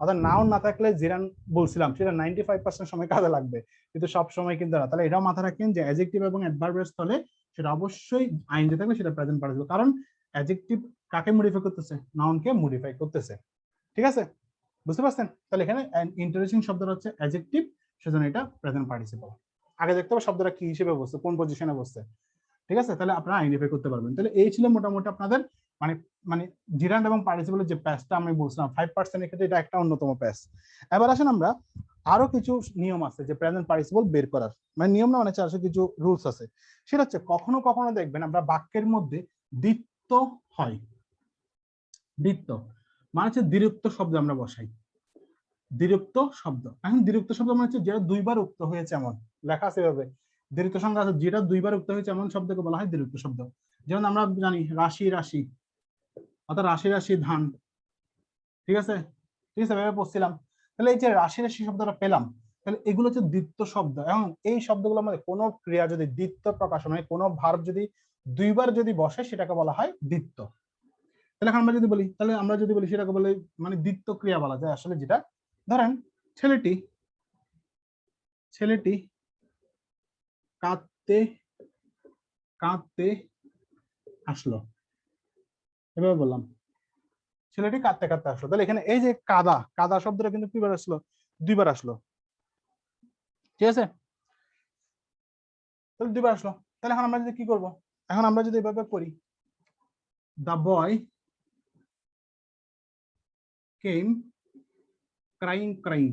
অর্থাৎ নাউন না থাকলে জিরান বলছিলাম সেটা 95% সময় কাজে লাগবে, কিন্তু সব সময় কিন্তু না। তাহলে এটাও মাথায় রাখেন যে অ্যাডজেক্টিভ এবং অ্যাডভার্বের স্থলে সেটা অবশ্যই আইএনজি থাকলে সেটা প্রেজেন্ট পার্টিসিপল, কারণ অ্যাডজেক্টিভ কাকে মডিফাই করতেছে? নাউনকে মডিফাই করতেছে। ঠিক আছে, বুঝতে পারছেন? তাহলে এখানে ইন্টারেস্টিং শব্দটা হচ্ছে অ্যাডজেক্টিভ, সেজন্য এটা প্রেজেন্ট পার্টিসিপল। আগে দেখতে হবে শব্দটা কি হিসেবে বসছে, কোন পজিশনে বসছে। ঠিক আছে, তাহলে আপনারা আইডেন্টিফাই করতে পারবেন। তাহলে এই ছিল মোটামুটি আপনাদের মানে মানে জিরান্ট এবং পার্টিসিপলের যে প্যাচটা আমি বলছিলাম 5% এর ক্ষেত্রে এটা একটা অন্যতম প্যাচ। এবার আসেন আমরা আরো কিছু নিয়ম আছে যে প্রেজেন্ট পার্টিসিপল বের করার, মানে নিয়ম না মানে আসলে কিছু রুলস আছে। সেটা হচ্ছে কখনো কখনো দেখবেন আমরা বাক্যের মধ্যে দ্বিত্ব হয়, দ্বিত্ব মানে হচ্ছে দ্বিরুক্ত শব্দ আমরা বসাই, দ্বিরুক্ত শব্দ। এখন দ্বিরুক্ত শব্দ মানে হচ্ছে যেটা দুইবার উক্ত হয়েছে এমন, লেখা আছে এভাবে দ্বিরুক্ত সংখ্যা আছে, যেটা দুইবার উক্ত হয়েছে এমন শব্দকে বলা হয় দ্বিরুক্ত শব্দ। যেমন আমরা জানি রাশি রাশি, অর্থাৎ রাশি রাশি ধান। ঠিক আছে, ঠিক আছে, ভেবে পড়ছিলাম। তাহলে এই যে রাশি রাশি শব্দটা পেলাম, তাহলে এগুলো হচ্ছে দ্বিত্ব শব্দ। এবং এই শব্দগুলোর মধ্যে কোনো ক্রিয়া যদি দ্বিত্ব প্রকাশ মানে কোনো ভার্ব যদি দুইবার যদি বসে সেটাকে বলা হয় দ্বিত্ব। তাহলে আমরা যদি বলি, তাহলে আমরা যদি বলি সেটাকে বলে মানে দ্বিত্ব ক্রিয়া বলা যায় আসলে। যেটা ধরেন ছেলেটি ছেলেটি কাঁদতে কাঁদতে আসলো, এভাবে বললাম ছেলেটি কাঁদতে কাঁদতে আসলো। তাহলে এখানে এই যে কাদা, কাদা শব্দটা কিন্তু কিবার আসলো? দুইবার আসলো। ঠিক আছে, তাহলে দুইবার আসলো। তাহলে এখন আমরা যদি কি করব? এখন আমরা যদি এভাবে করি, the boy came crying crying,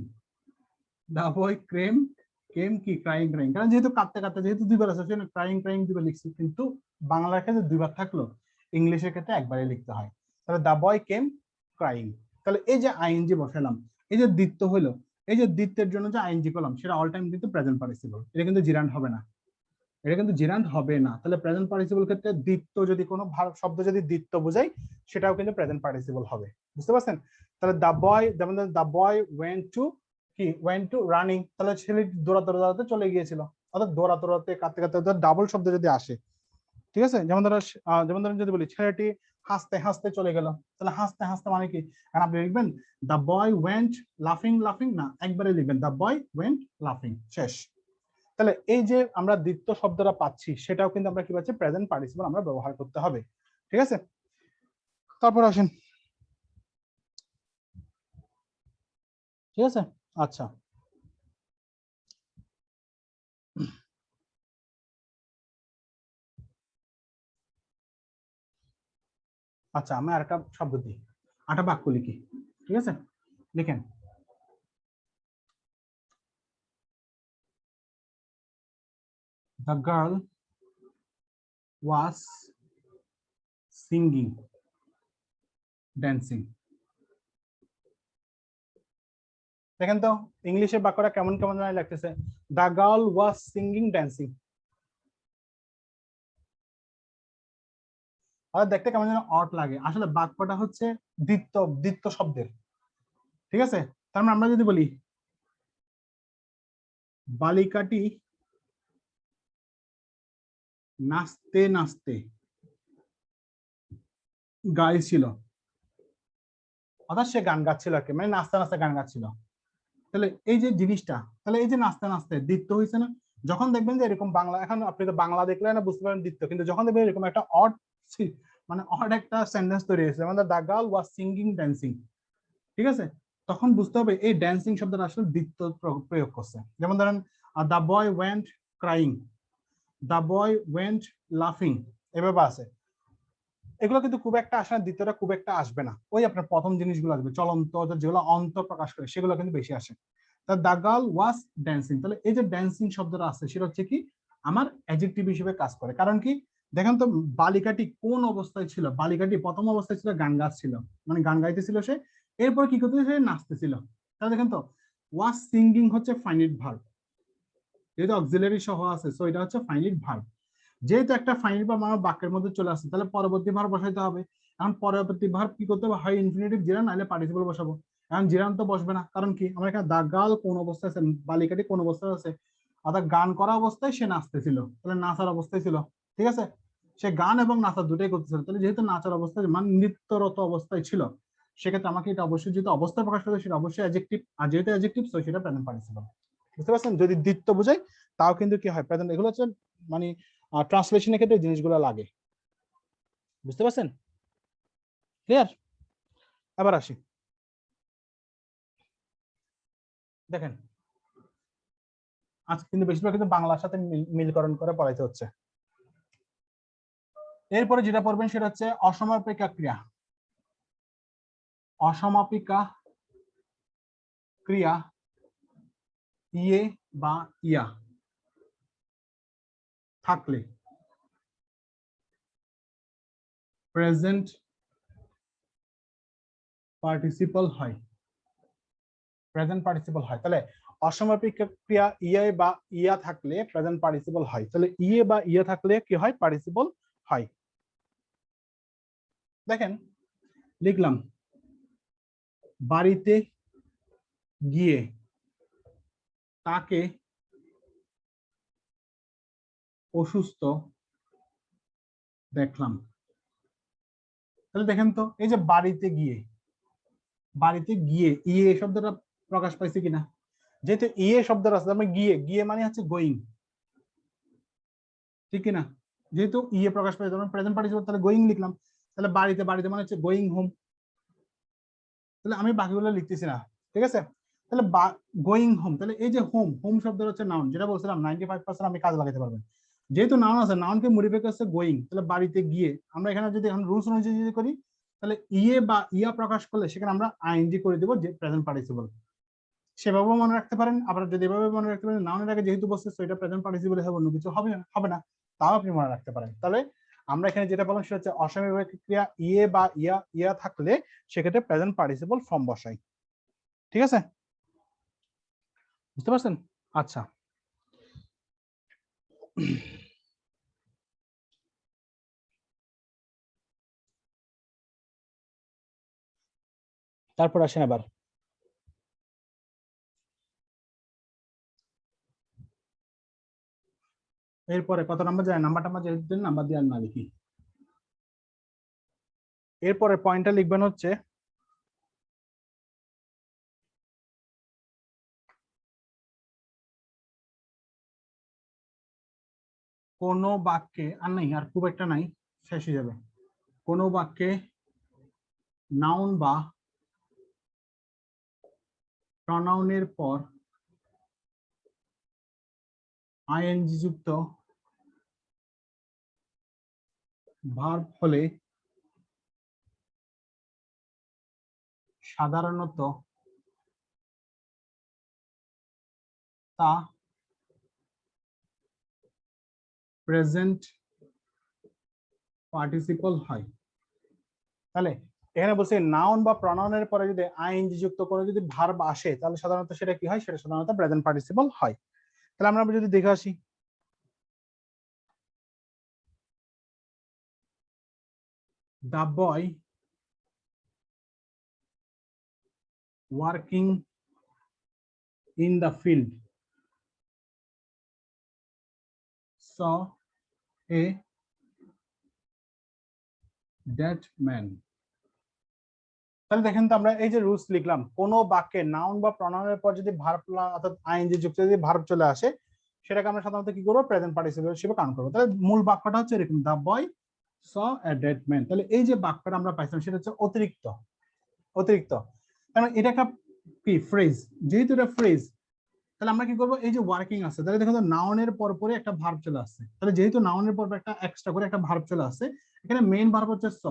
the boy came কি ক্রাইং ক্রাইং, কারণ যেহেতু কাঁদতে কাঁদতে যেহেতু দুইবার আসছে সেজন্য ক্রাইং ক্রাইং দুইবার লিখছি, কিন্তু বাংলার ক্ষেত্রে দুইবার থাকলো, ইংলিশের ক্ষেত্রে একবারই লিখতে হয়। তাহলে দ্য বয় কেম ক্রাইং। তাহলে এই যে আইএনজি বসালাম, এই যে দ্বিত্ব হলো, এই যে দ্বিত্বের জন্য যে আইএনজি করলাম সেটা অল টাইম কিন্তু প্রেজেন্ট পার্টিসিপল, এটা কিন্তু জিরান্ট হবে না, এটা কিন্তু জিরান্ট হবে না। তাহলে প্রেজেন্ট পার্টিসিপল ক্ষেত্রে দ্বিত্ব যদি কোনো শব্দ যদি দ্বিত্ব বোঝায় সেটাও কিন্তু প্রেজেন্ট পার্টিসিপল হবে, বুঝতে পারছেন? তাহলে দ্য বয়, যেমন দ্য বয় ওয়েন্ট টু কি, ওয়েন্ট টু রানিং, তাহলে ছেলে দৌড়াতে দৌড়াতে চলে গিয়েছিল, অর্থাৎ দৌড়াতে দৌড়াতে কাঁদতে কাঁদতে ডাবল শব্দ যদি আসে। ঠিক আছে, যেমন ধরেন যদি বলি ছেলেটি হাসতে হাসতে চলে গেল, তাহলে হাসতে হাসতে মানে কি? আর আপনি লিখবেন দ্য বয় ওয়েন্ট লাফিং লাফিং না, একবারে লিখবেন দ্য বয় ওয়েন্ট লাফিং, শেষ। তাহলে এই যে আমরা দ্বিত্ব শব্দটা পাচ্ছি সেটাও কিন্তু আমরা কি পাচ্ছি? প্রেজেন্ট পার্টিসিপল আমরা ব্যবহার করতে হবে। ঠিক আছে, তারপর আসেন। ঠিক আছে, আচ্ছা আচ্ছা আমি আরেকটা শব্দ দিই, আটা বাক্য লিখি। ঠিক আছে, লিখেন the girl was singing dancing। দেখেন তো ইংলিশের বাক্যটা কেমন কেমন জানি লাগতেছে, the girl was singing dancing, আর দেখতে কেমন যেন অড লাগে। আসলে বাক্যটা হচ্ছে দ্বিত্ব শব্দের। ঠিক আছে, তার মানে আমরা যদি বলি বালিকাটি নাচতে নাচতে গাইছিল, অর্থাৎ সে গান গাচ্ছিল আর কি, মানে নাচতে নাচতে গান গাচ্ছিল। তাহলে এই যে জিনিসটা, তাহলে এই যে নাচতে নাচতে দ্বিত্ব হয়েছে না? যখন দেখবেন যে এরকম বাংলা, এখন আপনি তো বাংলা দেখলে না বুঝতে পারেন দ্বিত্ব, কিন্তু যখন দেখবেন এরকম একটা অড মানে অড একটা সেন্টেন্স তৈরি হয়েছে, মানে the girl was singing dancing, ঠিক আছে? তখন বুঝতে হবে এই ড্যান্সিং শব্দটা আসলে দ্বিত্ব প্রয়োগ করছে। যেমন ধরেন the boy went crying, the boy went লাফিং, এভাবে আছে। এগুলো কিন্তু খুব একটা আসে না, দ্বিতীয়টা খুব একটা আসবে না, ওই আপনার প্রথম জিনিসগুলো আসবে, চলন্ত যেগুলো অন্ত প্রকাশ করে সেগুলো কিন্তু বেশি আসে। দ্য গার্ল ওয়াজ ড্যান্সিং, তাহলে এই যে ড্যান্সিং শব্দটা আছে সেটা হচ্ছে কি আমার অ্যাডজেক্টিভ হিসেবে কাজ করে। কারণ কি দেখেন তো বালিকাটি কোন অবস্থায় ছিল, বালিকাটি প্রথম অবস্থায় ছিল গান গাচ্ছিল, মানে গান গাইতেছিল সে, এরপর কি করতেছিল সে নাচতেছিল। তাহলে দেখেন তো ওয়াজ সিঙ্গিং হচ্ছে ফাইনাইট ভার্ব, যেহেতু অক্সিলারি সহ আছে সো এটা হচ্ছে ফাইনাইট ভার্ব। যেহেতু একটা ফাইনাইট ভার্ব আমার বাক্যের মধ্যে চলে আসছে তাহলে পরবর্তী ভার্ব বসাইতে হবে। এখন পরবর্তী ভার্ব কি করতে হবে, হয় ইনফিনিটিভ জিরান নাহলে পার্টিসিপল বসাবো। এখন জিরান তো বসবে না, কারণ কি আমার এখানে দা গার্ল কোন অবস্থায় আছে, বালিকাটি কোন অবস্থায় আছে, অর্থাৎ গান করা অবস্থায় সে নাচতেছিল, তাহলে নাচার অবস্থায় ছিল, ঠিক আছে? সে গান এবং নাচা দুটাই করতেছিল, তাহলে যেহেতু নাচার অবস্থায় মানে নৃত্যরত অবস্থায় ছিল, সেক্ষেত্রে আমাকে এটা অবশ্যই যেহেতু অবস্থা প্রকাশ করতে সেটা অবশ্যই অ্যাডজেক্টিভ, আর যেহেতু অ্যাডজেক্টিভ সো সেটা প্রেজেন্ট পার্টিসিপল। বুঝতে পারছেন? যদি দ্বিত্ব বোঝায় তাও কিন্তু কি হয় প্রেজেন্ট, এগুলো হচ্ছে মানে ট্রান্সলেশনের ক্ষেত্রে জিনিসগুলো লাগে। বুঝতে পারছেন? ক্লিয়ার? এবার আসি, দেখেন আজকে কিন্তু বেশিরভাগ কিন্তু বাংলার সাথে মিলকরণ করে পড়াইতে হচ্ছে। এরপরে যেটা পড়বেন সেটা হচ্ছে অসমাপিকা ক্রিয়া। অসমাপিকা ক্রিয়া ইয়ে বা ইয়া থাকলে প্রেজেন্ট পার্টিসিপল হয়, প্রেজেন্ট পার্টিসিপল হয়। তাহলে অসমাপিকা ক্রিয়া ইয়ে বা ইয়া থাকলে প্রেজেন্ট পার্টিসিপল হয়, তাহলে ইয়ে বা ইয়া থাকলে কি হয় পার্টিসিপল হয়। দেখেন লিখলাম বাড়িতে গিয়ে তাকে অসুস্থ দেখলাম। তাহলে দেখেন তো এই যে বাড়িতে গিয়ে, বাড়িতে গিয়ে ইয়ে শব্দটা প্রকাশ পাইছে কিনা, যেহেতু ইয়ে শব্দটা আছে মানে গিয়ে, গিয়ে মানে হচ্ছে গোয়িং, ঠিক কিনা? যেহেতু ইয়ে প্রকাশ পাইছে তখন প্রেজেন্ট পার্টিসিপল, তাহলে গোয়িং লিখলাম। তাহলে বাড়িতে, বাড়িতে মানে হচ্ছে গোয়িং হোম, তাহলে আমি বাকিগুলো লিখতেছি না, ঠিক আছে? তাহলে গোয়িং হোম, তাহলে এই যে হোম, হোম শব্দটা হচ্ছে নাউন, যেটা বলছিলাম 95% আপনি কাজ লাগাতে পারবেন। যেহেতু নাউন আছে, নাউনকে মডিফাই করছে গোয়িং, তাহলে বাড়িতে গিয়ে আমরা এখানে যদি এখন রুলস অনুযায়ী যদি করি তাহলে ইয়ে বা ইয়া প্রকাশ করলে সেখানে আমরা আইএনজি করে দেবো যে প্রেজেন্ট পার্টিসিপল। সেভাবেও মনে রাখতে পারেন, আবার যদি এভাবে মনে রাখতে পারেন নাউনের আগে যেহেতু বসছে সেটা প্রেজেন্ট পার্টিসিপল হবে, অন্য কিছু হবে না, তাও আপনি মনে রাখতে পারেন। তাহলে আমরা এখানে যেটা বললাম সেটা হচ্ছে অসমাপিক ক্রিয়া ইয়ে বা ইয়া থাকলে সেক্ষেত্রে প্রেজেন্ট পার্টিসিপল ফর্ম বসাই, ঠিক আছে? বুঝতে পারছেন? আচ্ছা, তারপর আসেন এবার এরপরে কত নাম্বার যায়, নাম্বারটা আমরা যেহেতু নাম্বার দিয়ে আর না লিখি। এরপরে পয়েন্টটা লিখবেন হচ্ছে কোন বাক্যে, আর নাই আর খুব একটা নাই, শেষ হয়ে যাবে। কোন বাক্যে নাউন বা প্রনাউনের পর আইএনজি যুক্ত ভার্ব হলে সাধারণত তা প্রেজেন্ট পার্টিসিপল হয়। তাহলে এখানে বলছে নাউন বা প্রনাউনের পরে যদি আইএনজি যুক্ত করে যদি ভার্ব আসে তাহলে সাধারণত সেটা কি হয়, সেটা সাধারণত প্রেজেন্ট পার্টিসিপল হয়। তাহলে আমরা যদি দেখে আসি, the boy working in the field saw a dead man. তাহলে দেখেন তো আমরা এই যে রুলস লিখলাম, কোন বাক্যে নাউন বা প্রনাউনের পর যদি ভার্ব অর্থাৎ আইএনজি যুক্ত যদি ভার্ব চলে আসে সেটাকে আমরা সাধারণত কি করবো, প্রেজেন্ট পার্টিসিপল হিসেবে কাউন্ট করবো। তাহলে মূল বাক্যটা হচ্ছে এরকম, দা বয় saw a dead man, তাহলে এই যে বাক্যটা আমরা পাইছিলাম সেটা হচ্ছে অতিরিক্ত, অতিরিক্ত, কারণ এটা একটা কি ফ্রেজ, যেহেতু এটা ফ্রেজ তাহলে আমরা কি করবো, এই যে ওয়ার্কিং আছে তাহলে দেখো নাউনের পর পরে একটা ভার্ব চলে আসছে, তাহলে যেহেতু নাউনের পর একটা এক্সট্রা করে একটা ভার্ব চলে আসছে, এখানে মেইন ভার্ব হচ্ছে স,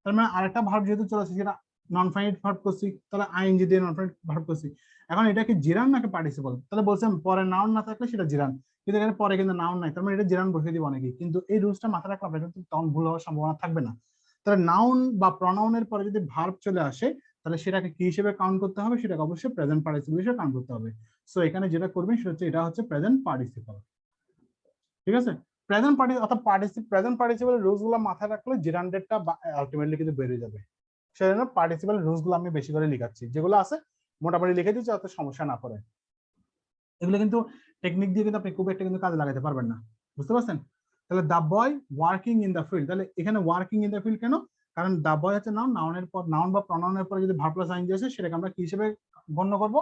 তার মানে আরেকটা ভার্ব যেহেতু চলে আসছে সেটা নন ফাইনাইট ভার্ব করছি, তাহলে আইএনজি দিয়ে নন ফাইনাইট ভার্ব করছি। এখন এটা কি জিরান নাকি পার্টিসিপল, তাহলে বলছেন পরে নাউন না থাকলে সেটা জিরান, কিন্তু এখানে পরে কিন্তু নাউন নাই, তার মানে এটা জিরান বসিয়ে দিব অনেকেই, কিন্তু এই রুলসটা মাথায় রাখলে আপনার কিন্তু তখন ভুল হওয়ার সম্ভাবনা থাকবে না। তাহলে নাউন বা প্রনাউনের পরে যদি ভার্ব চলে আসে তাহলে সেটাকে কি হিসেবে কাউন্ট করতে হবে, সেটাকে অবশ্যই প্রেজেন্ট পার্টিসিপল হিসেবে কাউন্ট করতে হবে। সো এখানে যেটা করবেন সেটা হচ্ছে এটা হচ্ছে প্রেজেন্ট পার্টিসিপল, ঠিক আছে। প্রেজেন্ট পার্টিসিপল অর্থাৎ প্রেজেন্ট পার্টিসিপলের রুলস গুলো মাথায় রাখলে জিরান্ডেরটা আলটিমেটলি কিন্তু বেরিয়ে যাবে। সেজন্য পার্টিসিপল রুলস গুলো আমি বেশি করে লিখাচ্ছি, যেগুলো আছে মোটামুটি লিখে দিচ্ছি যাতে সমস্যা না পড়ে। এগুলো কিন্তু টেকনিক দিয়ে কিন্তু আপনি খুব একটা কিন্তু কাজে লাগাতে পারবেন না, বুঝতে পারছেন। তাহলে দা বয় ওয়ার্কিং ইন দা ফিল্ড, তাহলে এখানে ওয়ার্কিং ইন দা ফিল্ড কেন, কারণ দা বয় হচ্ছে নাউন, নাউনের পর নাউন বা প্রনাউনের পরে যদি ভার্ব প্লাস আইএনজি আসে সেটাকে আমরা কি হিসেবে গণ্য করব,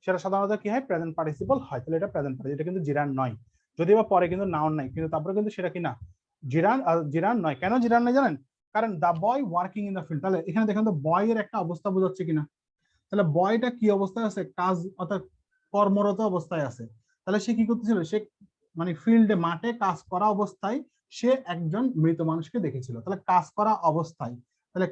সেটা সাধারণত কি হয়, প্রেজেন্ট পার্টিসিপল হয়। তাহলে এটা প্রেজেন্ট পার্টিসিপল, এটা কিন্তু জিরান নয়, যদিও বা পরে কিন্তু নাউন নাই, কিন্তু তারপরে কিন্তু সেটা কি না জিরান, জিরান নয়। কেন জিরান নয় জানেন, কারণ দা বয় ওয়ার্কিং ইন দা ফিল্ড, তাহলে এখানে দেখেন তো বয় এর একটা অবস্থা বোঝাচ্ছে কিনা, তাহলে বয়টা কি অবস্থায় আছে, কাজ অর্থাৎ কর্মরত অবস্থায় আছে, তাহলে সে কি করতেছিল, সে মানে ফিল্ডে মাঠে কাজ করা অবস্থায় সে একজন মৃত মানুষকে দেখেছিল, তাহলে কাজ করা অবস্থায়, তাহলে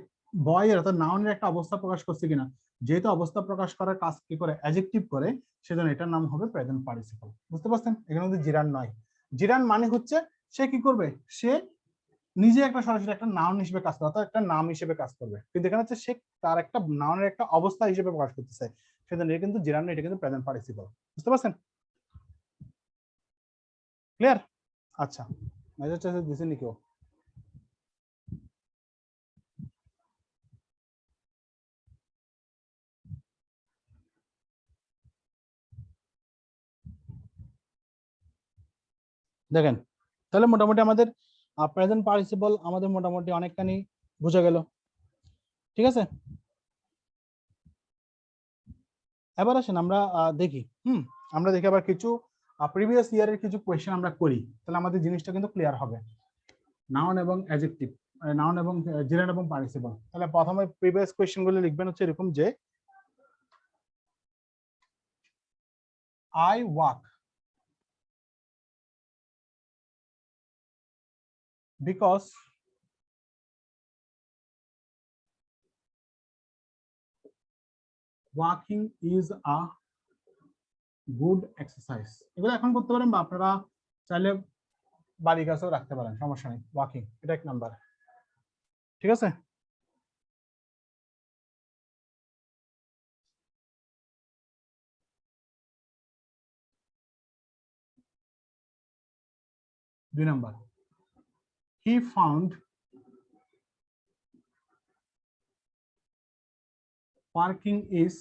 বয়ের অর্থাৎ নাউনের একটা অবস্থা প্রকাশ করছে কিনা, যেহেতু অবস্থা প্রকাশ করার কাজ কি করে অ্যাডজেক্টিভ করে, সেজন্য এটার নাম হবে প্রেজেন্ট পার্টিসিপল, বুঝতে পারছেন। এখানে কিন্তু জিরান নয়, জিরান মানে হচ্ছে সে কি করবে, সে নিজে একটা সরাসরি একটা নাউন হিসেবে কাজ করবে, অর্থাৎ একটা নাম হিসেবে কাজ করবে, কিন্তু এখানে হচ্ছে সে তার একটা নাউনের একটা অবস্থা হিসেবে প্রকাশ করতেছে, সেজন্য এটা কিন্তু জিরান না, এটা কিন্তু প্রেজেন্ট পার্টিসিপল, বুঝতে পারছেন, ক্লিয়ার। আচ্ছা, মেজর চার্জ দিছেন নি কেউ? দেখেন, তাহলে মোটামুটি আমাদের প্রেজেন্ট পার্টিসিপল আমাদের মোটামুটি অনেকখানি বোঝা গেল, ঠিক আছে। এবার আসেন আমরা দেখি, আমরা দেখি আবার কিছু প্রিভিয়াস ইয়ারের কিছু কোয়েশ্চেন আমরা করি, তাহলে আমাদের জিনিসটা কিন্তু ক্লিয়ার হবে। নাউন এবং অ্যাডজেক্টিভ, নাউন এবং জিরান এবং পার্টিসিপল। তাহলে প্রথমে প্রিভিয়াস কোয়েশ্চেন গুলো লিখবেন হচ্ছে এরকম যে I walk because walking is a good exercise, এগুলো এখন করতে পারেন বা আপনারা চাইলে বাড়ির কাছেও রাখতে পারেন, সমস্যা নেই। ওয়াকিং এটা এক নাম্বার, ঠিক আছে। দুই number, he found parking is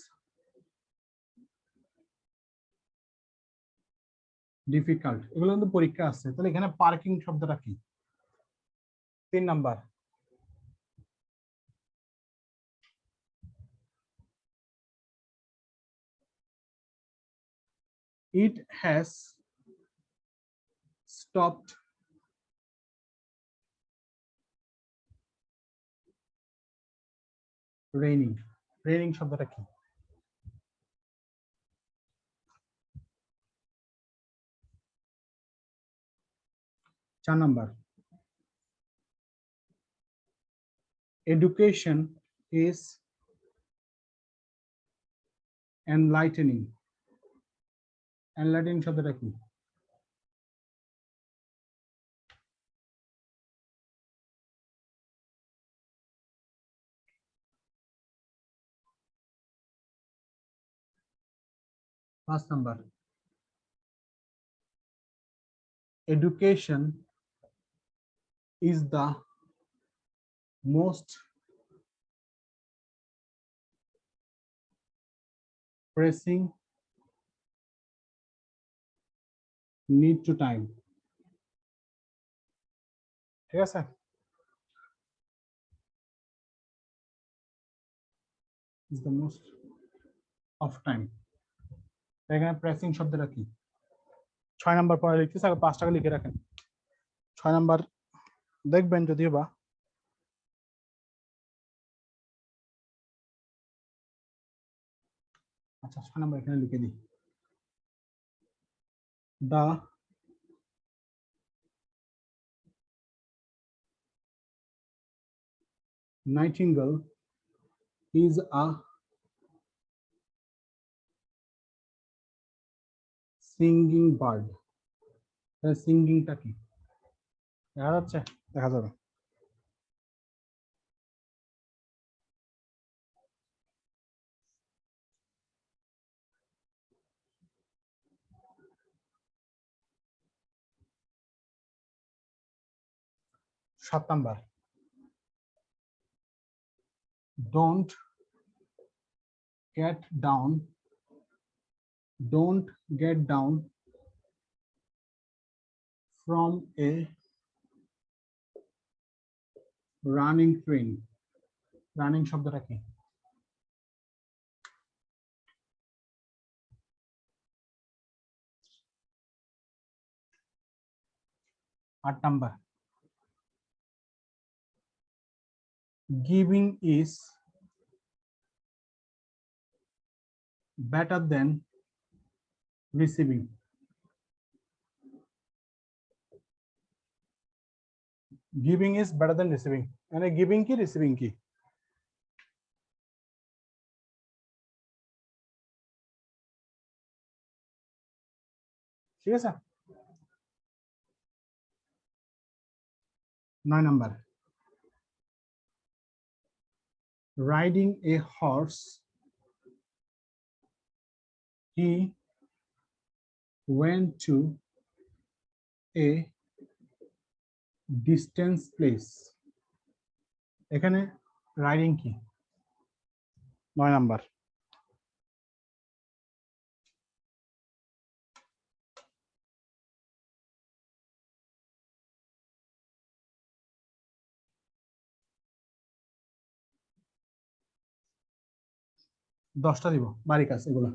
difficult, এগুলো কিন্তু পরীক্ষা আছে, তাহলে এখানে পার্কিং শব্দটা কি। 3 number, it has stopped raining, raining শব্দটা কি। 4 number, education is enlightening, enlightening শব্দটা কি। First number, education is the most pressing need to time, ঠিক আছে। is the most of time, এখানে প্রেসিং শব্দটা কি। 6 নাম্বার পরে লিখতেছি, আগে 5 টাকা লিখে রাখেন। 6 নাম্বার দেখবেন যদিও বা আচ্ছা 6 নাম্বার এখানে লিখে দিই দা nightingale is a singing bird. সিঙ্গিংটা কি দেখা যাচ্ছে? দেখা যাবে। সাত number don't get down from a running train. Running শব্দটা কি? আট number giving is better than receiving. Giving is better than receiving. মানে giving কি receiving কি? ঠিক আছে? 9 number riding a horse he went to a distance place. এখানে রাইডিং কি? 9 নাম্বার দশটা দিব বাড়ি কাজ এগুলো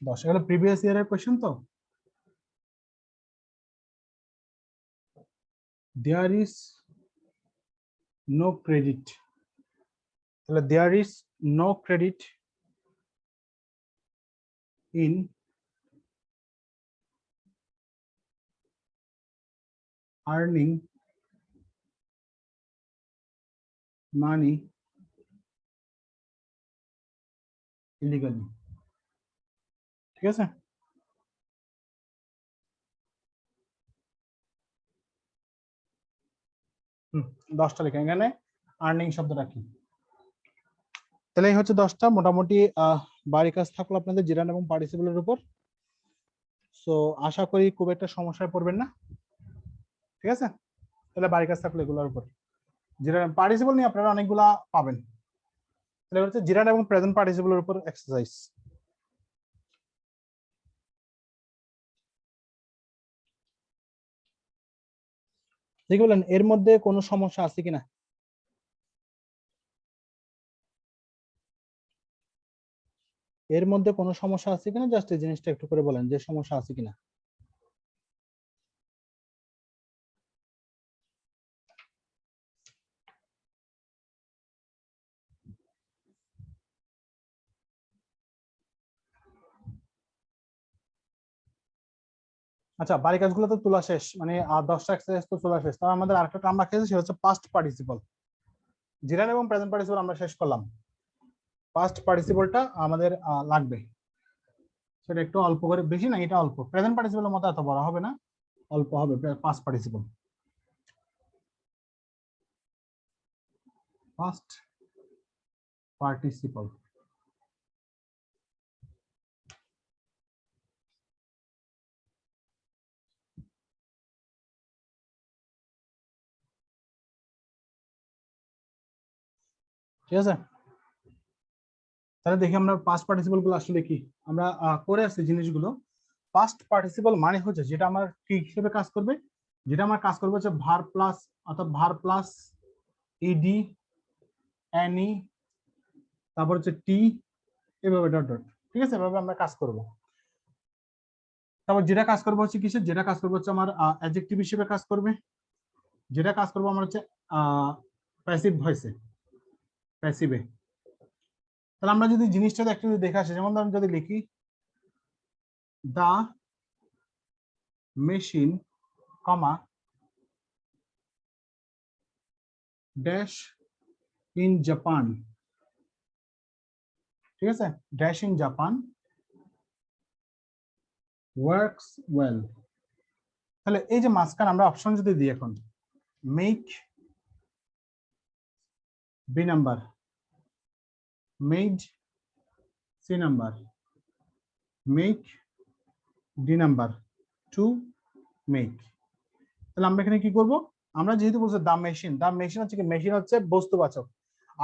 10 এগুলো প্রিভিয়াস ইয়ারের কোশ্চেন তো there is no credit তাহলে there is no credit in earning money illegally. ঠিক আছে? দশটা লেখা এখানে আর্নিং শব্দটা কি? তাহলে এই হচ্ছে 10টা মোটামুটি বাড়ি কাজ থাকলো আপনাদের জিরান এবং পার্টিসিপলের উপর। সো আশা করি খুব একটা সমস্যায় পড়বেন না। ঠিক আছে? তাহলে বাড়ি কাজ থাকলো এগুলোর উপর। জিরান পার্টিসিপল নিয়ে আপনারা অনেকগুলা পাবেন। তাহলে হচ্ছে জিরান এবং প্রেজেন্ট পার্টিসিপলের উপর এক্সারসাইজ। দেখে বলেন এর মধ্যে কোনো সমস্যা আছে কিনা? এর মধ্যে কোনো সমস্যা আছে কিনা জাস্ট এই জিনিসটা একটু করে বলেন যে সমস্যা আছে কিনা। আচ্ছা বাড়ি কাজগুলো তো তোলা শেষ, মানে 10টা এক্সারসাইজ তো তোলা শেষ। তার আমাদের আরেকটা কাম বাকি আছে সেটা হচ্ছে পাস্ট পার্টিসিপল। জিরান এবং প্রেজেন্ট পার্টিসিপল আমরা শেষ করলাম, পাস্ট পার্টিসিপলটা আমাদের লাগবে। সেটা একটু অল্প করে, বেশি না, এটা অল্প। প্রেজেন্ট পার্টিসিপলের মতো এত বড় হবে না, অল্প হবে পাস্ট পার্টিসিপল। পাস্ট পার্টিসিপল ঠিক আছে? তাহলে দেখি আমরা পাস্ট পার্টিসিপল গুলো আসলে কি আমরা করে আসছি জিনিসগুলো। পাস্ট পার্টিসিপল মানে হচ্ছে যেটা আমার কি হিসেবে কাজ করবে, যেটা আমার কাজ করবে হচ্ছে ভার প্লাস, অর্থাৎ ভার প্লাস ইডি এনি, তারপর হচ্ছে টি, এভাবে ডট ডট। ঠিক আছে? এভাবে আমরা কাজ করব। তারপর যেটা কাজ করবো হচ্ছে কিসে, যেটা কাজ করবো হচ্ছে আমার অ্যাডজেক্টিভ হিসেবে কাজ করবে, যেটা কাজ করবো আমার হচ্ছে প্যাসিভ ভয়েসে, প্যাসিভে। তাহলে আমরা যদি জিনিসটা একটু যদি দেখে আসি, যেমন ধরুন যদি লিখি the machine comma dash in Japan, ঠিক আছে, dash in Japan works well. তাহলে এই যে মাঝখানে আমরা অপশন যদি দিই এখন make B number, made C number, make D number to make, তাহলে আমরা এখানে কি করব, আমরা যেহেতু বলছি দা মেশিন হচ্ছে কি, মেশিন হচ্ছে বস্তুবাচক,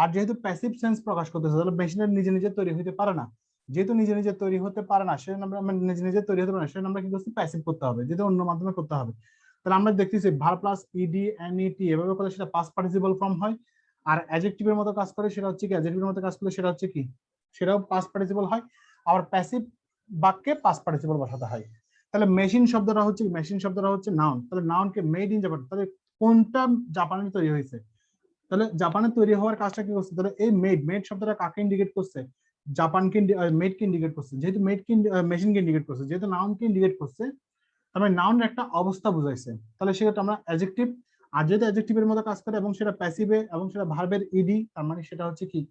আর যেহেতু প্যাসিভ সেন্স প্রকাশ করতেছে তাহলে মেশিনের নিজে নিজে তৈরি হতে পারে না, যেহেতু নিজে নিজে তৈরি হতে পারে না সেজন্য আমরা নিজে নিজে তৈরি হতে পারে না, সেজন্য আমরা কি করছি, প্যাসিভ করতে হবে, যেটা অন্য মাধ্যমে করতে হবে। তাহলে আমরা দেখতেছি ভার প্লাস ইডি এনইটি এভাবে করলে সেটা পাস্ট পার্টিসিপল ফর্ম হয়, আর অ্যাডজেক্টিভের মতো কাজ করে সেটা হচ্ছে কি, অ্যাডজেক্টিভের মতো কাজ করলে সেটা হচ্ছে কি, সেটাও পাস্ট পার্টিসিপল হয়, আবার প্যাসিভ বাক্যে পাস্ট পার্টিসিপল বসাতে হয়। তাহলে মেশিন শব্দটা হচ্ছে নাউন, তাহলে নাউনকে মেড ইন জাপান, তাহলে কোনটা জাপানে তৈরি হয়েছে, তাহলে জাপানে তৈরি হওয়ার কাজটা কি করছে, তাহলে এই মেড শব্দটা কাকে ইন্ডিকেট করছে, জাপানকে, মেডকে ইন্ডিকেট করছে, যেহেতু মেডকে মেশিনকে ইন্ডিকেট করছে, যেহেতু নাউনকে ইন্ডিকেট করছে তার মানে নাউনের একটা অবস্থা বুঝাইছে, তাহলে সেটা আমরা অ্যাডজেক্টিভ, আর যেহেতু অ্যাডজেক্টিভের মতো কাজ করে এবং সেটা প্যাসিভে এবং সেটা ভার্বের ইডি, তার মানে সেটা হচ্ছে কি,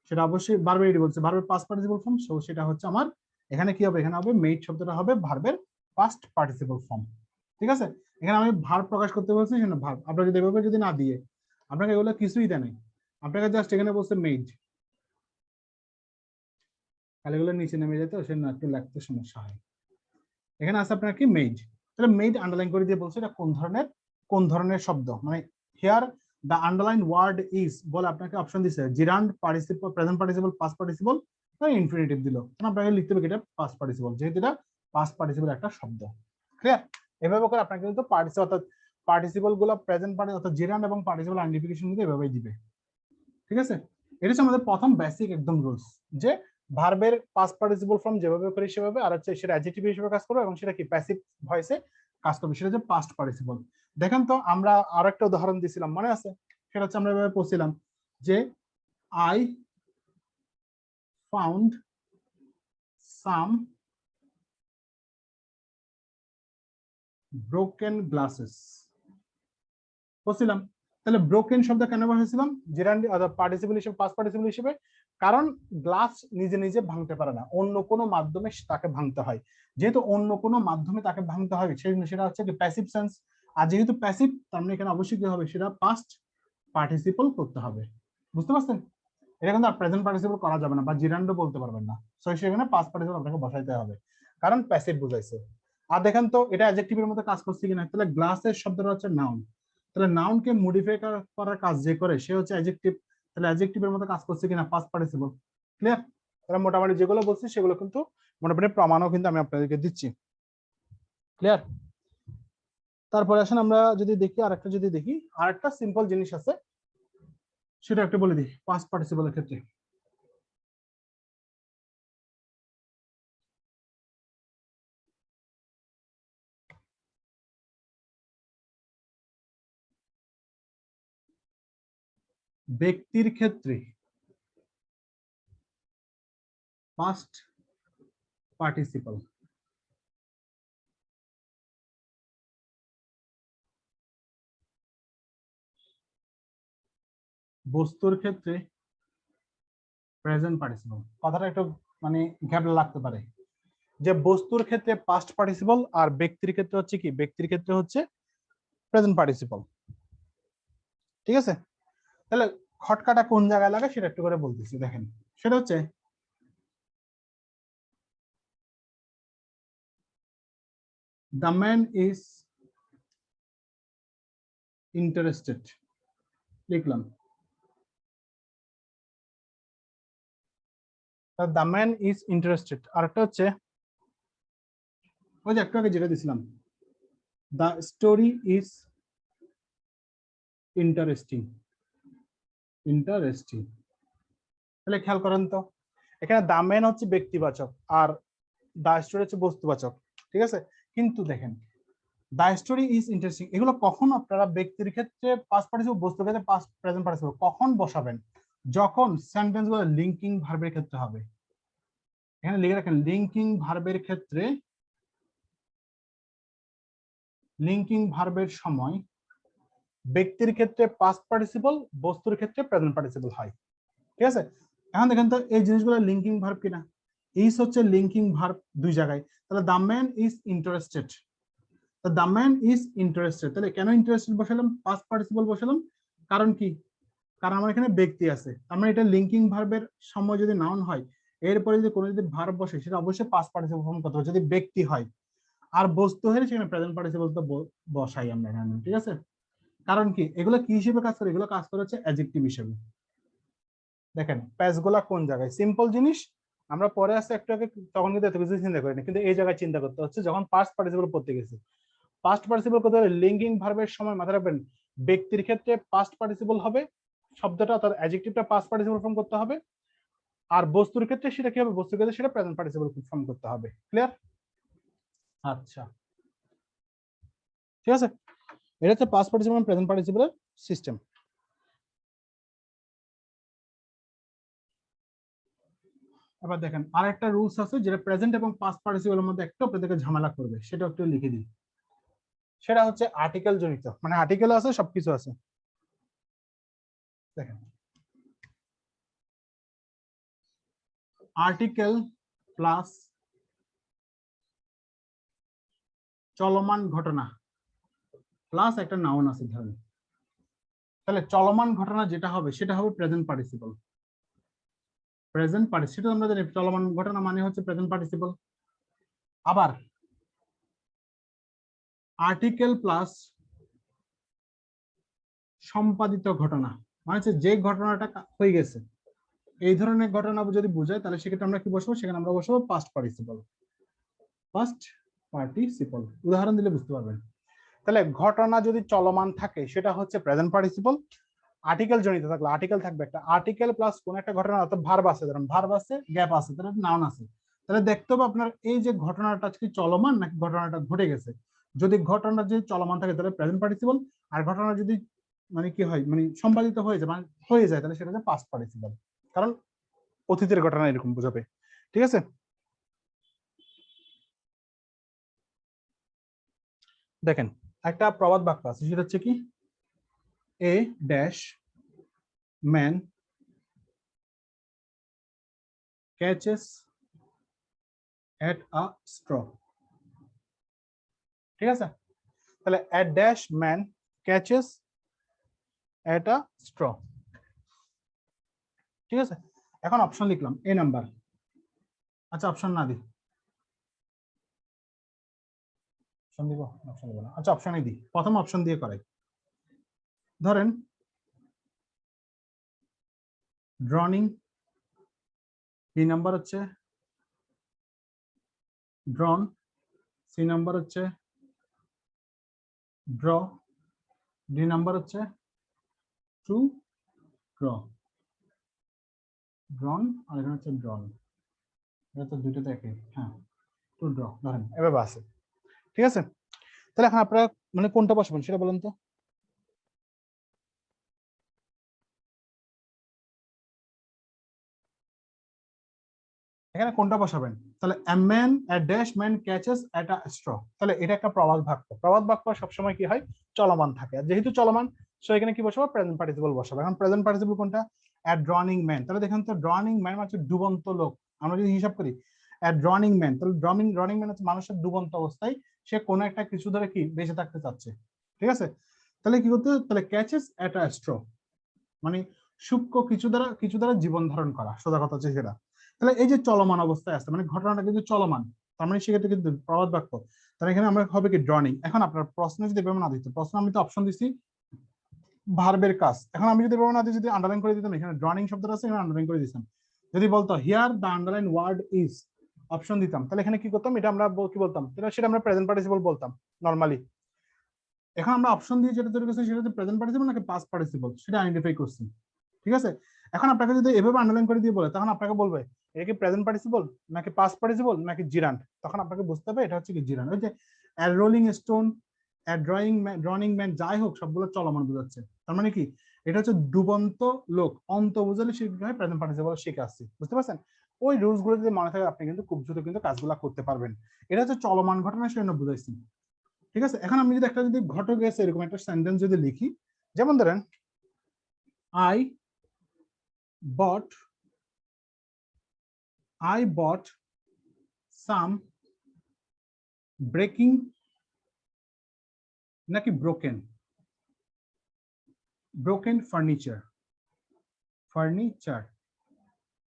সেটা অবশ্যই ভার্বের ইডি বলছে, ভার্বের পাস্ট পার্টিসিপল ফর্ম, সো সেটা হচ্ছে আমার এখানে কি হবে, এখানে হবে মেড শব্দটা হবে ভার্বের পাস্ট পার্টিসিপল ফর্ম, ঠিক আছে। এখানে আমি ভার্ব প্রকাশ করতে বলছি, সেখানে ভার্ব, আপনাকে যদি এভাবে যদি না দিয়ে, আপনাকে এগুলো কিছুই দেয় নাই, আপনাকে জাস্ট এখানে বলছে মেড, তাহলে এগুলো নিচে নেমে যেত, সেজন্য একটু লিখতে সমস্যা হয়। এখানে আছে আপনার কি মেড, তাহলে মেড আন্ডারলাইন করে দিয়ে বলছে এটা কোন ধরনের শব্দ, মানে here the underline word is বলে আপনাকে অপশন দিছে gerund participle, present participle, past participle বা ইনফিনিটিভ দিল, আপনাকে লিখতে হবে এটা পাস্ট পার্টিসিপল, যেহেতু এটা পাস্ট পার্টিসিপল একটা শব্দ, ক্লিয়ার। এভাবে করে আপনাকে কিন্তু পার্টিসিপল অর্থাৎ পার্টিসিপল গুলো প্রেজেন্ট পার্টিসিপল অর্থাৎ জিরান্ড এবং পার্টিসিপল আইডেন্টিফিকেশন কিন্তু এভাবেই দিবে, ঠিক আছে। এটা হচ্ছে আমাদের প্রথম বেসিক একদম রুলস, যে ভার্বের পাস্ট পার্টিসিপল ফর্ম যেভাবে করে সেভাবে, আর হচ্ছে সেটা অ্যাডজেক্টিভ হিসেবে কাজ করবে এবং সেটা কি প্যাসিভ ভয়েসে কাজ করবে, সেটা হচ্ছে পাস্ট পার্টিসিপল। দেখেন তো আমরা আরেকটা উদাহরণ দিয়েছিলাম, মনে আছে, সেটা হচ্ছে আমরা এভাবে পড়ছিলাম যে I found some broken glasses, পড়ছিলাম। তাহলে ব্রোকেন শব্দ কেন বসেছিলাম, জেরান্ড পার্টিসিপল হিসেবে, পাস্ট পার্টিসিপল হিসেবে, কারণ গ্লাস নিজে নিজে ভাঙতে পারে না, অন্য কোনো মাধ্যমে তাকে ভাঙতে হয়, যেহেতু অন্য কোনো মাধ্যমে তাকে ভাঙতে হয় সেটা হচ্ছে কি প্যাসিভ সেন্স, আর যেহেতু প্যাসিভ তার মানে এখানে অবশ্যই কি হবে, সেটা পাস্ট পার্টিসিপল করতে হবে, বুঝতে পারছেন। এটা কিন্তু প্রেজেন্ট পার্টিসিপল করা যাবে না বা জিরান্ডও বলতে পারবেন না, সো সেখানে পাস্ট পার্টিসিপল আপনাকে বসাইতে হবে, কারণ প্যাসিভ বুঝাইছে। আর দেখেন তো এটা অ্যাডজেক্টিভের মতো কাজ করছে কিনা, তাহলে গ্লাসের শব্দটা হচ্ছে নাউন, তাহলে নাউনকে মডিফাই করার কাজ যে করে সে হচ্ছে অ্যাডজেক্টিভ, তাহলে অ্যাডজেক্টিভের মতো কাজ করছে কিনা পাস্ট পার্টিসিপল, ক্লিয়ার। তাহলে মোটামুটি যেগুলো বলছি সেগুলো কিন্তু মোটামুটি প্রমাণও কিন্তু আমি আপনাদেরকে দিচ্ছি, ক্লিয়ার। তারপরে আসেন আমরা যদি দেখি আরেকটা সিম্পল জিনিস আছে, সেটা একটু বলে দিই পাস্ট পার্টিসিপলের ক্ষেত্রে। ব্যক্তির ক্ষেত্রে পাস্ট পার্টিসিপল, বস্তুর ক্ষেত্রে প্রেজেন্ট পার্টিসিপল, কথাটা একটু মানে ঘ্যাবলা লাগতে পারে, যে বস্তুর ক্ষেত্রে পাস্ট পার্টিসিপল আর ব্যক্তির ক্ষেত্রে হচ্ছে কি, ব্যক্তির ক্ষেত্রে হচ্ছে প্রেজেন্ট পার্টিসিপল, ঠিক আছে। তাহলে খটকাটা কোন জায়গায় লাগে সেটা একটু করে বলতেছি, দেখেন সেটা হচ্ছে the man is interested, লিখলাম the man is interested, আরেকটা হচ্ছে ওই যে একটু আগে যেটা দিছিলাম the story is interesting, তাহলে খেয়াল করেন তো এখানে the man হচ্ছে ব্যক্তিবাচক আর the story হচ্ছে বস্তুবাচক, ঠিক আছে। কিন্তু দেখেন the story is interesting এগুলো কখন আপনারা ব্যক্তির ক্ষেত্রে পাস্ট পার্টিসিপল, বস্তুর ক্ষেত্রে পাস্ট প্রেজেন্ট পার্টিসিপল কখন বসাবেন, যখন সেন্টেন্স গুলো লিঙ্কিং ভার্বের ক্ষেত্রে হবে, এখানে লিখে রাখেন লিঙ্কিং ভার্বের ক্ষেত্রে, লিঙ্কিং ভার্বের সময় ব্যক্তির ক্ষেত্রে পাস্ট পার্টিসিপল, বস্তুর ক্ষেত্রে প্রেজেন্ট পার্টিসিপল হয়। ঠিক আছে, এখন দেখেন তো এই জিনিসগুলো লিঙ্কিং ভার্ব কিনা। ইজ হচ্ছে লিঙ্কিং ভার্ব দুই জায়গায়, তাহলে the man is interested, the man is interested, তাহলে কেন ইন্টারেস্টেড বসালাম, পাস্ট পার্টিসিপল বসালাম, কারণ কি, কারণ আমার এখানে ব্যক্তি আছে, তার মানে এটা লিঙ্কিং ভার্বের সময় যদি নাউন হয়, এরপরে যদি কোনো যদি ভার্ব বসে সেটা অবশ্যই পাস্ট পার্টিসিপল ফর্ম করতে হবে যদি ব্যক্তি হয়, আর বস্তু হলে সেখানে প্রেজেন্ট পার্টিসিপল তো বসাই আমরা এখানে। ঠিক আছে, কারণ কি এগুলো কি হিসেবে কাজ করে, এগুলো কাজ করে হচ্ছে অ্যাডজেক্টিভ হিসেবে। দেখেন প্যাচগুলা কোন জায়গায়, সিম্পল জিনিস আমরা পরে আসছে একটু আগে, তখন কিন্তু এত কিছু চিন্তা করিনি, কিন্তু এই জায়গায় চিন্তা করতে হচ্ছে যখন পাস্ট পার্টিসিপল করতে গেছে। পাস্ট পার্টিসিপল করতে হলে লিঙ্কিং ভার্বের সময় মাথায় রাখবেন ব্যক্তির ক্ষেত্রে পাস্ট পার্টিসিপল হবে শব্দটা, তার অ্যাডজেক্টিভটা পাস্ট পার্টিসিপল ফর্ম করতে হবে, আর বস্তুর ক্ষেত্রে সেটা কি হবে, বস্তুর ক্ষেত্রে সেটা প্রেজেন্ট পার্টিসিপল ফর্ম করতে হবে। ক্লিয়ার? আচ্ছা ঠিক আছে, এটা হচ্ছে পাস্ট পার্টিসিপল এবং প্রেজেন্ট পার্টিসিপলের সিস্টেম। এবার দেখেন আরেকটা রুলস আছে যেটা প্রেজেন্ট এবং পাস্ট পার্টিসিপলের মধ্যে একটু আপনাদেরকে ঝামেলা করবে, সেটা একটু লিখে দিই। সেটা হচ্ছে আর্টিকেল জড়িত, মানে আর্টিকেল আছে সবকিছু আছে। দেখেন আর্টিকেল প্লাস চলমান ঘটনা প্লাস একটা নাউন আছে ধরেন, তাহলে চলমান ঘটনা যেটা হবে সেটা হবে প্রেজেন্ট পার্টিসিপল। প্রেজেন্ট পার্টিসিপল আমরা জানি চলমান ঘটনা মানে হচ্ছে প্রেজেন্ট পার্টিসিপল। আবার আর্টিকেল প্লাস সম্পাদিত ঘটনা মানে হচ্ছে যে ঘটনাটা হয়ে গেছে, এই ধরনের ঘটনা যদি বোঝায় তাহলে সেক্ষেত্রে আমরা কি বসবো, সেখানে আমরা বসবো পাস্ট পার্টিসিপল। পাস্ট পার্টিসিপল উদাহরণ দিলে বুঝতে পারবেন। তাহলে ঘটনা যদি চলমান থাকে সেটা হচ্ছে প্রেজেন্ট পার্টিসিপল, আর্টিকেল জড়িত থাকলে আর্টিকেল থাকবে একটা, আর্টিকেল প্লাস কোন একটা ঘটনা অর্থাৎ ভার্ব আছে, ধরুন ভার্ব আছে গ্যাপ আছে, তাহলে নাউন আছে, তাহলে দেখতে হবে আপনার এই যে ঘটনাটা কি চলমান নাকি ঘটনাটা ঘটে গেছে। যদি ঘটনা যদি চলমান থাকে তাহলে প্রেজেন্ট পার্টিসিপল, আর ঘটনা যদি মানে কি হয় মানে সম্পাদিত হয়ে যায় মানে হয়ে যায় তাহলে সেটা হচ্ছে পাস্ট পার্টিসিপল, কারণ অতীতের ঘটনা এরকম বোঝাবে। ঠিক আছে, দেখেন একটা প্রবাদ বাক্য আছে সেটা হচ্ছে কি, a dash man catches at a straw. ঠিক আছে, তাহলে a dash man catches at a straw. ঠিক আছে, এখন অপশন লিখলাম এ নাম্বার, আচ্ছা অপশন না দিই, অপশন দিব, অপশন দিব না, আচ্ছা অপশনই দিই, প্রথম অপশন দিয়ে করাই। ধরেন ড্রনিং, বি নাম্বার হচ্ছে ড্রন, সি নাম্বার হচ্ছে ড্র, ডি নাম্বার হচ্ছে টু ড্র। ড্রন আর এখানে হচ্ছে ড্রন, এটা তো দুইটাতে একই, হ্যাঁ টু ড্র ধরেন এভাবে আছে। ঠিক আছে, তাহলে এখন আপনারা মানে কোনটা বসাবেন সেটা বলেন তো। এখানে কোনটা বসাবেন, তাহলে a man a dash man catches at a straw, তাহলে এটা একটা প্রবাদ বাক্য, প্রবাদ বাক্য সবসময় কি হয় চলমান থাকে, আর যেহেতু চলমান সো এখানে কি বসাবো প্রেজেন্ট পার্টিসিপল বসাবো। এখন প্রেজেন্ট পার্টিসিপল কোনটা, a drowning man, তাহলে দেখেন তো ড্রনিং ম্যান হচ্ছে ডুবন্ত লোক, আমরা যদি হিসাব করি a drowning man, তাহলে ড্রনিং ম্যান হচ্ছে মানুষের ডুবন্ত অবস্থায় সে কোনো একটা কিছু ধরে কি বেঁচে থাকতে চাচ্ছে। ঠিক আছে, তাহলে কি করতে, তাহলে ক্যাচেস এট আ স্ট্র মানে সূক্ষ্ম কিছু দ্বারা জীবন ধারণ করা, সোজা কথা হচ্ছে সেটা। তাহলে এই যে চলমান অবস্থায় আছে মানে ঘটনাটা কিন্তু চলমান, তার মানে সেক্ষেত্রে কিন্তু প্রবাদ বাক্য, তাহলে এখানে আমরা হবে কি ড্রনিং। এখন আপনার প্রশ্ন যদি এভাবে না দিত, প্রশ্ন আমি তো অপশন দিচ্ছি ভার্বের কাজ, এখন আমি যদি এভাবে না দিই, যদি আন্ডারলাইন করে দিতাম, এখানে ড্রনিং শব্দটা আছে এখানে আন্ডারলাইন করে দিতাম, যদি বলতো here the underline word is option দিতাম, তাহলে এখানে কি করতাম, এটা আমরা কি বলতাম, সেটা আমরা প্রেজেন্ট পার্টিসিপল বলতাম নরমালি। এখন আমরা অপশন দিয়ে যেটা তৈরি করছি সেটা হচ্ছে প্রেজেন্ট পার্টিসিপল নাকি পাস্ট পার্টিসিপল সেটা আইডেন্টিফাই করছি। ঠিক আছে, এখন আপনাকে যদি এভাবে আন্ডারলাইন করে দিয়ে বলে তখন আপনাকে বলবে এটা কি প্রেজেন্ট পার্টিসিপল নাকি পাস্ট পার্টিসিপল নাকি জিরান্ট, তখন আপনাকে বুঝতে হবে এটা হচ্ছে কি জিরান্ট। ওই যে a rolling stone, A drawing man, যাই হোক সবগুলো চলমান বোঝাচ্ছে, তার মানে কি এটা হচ্ছে ডুবন্ত লোক, অন্ত বুঝালে সে কি হয় প্রেজেন্ট পার্টিসিপল শিখে আসছি, বুঝতে পারছেন? ওই রুলস গুলো যদি মনে থাকে আপনি কিন্তু খুব দ্রুত কিন্তু কাজগুলো করতে পারবেন। এটা হচ্ছে চলমান ঘটনা, সেজন্য বুঝাইছি। ঠিক আছে, এখন আমি যদি একটা যদি ঘটক এসে এরকম একটা সেন্টেন্স যদি লিখি, যেমন ধরেন আই bought some breaking নাকি broken ফার্নিচার,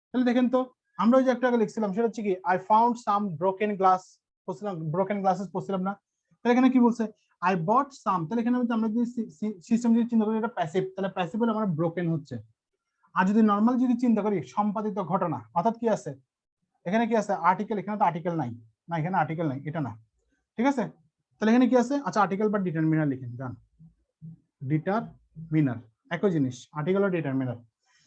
তাহলে দেখেন তো আমরা ওই যে একটা আগে লিখছিলাম সেটা হচ্ছে কি I found some broken glass, broken glasses পড়ছিলাম না? তাহলে এখানে কি বলছে আই বট সাম, তাহলে এখানে আমরা যদি সিস্টেম যদি চিন্তা করি এটা প্যাসিভ, তাহলে প্যাসিভ হলে আমার ব্রোকেন হচ্ছে। আর যদি নর্মাল যদি চিন্তা করি সম্পাদিত ঘটনা, অর্থাৎ কি আছে এখানে, কি আছে আর্টিকেল, এখানে তো আর্টিকেল নাই, না এখানে আর্টিকেল নাই, এটা না, ঠিক আছে? তাহলে এখানে কি আছে, আচ্ছা আর্টিকেল বা ডিটারমিনার লিখেন, যান ডিটারমিনার একই জিনিস, আর্টিকেল আর ডিটারমিনার।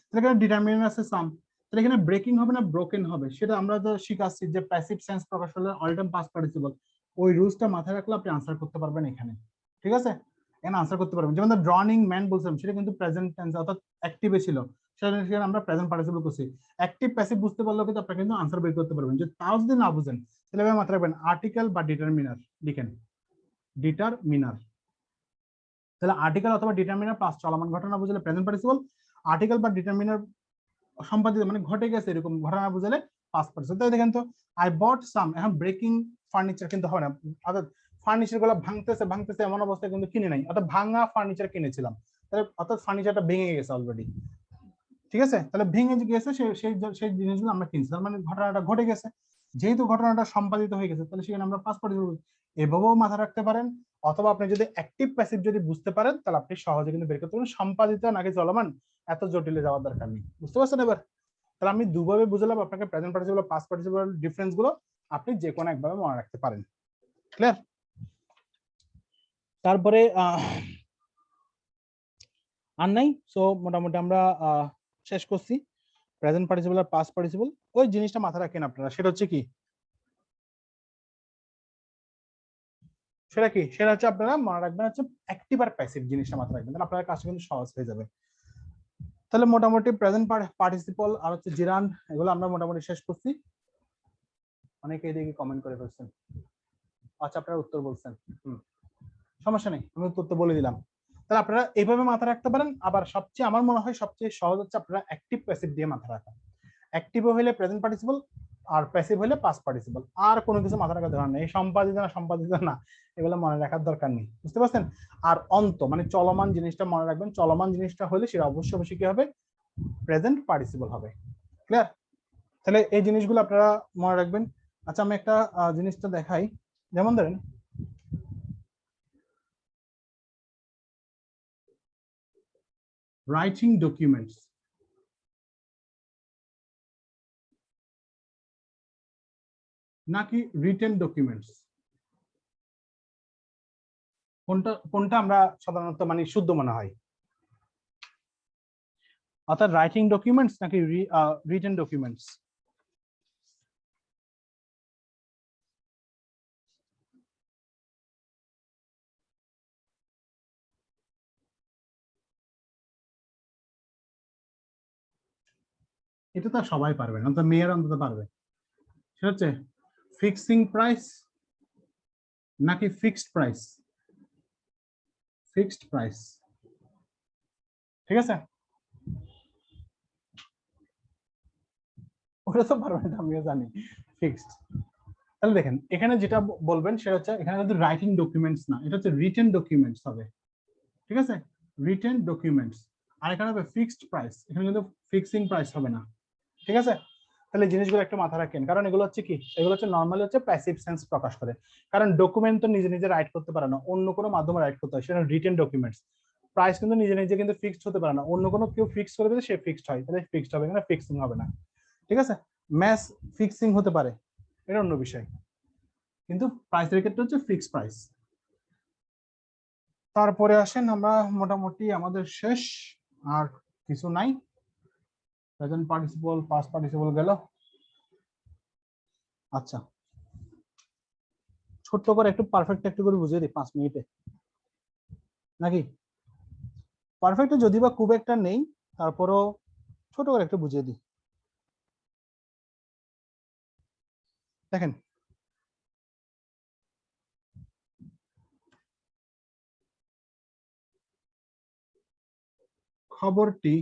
তাহলে এখানে ডিটারমিনার আছে সাম, তাহলে এখানে ব্রেকিং হবে না ব্রোকেন হবে, সেটা আমরা তো শিখাচ্ছি যে প্যাসিভ সেন্স প্রকাশ হলে অল টাইম পাস্ট পার্টিসিপল, ওই রুলসটা মাথায় রাখলে আপনি আনসার করতে পারবেন এখানে, ঠিক আছে? এখানে আনসার করতে পারবেন। যেমন ড্রনিং ম্যান বলছিলাম, সেটা কিন্তু প্রেজেন্ট টেন্স অর্থাৎ অ্যাক্টিভে ছিল, সেখানে আমরা প্রেজেন্ট পার্টিসিপল করছি। অ্যাক্টিভ প্যাসিভ বুঝতে পারলেও কিন্তু আপনি কিন্তু আনসার বের করতে পারবেন। যদি তাও যদি না বুঝেন তাহলে মাথায় রাখবেন আর্টিকেল বা ডিটারমিনার লিখেন, ডিটারমিনার। তাহলে আর্টিকেল অথবা ডিটারমিনার প্লাস চলমান ঘটনা বুঝলে প্রেজেন্ট পার্টিসিপল, আর্টিকেল বা ডিটারমিনার সম্পাদিত মানে ঘটে গেছে এরকম ঘটনা বুঝালে পাস্ট পার্টিসিপল। তাই দেখেন তো আই বট সাম, এখন ব্রেকিং ফার্নিচার কিন্তু হবে না, অর্থাৎ ফার্নিচার গুলো ভাঙতেছে এমন অবস্থায় কিন্তু কিনে নাই, অর্থাৎ ভাঙা ফার্নিচার কিনেছিলাম, তাহলে অর্থাৎ ফার্নিচারটা ভেঙে গেছে অলরেডি, ঠিক আছে? তাহলে ভেঙে গেছে সেই জিনিসগুলো আমরা কিনছি, তার মানে ঘটনাটা ঘটে গেছে। যেহেতু ঘটনাটা সম্পাদিত হয়ে গেছে তাহলে সেখানে আমরা পাস্ট পার্টিসিপল এভাবেও মাথায় রাখতে পারেন, অথবা আপনি যদি অ্যাক্টিভ প্যাসিভ যদি বুঝতে পারেন তাহলে আপনি সহজে কিন্তু বের করতে পারেন। সম্পাদিত নাকি চলমান এত জটিলে যাওয়ার দরকার নেই, বুঝতে পারছেন? এবার তাহলে আমি দুভাবে বুঝলাম আপনাকে present participle past participle difference গুলো আপনি যে কোনো একভাবে মনে রাখতে পারেন, ক্লিয়ার? তারপরে আর নাই, সো মোটামুটি আমরা শেষ করছি প্রেজেন্ট পার্টিসিপল আর পাস্ট পার্টিসিপল। ওই জিনিসটা মাথায় রাখেন আপনারা, সেটা হচ্ছে কি, সেটা হচ্ছে আপনারা মনে রাখবেন হচ্ছে অ্যাক্টিভ আর প্যাসিভ জিনিসটা মাথায় রাখবেন, তাহলে আপনার কাজটা কিন্তু সহজ হয়ে যাবে। তাহলে মোটামুটি প্রেজেন্ট পার্টিসিপল আর হচ্ছে জিরান্ড এগুলো আমরা মোটামুটি শেষ করছি। অনেকে এদিকে কমেন্ট করে ফেলছেন, আচ্ছা আপনারা উত্তর বলছেন, সমস্যা নেই, আমি উত্তর তো বলে দিলাম। তাহলে আপনারা এইভাবে মাথায় রাখতে পারেন। আবার সবচেয়ে আমার মনে হয় সবচেয়ে সহজ হচ্ছে আপনারা অ্যাক্টিভ প্যাসিভ দিয়ে মাথা রাখা। অ্যাক্টিভ হলে প্রেজেন্ট পার্টিসিপল আর প্যাসিভ হলে পাস্ট পার্টিসিপল, আর কোনো কিছু মাথা রাখার দরকার নেই, সম্পাদিত না এগুলো মনে রাখার দরকার নেই, বুঝতে পারছেন? আর অন্ত মানে চলমান জিনিসটা মনে রাখবেন, চলমান জিনিসটা হলে সেটা অবশ্যই কি হবে, প্রেজেন্ট পার্টিসিপল হবে, ক্লিয়ার? তাহলে এই জিনিসগুলো আপনারা মনে রাখবেন। আচ্ছা আমি একটা জিনিসটা দেখাই, যেমন ধরেন রাইটিং ডকুমেন্টস নাকি রিটেন ডকুমেন্টস, কোনটা আমরা সাধারণত মানে শুদ্ধ মনে হয়, অর্থাৎ রাইটিং ডকুমেন্টস নাকি রিটেন ডকুমেন্টস? এটা তো সবাই পারবে, অন্তত মেয়েরা অন্তত পারবে। সেটা হচ্ছে ফিক্সিং প্রাইস নাকি ফিক্সড প্রাইস, ঠিক আছে? ওটা তো পারবে না, আমিও জানি ফিক্সড। তাহলে দেখেন এখানে যেটা বলবেন সেটা হচ্ছে এখানে কিন্তু রাইটিং ডকুমেন্টস না, এটা হচ্ছে রিটেন ডকুমেন্টস হবে, ঠিক আছে? Written documents. আর এখানে হবে ফিক্সড প্রাইস, এখানে কিন্তু ফিক্সিং প্রাইস হবে না, ঠিক আছে? তাহলে জিনিসগুলো একটু মাথায় রাখেন, কারণ এগুলো হচ্ছে কি, এগুলো হচ্ছে নর্মালি হচ্ছে প্যাসিভ সেন্স প্রকাশ করে, কারণ ডকুমেন্ট তো নিজে নিজে রাইট করতে পারে না, অন্য কোনো মাধ্যমে রাইট করতে হয়, সেটা রিটেন ডকুমেন্টস। প্রাইস কিন্তু নিজে নিজে কিন্তু ফিক্সড হতে পারে না, অন্য কোনো কেউ ফিক্স করে দিলে সে ফিক্সড হয়, তাহলে ফিক্সড হবে, এখানে ফিক্সিং হবে না, ঠিক আছে? ম্যাচ ফিক্সিং হতে পারে, এটা অন্য বিষয়, কিন্তু প্রাইসের ক্ষেত্রে হচ্ছে ফিক্সড প্রাইস। তারপরে আসেন আমরা মোটামুটি আমাদের শেষ, আর কিছু নাই, প্রেজেন্ট পার্টিসিপল পাস্ট পার্টিসিপল গেল। আচ্ছা ছোট্ট করে একটু পারফেক্ট একটু করে বুঝিয়ে দিই 5 মিনিটে নাকি? পারফেক্ট যদি বা খুব একটা নেই, তারপরও ছোট করে একটু বুঝিয়ে দিই। দেখেন খবরটি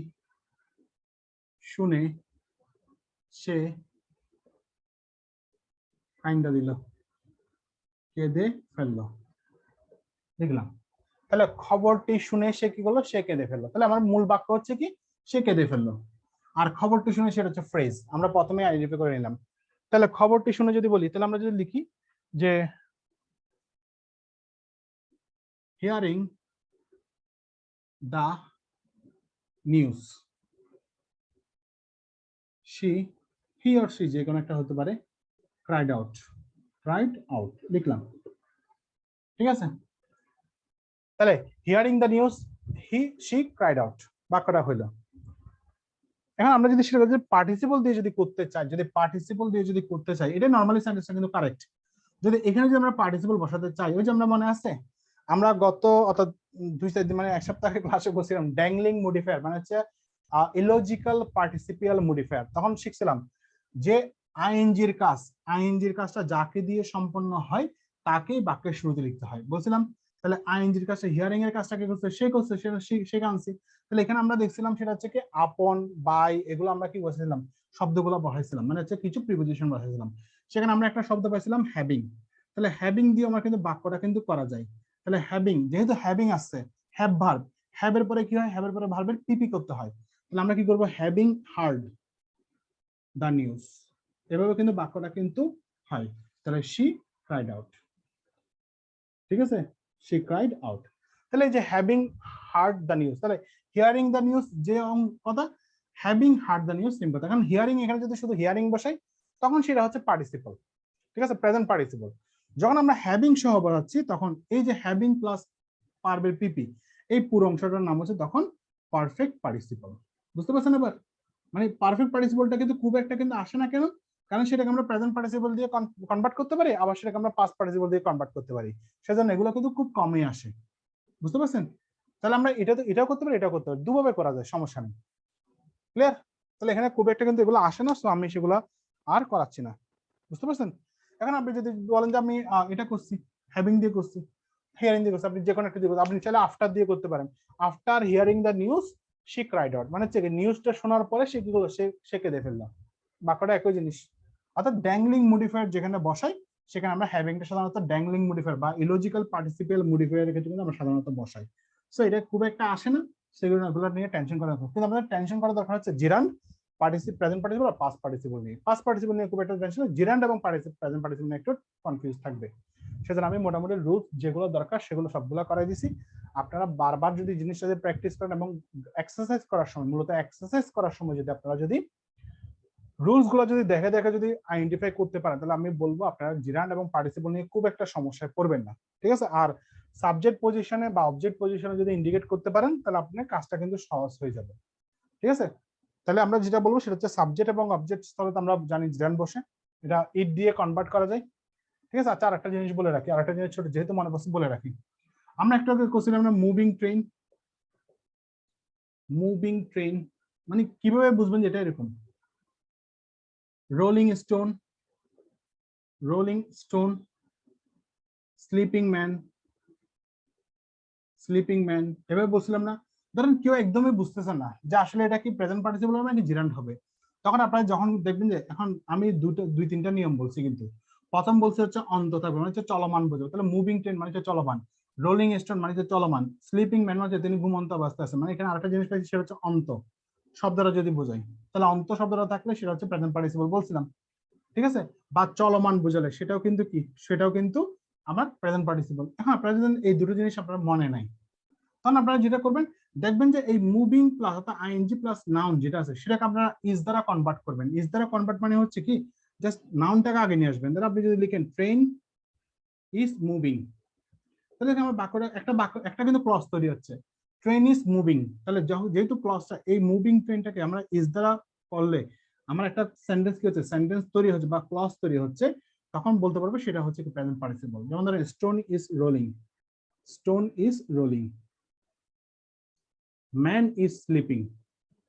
শুনে সে কাইন্দা দিল, কেঁদে ফেললো, দেখলাম। তাহলে খবরটি শুনে সে কি করলো, সে কেঁদে ফেললো। তাহলে আমার মূল বাক্য হচ্ছে কি, সে কেঁদে ফেললো। আর খবরটি শুনে সেটা হচ্ছে ফ্রেজ, আমরা প্রথমে আইডেন্টিফাই করে নিলাম। তাহলে খবরটি শুনে যদি বলি, তাহলে আমরা যদি লিখি যে hearing the news, he or she যে কোনো একটা হতে পারে, ক্রাইড আউট লিখলাম, ঠিক আছে। তাহলে hearing the news she cried out বাক্যটা হইলো। এখন আমরা যদি সেটা যদি পার্টিসিপল দিয়ে যদি করতে চাই, এটা নরমালি সেন্টেন্সটা কিন্তু কারেক্ট। যদি এখানে যদি আমরা পার্টিসিপল বসাতে চাই, ওই যে আমরা মনে আছে আমরা গত অর্থাৎ 2-4 দিন মানে এক সপ্তাহ আগে ক্লাসে বলছিলাম ড্যাংলিং মডিফায়ার মানে হচ্ছে ইলজিক্যাল পার্টিসিপিয়াল মডিফায়ার। তখন শিখছিলাম যে আইএনজির কাজটা যাকে দিয়ে সম্পন্ন হয় তাকেই বাক্যের শুরুতে লিখতে হয় বলছিলাম। তাহলে আইএনজির কাজটা হিয়ারিং এর কাজটা কে করছে, সে করছে, সেটা আনছি। তাহলে এখানে আমরা দেখছিলাম সেটা হচ্ছে কি আপন, বাই, এগুলো আমরা কি বসাইছিলাম, শব্দগুলো বসাইছিলাম, মানে হচ্ছে কিছু প্রিপোজিশন বসাইছিলাম। সেখানে আমরা একটা শব্দ পাইছিলাম হ্যাভিং। তাহলে হ্যাভিং দিয়ে আমরা কিন্তু বাক্যটা কিন্তু করা যায়। তাহলে হ্যাভিং, যেহেতু হ্যাভিং আসছে, হ্যাভ ভার্ব, হ্যাভের পরে কি হয়, হ্যাভের পরে ভার্বের পিপি করতে হয়। তাহলে আমরা কি করব, হ্যাভিং হার্ড দ্য নিউজ, এভাবে কিন্তু বাক্যটা কিন্তু হয়। তাহলে শি ক্রাইড আউট, ঠিক আছে, শি ক্রাইড আউট। তাহলে এই যে হ্যাভিং হার্ড দ্য নিউজ, তাহলে হিয়ারিং দ্য নিউজ যে কথা, having hard the news same কথা। কারণ হিয়ারিং এখানে যদি শুধু হিয়ারিং বসাই তখন সেটা হচ্ছে পার্টিসিপল, ঠিক আছে, প্রেজেন্ট পার্টিসিপল। যখন আমরা হ্যাভিং সহ বসাচ্ছি তখন এই যে হ্যাভিং প্লাস পারবের পিপি, এই পুরো অংশটার নাম হচ্ছে তখন পারফেক্ট পার্টিসিপল। বুঝতে পারছেন এবার? মানে পারফেক্ট পার্টিসিপলটা কিন্তু খুব একটা কিন্তু আসে না, কেন? কারণ সেটাকে আমরা প্রেজেন্ট পার্টিসিপল দিয়ে কনভার্ট করতে পারি, আবার সেটাকে আমরা পাস্ট পার্টিসিপল দিয়ে কনভার্ট করতে পারি, সেজন্য এগুলো কিন্তু খুব কমই আসে। বুঝতে পারছেন? তাহলে আমরা এটাও করতে পারি, এটাও করতে পারি, দুভাবে করা যায়, সমস্যা নেই। ক্লিয়ার? তাহলে এখানে খুব একটা কিন্তু এগুলো আসে না, সো আমি সেগুলো আর করাচ্ছি না। বুঝতে পারছেন? এখন আপনি যদি বলেন যে আমি এটা করছি, হ্যাভিং দিয়ে করছি, হিয়ারিং দিয়ে করছি, আপনি যে কোনো একটা দিয়ে করছেন, আপনি চাইলে আফটার দিয়ে করতে পারেন। After hearing the news she cried out, মানে হচ্ছে নিউজটা শোনার পরে সে কি করলো, সে কেঁদে ফেললো। বাক্যটা একই জিনিস। অর্থাৎ ড্যাংলিং মডিফায়ার যেখানে বসাই সেখানে আমরা হ্যাভিংটা সাধারণত ড্যাংলিং মডিফায়ার বা ইলজিক্যাল পার্টিসিপিয়াল মডিফায়ারের ক্ষেত্রে কিন্তু আমরা সাধারণত বসাই। সো এটা খুব একটা আসে না, সেগুলো নিয়ে টেনশন করার দরকার, কিন্তু আমাদের টেনশন করার দরকার হচ্ছে জিরান্ড, প্রেজেন্ট পার্টিসিপল আর পাস্ট পার্টিসিপল নিয়ে। পাস্ট পার্টিসিপল নিয়ে খুব একটা টেনশন, জিরান্ড এবং প্রেজেন্ট পার্টিসিপল নিয়ে একটু কনফিউজ থাকবে। সেজন্য আমি মোটামুটি রুলস যেগুলো দরকার সেগুলো সবগুলো করাই দিছি। আপনারা বারবার যদি জিনিসটা যদি প্র্যাকটিস করেন এবং এক্সারসাইজ করার সময়, মূলত এক্সারসাইজ করার সময় যদি আপনারা যদি রুলস গুলো যদি দেখে দেখে যদি আইডেন্টিফাই করতে পারেন, তাহলে আমি বলবো আপনারা জিরান্ড এবং পার্টিসিপল নিয়ে খুব একটা সমস্যায় পড়বেন না, ঠিক আছে। আর সাবজেক্ট পজিশনে বা অবজেক্ট পজিশনে যদি ইন্ডিকেট করতে পারেন তাহলে আপনার কাজটা কিন্তু সহজ হয়ে যাবে, ঠিক আছে। তাহলে আমরা যেটা বলবো সেটা হচ্ছে সাবজেক্ট এবং অবজেক্ট স্থলে তো আমরা জানি জিরান্ড বসে, এটা ইট দিয়ে কনভার্ট করা যায়, ঠিক আছে। আচ্ছা, আরেকটা জিনিস বলে রাখি, আরেকটা জিনিস ছোট যেহেতু মনে পড়ছে বলে রাখি, আমরা একটা কোশ্চেন আমরা মুভিং ট্রেন মানে কিভাবে বুঝবেন যেটা এরকম, রোলিং স্টোন, স্লিপিং ম্যান, এভাবে বলছিলাম না। ধরেন কেউ একদমই বুঝতেছে না যে আসলে এটা কি প্রেজেন্ট পার্টিসিপল হবে নাকি জিরান্ড হবে, তখন আপনারা যখন দেখবেন যে এখন আমি 2-3টা নিয়ম বলছি, কিন্তু প্রথম বলছে হচ্ছে অন্ত থাকবে মানে হচ্ছে চলমান বোঝাবে, তাহলে মুভিং ট্রেন মানে হচ্ছে চলমান, রোলিং স্টোন মানে হচ্ছে চলমান, স্লিপিং ম্যান মানে হচ্ছে তিনি ঘুমন্ত অবস্থায় আছে, মানে এখানে আরেকটা জিনিস পাইছি সেটা হচ্ছে অন্ত শব্দটা যদি বোঝাই, তাহলে অন্ত শব্দটা থাকলে সেটা হচ্ছে প্রেজেন্ট পার্টিসিপল বলছিলাম, ঠিক আছে। বা চলমান বোঝালে সেটাও কিন্তু আমার প্রেজেন্ট পার্টিসিপল। এখন আপনারা যদি এই দুটো জিনিস আপনার মনে নাই, তখন আপনারা যেটা করবেন দেখবেন যে এই মুভিং প্লাস অর্থাৎ আইএনজি প্লাস নাউন যেটা আছে সেটাকে আপনারা ইজ দ্বারা কনভার্ট করবেন। ইজ দ্বারা কনভার্ট মানে হচ্ছে কি, জাস্ট নাউনটাকে আগে নিয়ে আসবেন। ধরো আপনি যদি লিখেন ট্রেন ইজ মুভিং, তাহলে আমার একটা কিন্তু ক্লজ তৈরি হচ্ছে, ট্রেন ইজ মুভিং। তাহলে যেহেতু ক্লজটা এই মুভিং ট্রেনটাকে আমরা ইজ দ্বারা করলে আমার একটা সেন্টেন্স কি হচ্ছে, সেন্টেন্স তৈরি হচ্ছে বা ক্লজ তৈরি হচ্ছে, তখন বলতে পারবো সেটা হচ্ছে কি প্রেজেন্ট পার্টিসিপল। যেমন ধরেন stone is rolling, man is sleeping,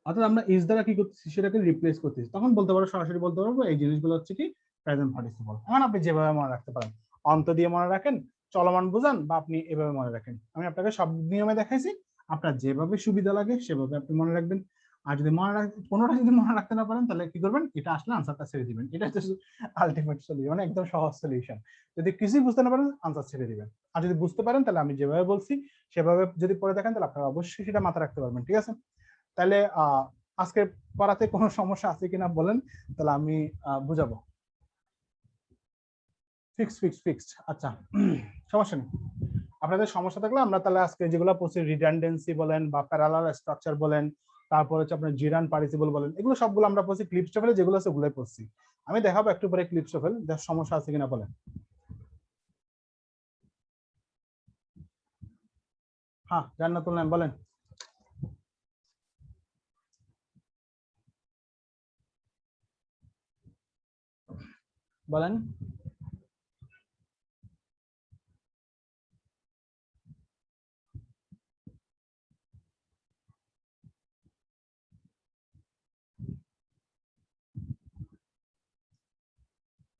অর্থাৎ আমরা ইজ দ্বারা কি করতেছি সেটাকে রিপ্লেস করতেছি, তখন বলতে পারো, সরাসরি বলতে পারবো এই জিনিসগুলো হচ্ছে কি প্রেজেন্ট পার্টিসিপল। এখন আপনি যেভাবে মনে রাখতে পারেন, অন্ত দিয়ে মনে রাখেন, চলমান বোঝান, বা আপনি এভাবে মনে রাখেন। আমি আপনাকে সব নিয়মে দেখাইছি, আপনার যেভাবে সুবিধা লাগে সেভাবে আপনি মনে রাখবেন। আর যদি মনে রাখতে কোনোটা যদি মনে রাখতে না পারেন তাহলে কি করবেন, এটা আসলে আনসারটা ছেড়ে দিবেন। এটা হচ্ছে আলটিমেট সলিউশন, মানে একদম সহজ সলিউশন। যদি কিছুই বুঝতে না পারেন আনসার ছেড়ে দিবেন, আর যদি বুঝতে পারেন তাহলে আমি যেভাবে বলছি সেভাবে যদি পড়ে দেখেন তাহলে আপনারা অবশ্যই সেটা মাথায় রাখতে পারবেন। ঠিক আছে, তাহলে আজকে পড়াতে কোনো সমস্যা আছে কিনা বলেন, তাহলে আমি বুঝাবো। ফিক্সড, আচ্ছা সমস্যা নেই। আপনাদের সমস্যা থাকলে আমরা তাহলে আজকে যেগুলো পড়ছি, রিডান্ডেন্সি বলেন বা প্যারালাল স্ট্রাকচার বলেন, তারপর হচ্ছে আপনার জিরান্ড পার্টিসিপল বলেন, এগুলো সবগুলো আমরা পড়ছি। ক্লিপস্টফেল যেগুলো আছে ওগুলোই পড়ছি। আমি দেখাবো একটু পরে ক্লিপস্টফেল, যার সমস্যা আছে কিনা বলেন। হ্যাঁ, জান্নাতুল নাম বলেন। বলেন।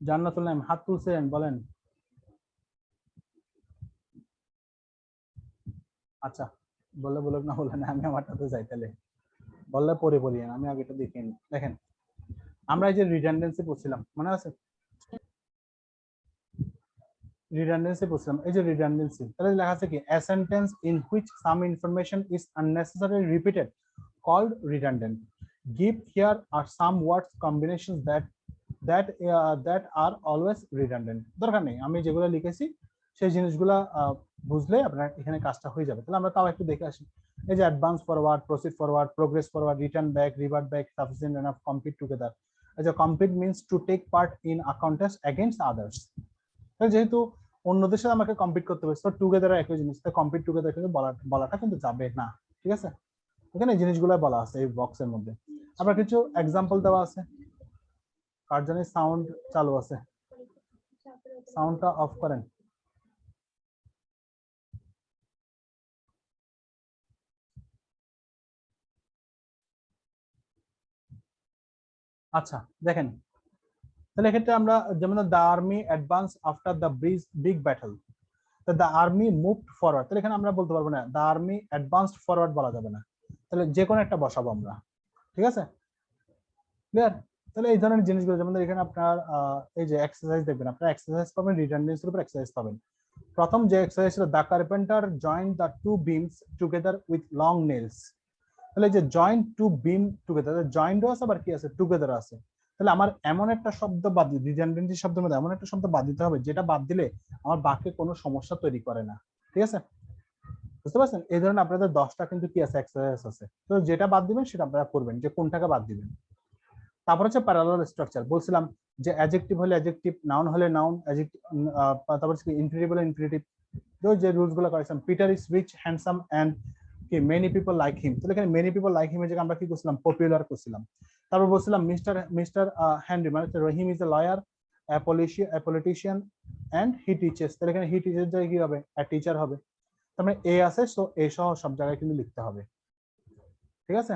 জান্নাতুল নাম হাত তুলছেন, বলেন। আচ্ছা, বললে বলুক, না বলে না, আমি আমারটাতে যাই তাহলে। বললে পরে বলি, আমি আগেটা দেখে নিই। দেখেন, আমরা এই যে রিডান্ডেন্সি পড়ছিলাম, মনে আছে? রিডান্ডেন্সি পড়ছিলাম, এই যে রিডান্ডেন্সি, তাহলে লেখা আছে কি, a sentence in which some information is unnecessarily repeated called redundant. Give here are some words combinations that are always redundant. দরকার নেই, আমি যেগুলো লিখেছি সেই জিনিসগুলো বুঝলে আপনার এখানে কাজটা হয়ে যাবে। তাহলে আমরা তাও একটু দেখে আসি। এই যে advance forward, proceed forward, progress forward, return back, revert back, sufficient enough, compete together. এই যে compete means to take part in a contest against others. যেহেতু অন্যদের সাথে আমাকে কম্পিট করতে হবে, তো টুগেদার একই জিনিস, তো কম্পিট টুগেদার কিন্তু বলাটা কিন্তু যাবে না। ঠিক আছে, এখানে এই জিনিসগুলো বলা আছে এই বক্সের মধ্যে। আবার কিছু এক্সাম্পল দেওয়া আছে। কার জানি সাউন্ড চালু আছে, সাউন্ডটা অফ করেন। আচ্ছা দেখেন, তাহলে এক্ষেত্রে আমরা যেমন the army advance after the big battle, the army moved forward, তাহলে এখানে আমরা বলতে পারবো না দ্য আর্মি অ্যাডভান্সড ফরওয়ার্ড, বলা যাবে না। তাহলে যে কোনো একটা বসাবো আমরা। ঠিক আছে, ক্লিয়ার? তাহলে এই ধরনের জিনিসগুলো, যেমন এখানে আপনার এই যে এক্সারসাইজ দেখবেন, আপনার এক্সারসাইজ পাবেন, রিডান্ডেন্সির উপর এক্সারসাইজ পাবেন। প্রথম যে এক্সারসাইজ ছিল, the carpenter joint the two beams together with long nails. তাহলে যে জয়েন্ট টু বিম টুগেদার, জয়েন্টও আছে আবার কি আছে, টুগেদার আছে। তাহলে আমার এমন একটা শব্দ বাদ, রিডান্ডেন্সি শব্দের মধ্যে এমন একটা শব্দ বাদ দিতে হবে যেটা বাদ দিলে আমার বাক্যে কোনো সমস্যা তৈরি করে না। ঠিক আছে, বুঝতে পারছেন? এই ধরনের আপনাদের 10টা কিন্তু কি আছে, এক্সারসাইজ আছে। তো যেটা বাদ দিবেন সেটা আপনারা করবেন, যে কোনটাকে বাদ দিবেন। তারপর হচ্ছে প্যারালাল স্ট্রাকচার, বলছিলাম যে অ্যাডজেক্টিভ হলে অ্যাডজেক্টিভ, নাউন হলে নাউন, অ্যাডজেক্টিভ, তারপর হচ্ছে ইনফিনিটিভ হলে ইনফিনিটিভ। যে রুলস গুলো করেছিলাম, Peter is rich handsome and কি মেনি পিপল লাইক হিম, তাহলে এখানে মেনি পিপল লাইক হিম এর জায়গায় আমরা কি করছিলাম, পপুলার করছিলাম। তারপর বলছিলাম মিস্টার হেনরি, মানে Rahim is a lawyer, a politician and he teaches, তাহলে এখানে হি টিচার জায়গায় কি হবে, a টিচার হবে। তার মানে এ আছে, সো এ সহ সব জায়গায় কিন্তু লিখতে হবে। ঠিক আছে,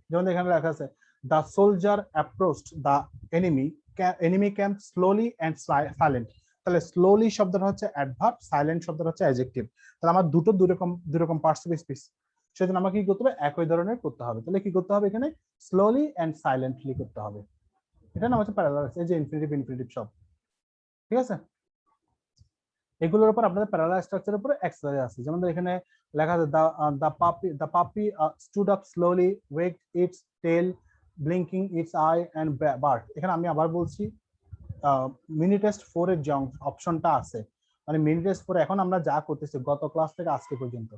যেমন এখানে লেখা আছে, the soldier approached the enemy camp slowly and silent, তাহলে স্লোলি শব্দটা হচ্ছে অ্যাডভার্ব, সাইলেন্ট শব্দটা হচ্ছে অ্যাডজেক্টিভ। তাহলে আমার দুই রকম পার্টস অফ স্পিচ, সেজন্য আমাকে কি করতে হবে, একই ধরনের করতে হবে। তাহলে কি করতে হবে, এখানে স্লোলি এন্ড সাইলেন্টলি করতে হবে। এটা নাম হচ্ছে প্যারালাল, এই যে ইনফিনিটিভ সব। ঠিক আছে, এগুলোর উপর আপনাদের প্যারালাল স্ট্রাকচারের উপরে এক্সারসাইজ আছে। যেমন এখানে লেখা আছে, the puppy stood up slowly, wagged its tail, blinking its eye and barked। এখানে আমি আবার বলছি, মিনি টেস্ট 4 এর যে অপশনটা আছে, মানে মিনি টেস্ট 4 এখন আমরা যা করতেছি গত ক্লাস থেকে আজকে পর্যন্ত,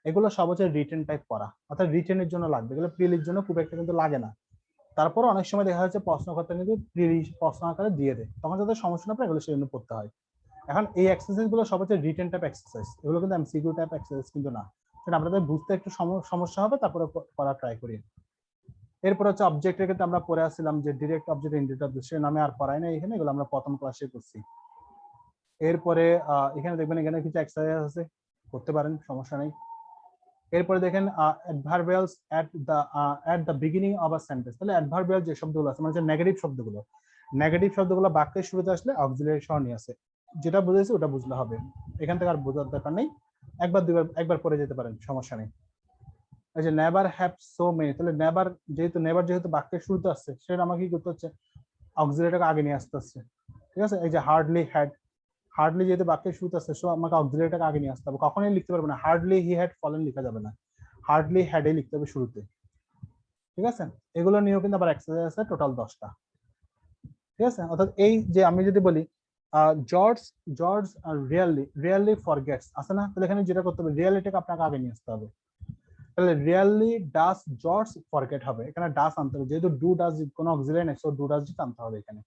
এগুলো সব হচ্ছে রিটেন টাইপ করা, অর্থাৎ রিটেনের জন্য লাগবে। এগুলো প্রিলির জন্য খুব একটা কিন্তু লাগে না। তারপর অনেক সময় দেখা যাচ্ছে প্রশ্নকর্তা কিন্তু প্রিলি প্রশ্ন আকারে দিয়ে দেয়, তখন যাদের সমস্যা না পড়ে এগুলো সেজন্য পড়তে হয়। এখন এই এক্সারসাইজ গুলো সব হচ্ছে রিটেন টাইপ এক্সারসাইজ, এগুলো কিন্তু এমসিকিউ টাইপ এক্সারসাইজ কিন্তু না। সেটা আপনাদের বুঝতে একটু সমস্যা হবে, তারপরে করা ট্রাই করি। এরপর হচ্ছে অবজেক্টের ক্ষেত্রে আমরা পড়ে আসছিলাম যে ডিরেক্ট অবজেক্ট, ইনডিরেক্ট অবজেক্ট, সে নামে আর পড়াই না এখানে, এগুলো আমরা প্রথম ক্লাসে করছি। এরপরে এখানে দেখবেন এখানে কিছু এক্সারসাইজ আছে, করতে পারেন, সমস্যা নেই। এরপরে দেখেন adverbials at the beginning of a sentence. তাহলে অ্যাডভার্বিয়াল যে শব্দগুলো আছে মানে যে নেগেটিভ শব্দগুলো বাক্যের শুরুতে আসলে অক্সিলারি সহ নিয়ে আসে। যেটা বুঝেছি ওটা বুঝলে হবে, এখান থেকে আর বোঝার দরকার নেই, একবার পড়ে যেতে পারেন, সমস্যা নেই। এই যে নেভার হ্যাভ সো মেনি, তাহলে নেভার যেহেতু বাক্যের শুরুতে আসছে সেটা আমাকে কি করতে হচ্ছে, অক্সিলারিটাকে আগে নিয়ে আসতে হচ্ছে। ঠিক আছে, এই যে হার্ডলি যেহেতু বাক্যের শুরুতে আসছে সো আমাকে অক্সিলারিটাকে আগে নিয়ে আসতে হবে। কখনোই লিখতে পারবে না হার্ডলি হি হ্যাড ফলেন লিখা যাবে না, হার্ডলি হ্যাডে লিখতে হবে শুরুতে। ঠিক আছে, এগুলো নিয়েও কিন্তু আবার এক্সারসাইজ আছে টোটাল 10টা। ঠিক আছে, অর্থাৎ এই যে আমি যদি বলি জর্জ রিয়ারলি ফরগেটস আছে না, তাহলে এখানে যেটা করতে হবে রিয়ালিটাকে আপনাকে আগে নিয়ে আসতে হবে। তাহলে রিয়ারলি ডাস জর্জ ফরগেট হবে, এখানে ডাস আনতে হবে, যেহেতু ডু ডাস কোনো অক্সিলারি নেই সো ডু ডাস আনতে হবে এখানে।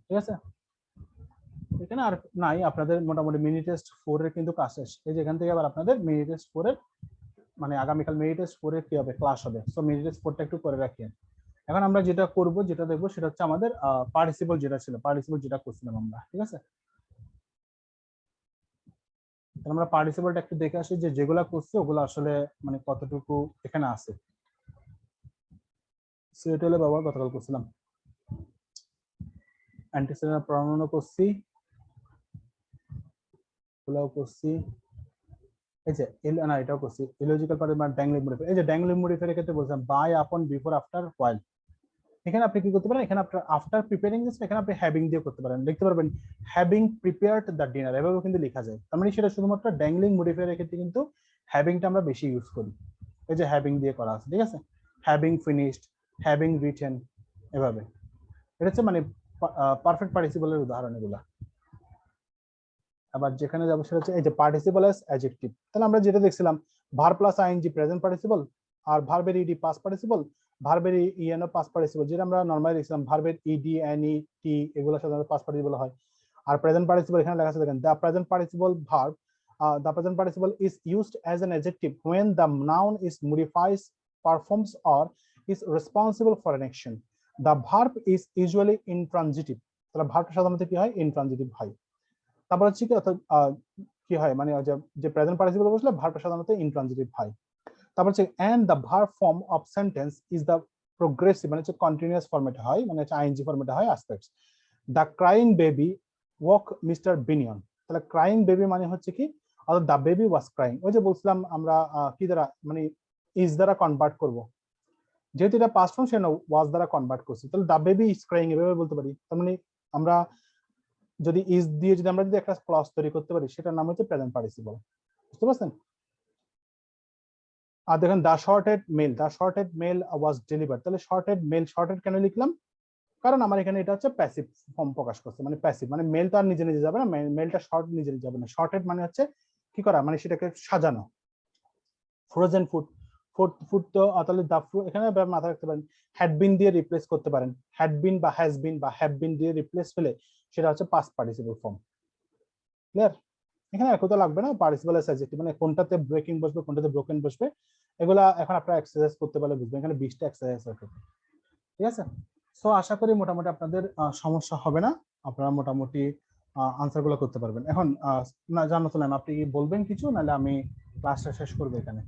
ঠিক আছে, এখানে আর নাই, আপনাদের মোটামুটি মিনি টেস্ট 4 এর কিন্তু কাজ শেষ। এই যে এখান থেকে আবার আপনাদের মিনি টেস্ট 4 এর মানে আগামীকাল মিনি টেস্ট 4 এর কি হবে, ক্লাস হবে। সো মিনি টেস্ট 4টা একটু করে রাখেন। এখন আমরা যেটা করব, যেটা দেখবো সেটা হচ্ছে আমাদের পার্টিসিপল যেটা করছিলাম আমরা। ঠিক আছে, তাহলে আমরা পার্টিসিপলটা একটু দেখে আসি যে যেগুলা করছি ওগুলো আসলে মানে কতটুকু এখানে আছে। সিএটএল এ ব্যবহার গতকাল করছিলাম, অ্যান্টিসিডেন্ট প্রনাউনও করছি, ওগুলাও করছি। এই যে না এটাও করছি, ইলজিক্যাল পার্ট মানে ড্যাংলিং মডিফায়ার। এই যে ড্যাংলিং মডিফায়ারের ক্ষেত্রে বলছিলাম বাই, আপন, বিফোর, আফটার, হোয়াইল। এখানে আপনি কি করতে পারেন, এখানে আপনার আফটার প্রিপেয়ারিং দিস, এখানে আপনি হ্যাভিং দিয়ে করতে পারেন, লিখতে পারবেন হ্যাভিং প্রিপেয়ার্ড দ্য ডিনার, এভাবেও কিন্তু লেখা যায়। তার মানে সেটা শুধুমাত্র ড্যাংলিং মডিফায়ারের ক্ষেত্রে কিন্তু হ্যাভিংটা আমরা বেশি ইউজ করি। এই যে হ্যাভিং দিয়ে করা আছে, ঠিক আছে, হ্যাভিং ফিনিশড, হ্যাভিং রিটেন, এভাবে। এটা হচ্ছে মানে পারফেক্ট পার্টিসিপলের উদাহরণ এগুলা। আবার যেখানে যাবো সেটা হচ্ছে এই যে পার্টিসিপল অ্যাজ অ্যাডজেক্টিভ। তাহলে আমরা যেটা দেখছিলাম verb plus ING present participle, আর ভার্বের ইডি পাস্ট পার্টিসিপল, ভার্বের ইএনও পাস্ট পার্টিসিপল, যেটা আমরা নরমালি দেখছিলাম ভার্বের ইডি এনই টি এগুলো সাধারণত পাস্ট পার্টিসিপল হয়। আর প্রেজেন্ট পার্টিসিপল এখানে লেখা আছে দেখেন, the present participle verb, the present participle is used as an adjective when the noun is modifies, performs or is responsible for an action. The verb is usually intransitive. তাহলে ভার্বটা সাধারণত কি হয়, ইনট্রানজিটিভ হয়। তারপর হচ্ছে কি অর্থাৎ কি হয় মানে যে প্রেজেন্ট পার্টিসিপল বসলে ভার্বটা সাধারণত ইনট্রানজিটিভ হয়। তারপর হচ্ছে and the verb form of sentence is the progressive মানে হচ্ছে কন্টিনিউয়াস ফরম্যাটে হয়, মানে হচ্ছে আইএনজি ফরম্যাটে হয় aspects. the crying baby woke Mr. Binion। তাহলে ক্রাইং বেবি মানে হচ্ছে কি, অর্থাৎ দ্য বেবি ওয়াজ ক্রাইং। ওই যে বলছিলাম আমরা কি দ্বারা মানে ইজ দ্বারা কনভার্ট করব, যেহেতু এটা পাস্ট ফর্ম সেটা ওয়াজ দ্বারা কনভার্ট করছি, তাহলে দ্য বেবি ইজ ক্রাইং এভাবে বলতে পারি। তার মানে আমরা যদি ইজ দিয়ে আমরা যদি একটা ক্লজ তৈরি করতে পারি সেটার নাম হচ্ছে প্রেজেন্ট পার্টিসিপল। বুঝতে পারছেন? আর দেখেন the sorted mail was delivered. তাহলে শর্টেড মেল, শর্টেড কেন লিখলাম, কারণ আমার এখানে এটা হচ্ছে প্যাসিভ ফর্ম প্রকাশ করছে, মানে প্যাসিভ মানে মেল তো আর নিজে নিজে যাবে না, মেলটা শর্ট নিজে নিজে যাবে না। শর্টেড মানে হচ্ছে কি করা, মানে সেটাকে সাজানো। ফ্রোজেন ফুড তো তাহলে দা ফ্রুট এখানে মাথায় রাখতে পারেন, হ্যাড বিন দিয়ে রিপ্লেস করতে পারেন, হ্যাড বিন বা হ্যাজ বিন বা হ্যাভ বিন দিয়ে রিপ্লেস হলে সেটা হচ্ছে পাস্ট পার্টিসিপল ফর্ম। ক্লিয়ার? এখানে একটু তো লাগবে না পার্টিসিপল এস অ্যাডজেক্টিভ মানে কোনটাতে ব্রেকিং বসবে কোনটাতে ব্রোকেন বসবে, এগুলা এখন আপনারা এক্সারসাইজ করতে পারলে বুঝবেন। এখানে 20টা এক্সারসাইজ আছে, ঠিক আছে? সো আশা করি মোটামুটি আপনাদের সমস্যা হবে না, আপনারা মোটামুটি আনসার গুলো করতে পারবেন। এখন না জানাতো না, আপনি কি বলবেন কিছু, নাহলে আমি ক্লাসটা শেষ করবো এখানে?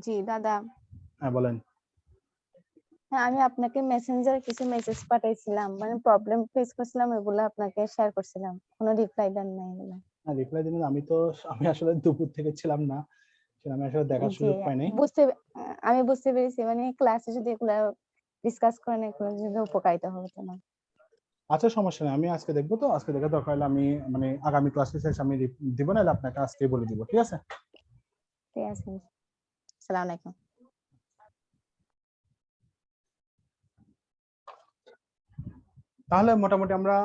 জি দাদা, হ্যাঁ বলেন। হ্যাঁ আমি আপনাকে মেসেঞ্জারে কিছু মেসেজ পাঠাইছিলাম, মানে প্রবলেম ফেস করছিলাম, এগুলো আপনাকে শেয়ার করছিলাম, কোনো রিপ্লাই দেন নাই এগুলো। না রিপ্লাই দিন, আমি আসলে দুপুর থেকে ছিলাম না, আমি আসলে দেখার সুযোগ পাই নাই। আমি বুঝতে পেরেছি, মানে ক্লাসে যদি এগুলা ডিসকাস করেন এগুলো যদি উপকারিতা হবে তোমার। আচ্ছা সমস্যা নেই, আমি আজকে দেখবো, তো আজকে দেখা দরকার হলে আমি মানে আগামী ক্লাসে শেষ আমি দিব, নাহলে আপনাকে আজকে বলে দিব, ঠিক আছে? ঠিক আছে, আসসালামু আলাইকুম। তাহলে মোটামুটি আমরা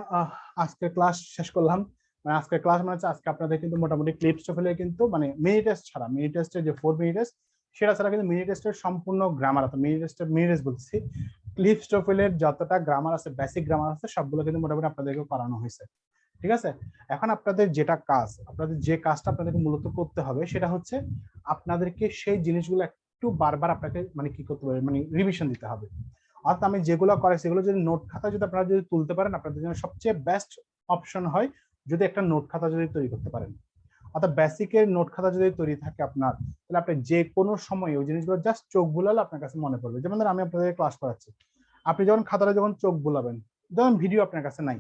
আজকে ক্লাস শেষ করলাম। মানে আজকে ক্লাস মানে হচ্ছে আজকে আপনাদের কিন্তু মোটামুটি ক্লিপস ফেলে কিন্তু মানে মিনি টেস্ট ছাড়া, মিনি টেস্টের যে 4 মিনি টেস্ট সেটা ছাড়া কিন্তু মিনি টেস্টের সম্পূর্ণ গ্রামার আছে, মিনি টেস্ট বলছি, ক্লিপস টোফেলের যতটা গ্রামার আছে, বেসিক গ্রামার আছে সবগুলো কিন্তু মোটামুটি আপনাদেরকে করানো হয়েছে, ঠিক আছে? এখন আপনাদের যেটা কাজ, আপনাদের যে কাজটা আপনাদেরকে মূলত করতে হবে সেটা হচ্ছে আপনাদেরকে সেই জিনিসগুলো একটু বারবার আপনাকে মানে কি করতে হবে, মানে রিভিশন দিতে হবে। অর্থাৎ আমি যেগুলো করে সেগুলো যদি নোট খাতা যদি আপনারা যদি তুলতে পারেন, আপনাদের জন্য সবচেয়ে বেস্ট অপশন হয় যদি একটা নোট খাতা যদি তৈরি করতে পারেন। অর্থাৎ বেসিকের নোট খাতা যদি তৈরি থাকে আপনার, তাহলে আপনি যে কোনো সময় ওই জিনিসগুলো জাস্ট চোখ বুলালে আপনার কাছে মনে পড়বে। যেমন ধরেন আমি আপনাদের ক্লাস করাচ্ছি, আপনি যখন খাতাটা যখন চোখ বুলাবেন, যখন ভিডিও আপনার কাছে নাই,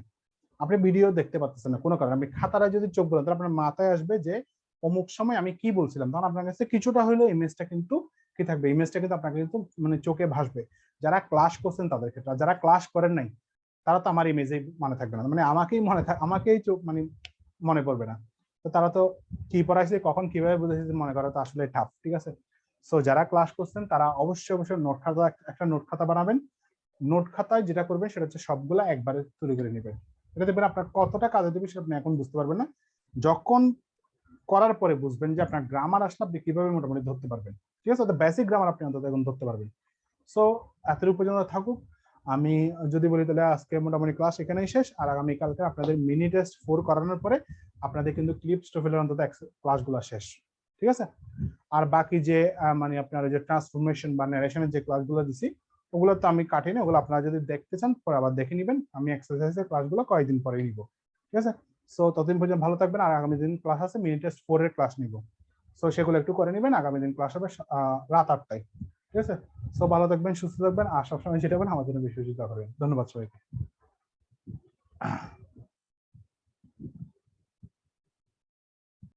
আপনি ভিডিও দেখতে পাচ্ছেন না কোনো কারণে, আপনি খাতাটা যদি চোখ বুলান তাহলে আপনার মাথায় আসবে যে অমুক সময় আমি কি বলছিলাম, তখন আপনার কাছে কিছুটা হলেও ইমেজটা কিন্তু কি থাকবে, ইমেজটা কিন্তু আপনাকে কিন্তু মানে চোখে ভাসবে। যারা ক্লাস করছেন তাদের ক্ষেত্রে, যারা ক্লাস করেন নাই তারা তো আমার ইমেজেই মনে থাকবে না, মানে আমাকেই আমাকেই চোখ মানে মনে পড়বে না। তো তারা তো কি পড়াইছে কখন কিভাবে বুঝেছে মনে করা তো আসলে টাফ, ঠিক আছে। সো যারা ক্লাস করছেন তারা অবশ্যই অবশ্যই নোট খাতা, একটা নোট খাতা বানাবেন। নোট খাতায় যেটা করবেন সেটা হচ্ছে সবগুলা একবারে তৈরি করে নেবেন। এটা দেখবেন আপনার কতটা কাজে দেবে সেটা আপনি এখন বুঝতে পারবেন না, যখন করার পরে বুঝবেন যে আপনার গ্রামার আসলে আপনি কিভাবে মোটামুটি ধরতে পারবেন, ঠিক আছে। বেসিক গ্রামার আপনি অন্তত এখন ধরতে পারবেন। সো এতটুকু পর্যন্ত থাকুক। আমি যদি বলি তাহলে আজকে মোটামুটি ক্লাস এখানেই শেষ, আর আগামী কালকে আপনাদের মিনি টেস্ট 4 করানোর পরে আপনাদের কিন্তু ক্লিপস টোফেলের অন্তত ক্লাসগুলো শেষ, ঠিক আছে। আর বাকি যে মানে আপনারা যে ট্রান্সফরমেশন বা ন্যারেশনের যে ক্লাসগুলো দিছি ওগুলো তো আমি কাটি না, ওগুলো আপনারা যদি দেখতে চান পরে আবার দেখে নেবেন। আমি এক্সারসাইজের ক্লাসগুলো কয়েকদিন পরেই নিব, ঠিক আছে। সো ততদিন পর্যন্ত ভালো থাকবেন, আর আগামী দিন ক্লাস আছে, মিনি টেস্ট 4 এর ক্লাস নিব। সো সেগুলো একটু করে নেবেন। আগামী দিন ক্লাস হবে রাত 8টায়, ঠিক আছে। সো ভালো থাকবেন, সুস্থ থাকবেন, আর সবসময় যেটা বলেন আমার জন্য বেশি বেশি দোয়া করবেন। ধন্যবাদ সবাইকে।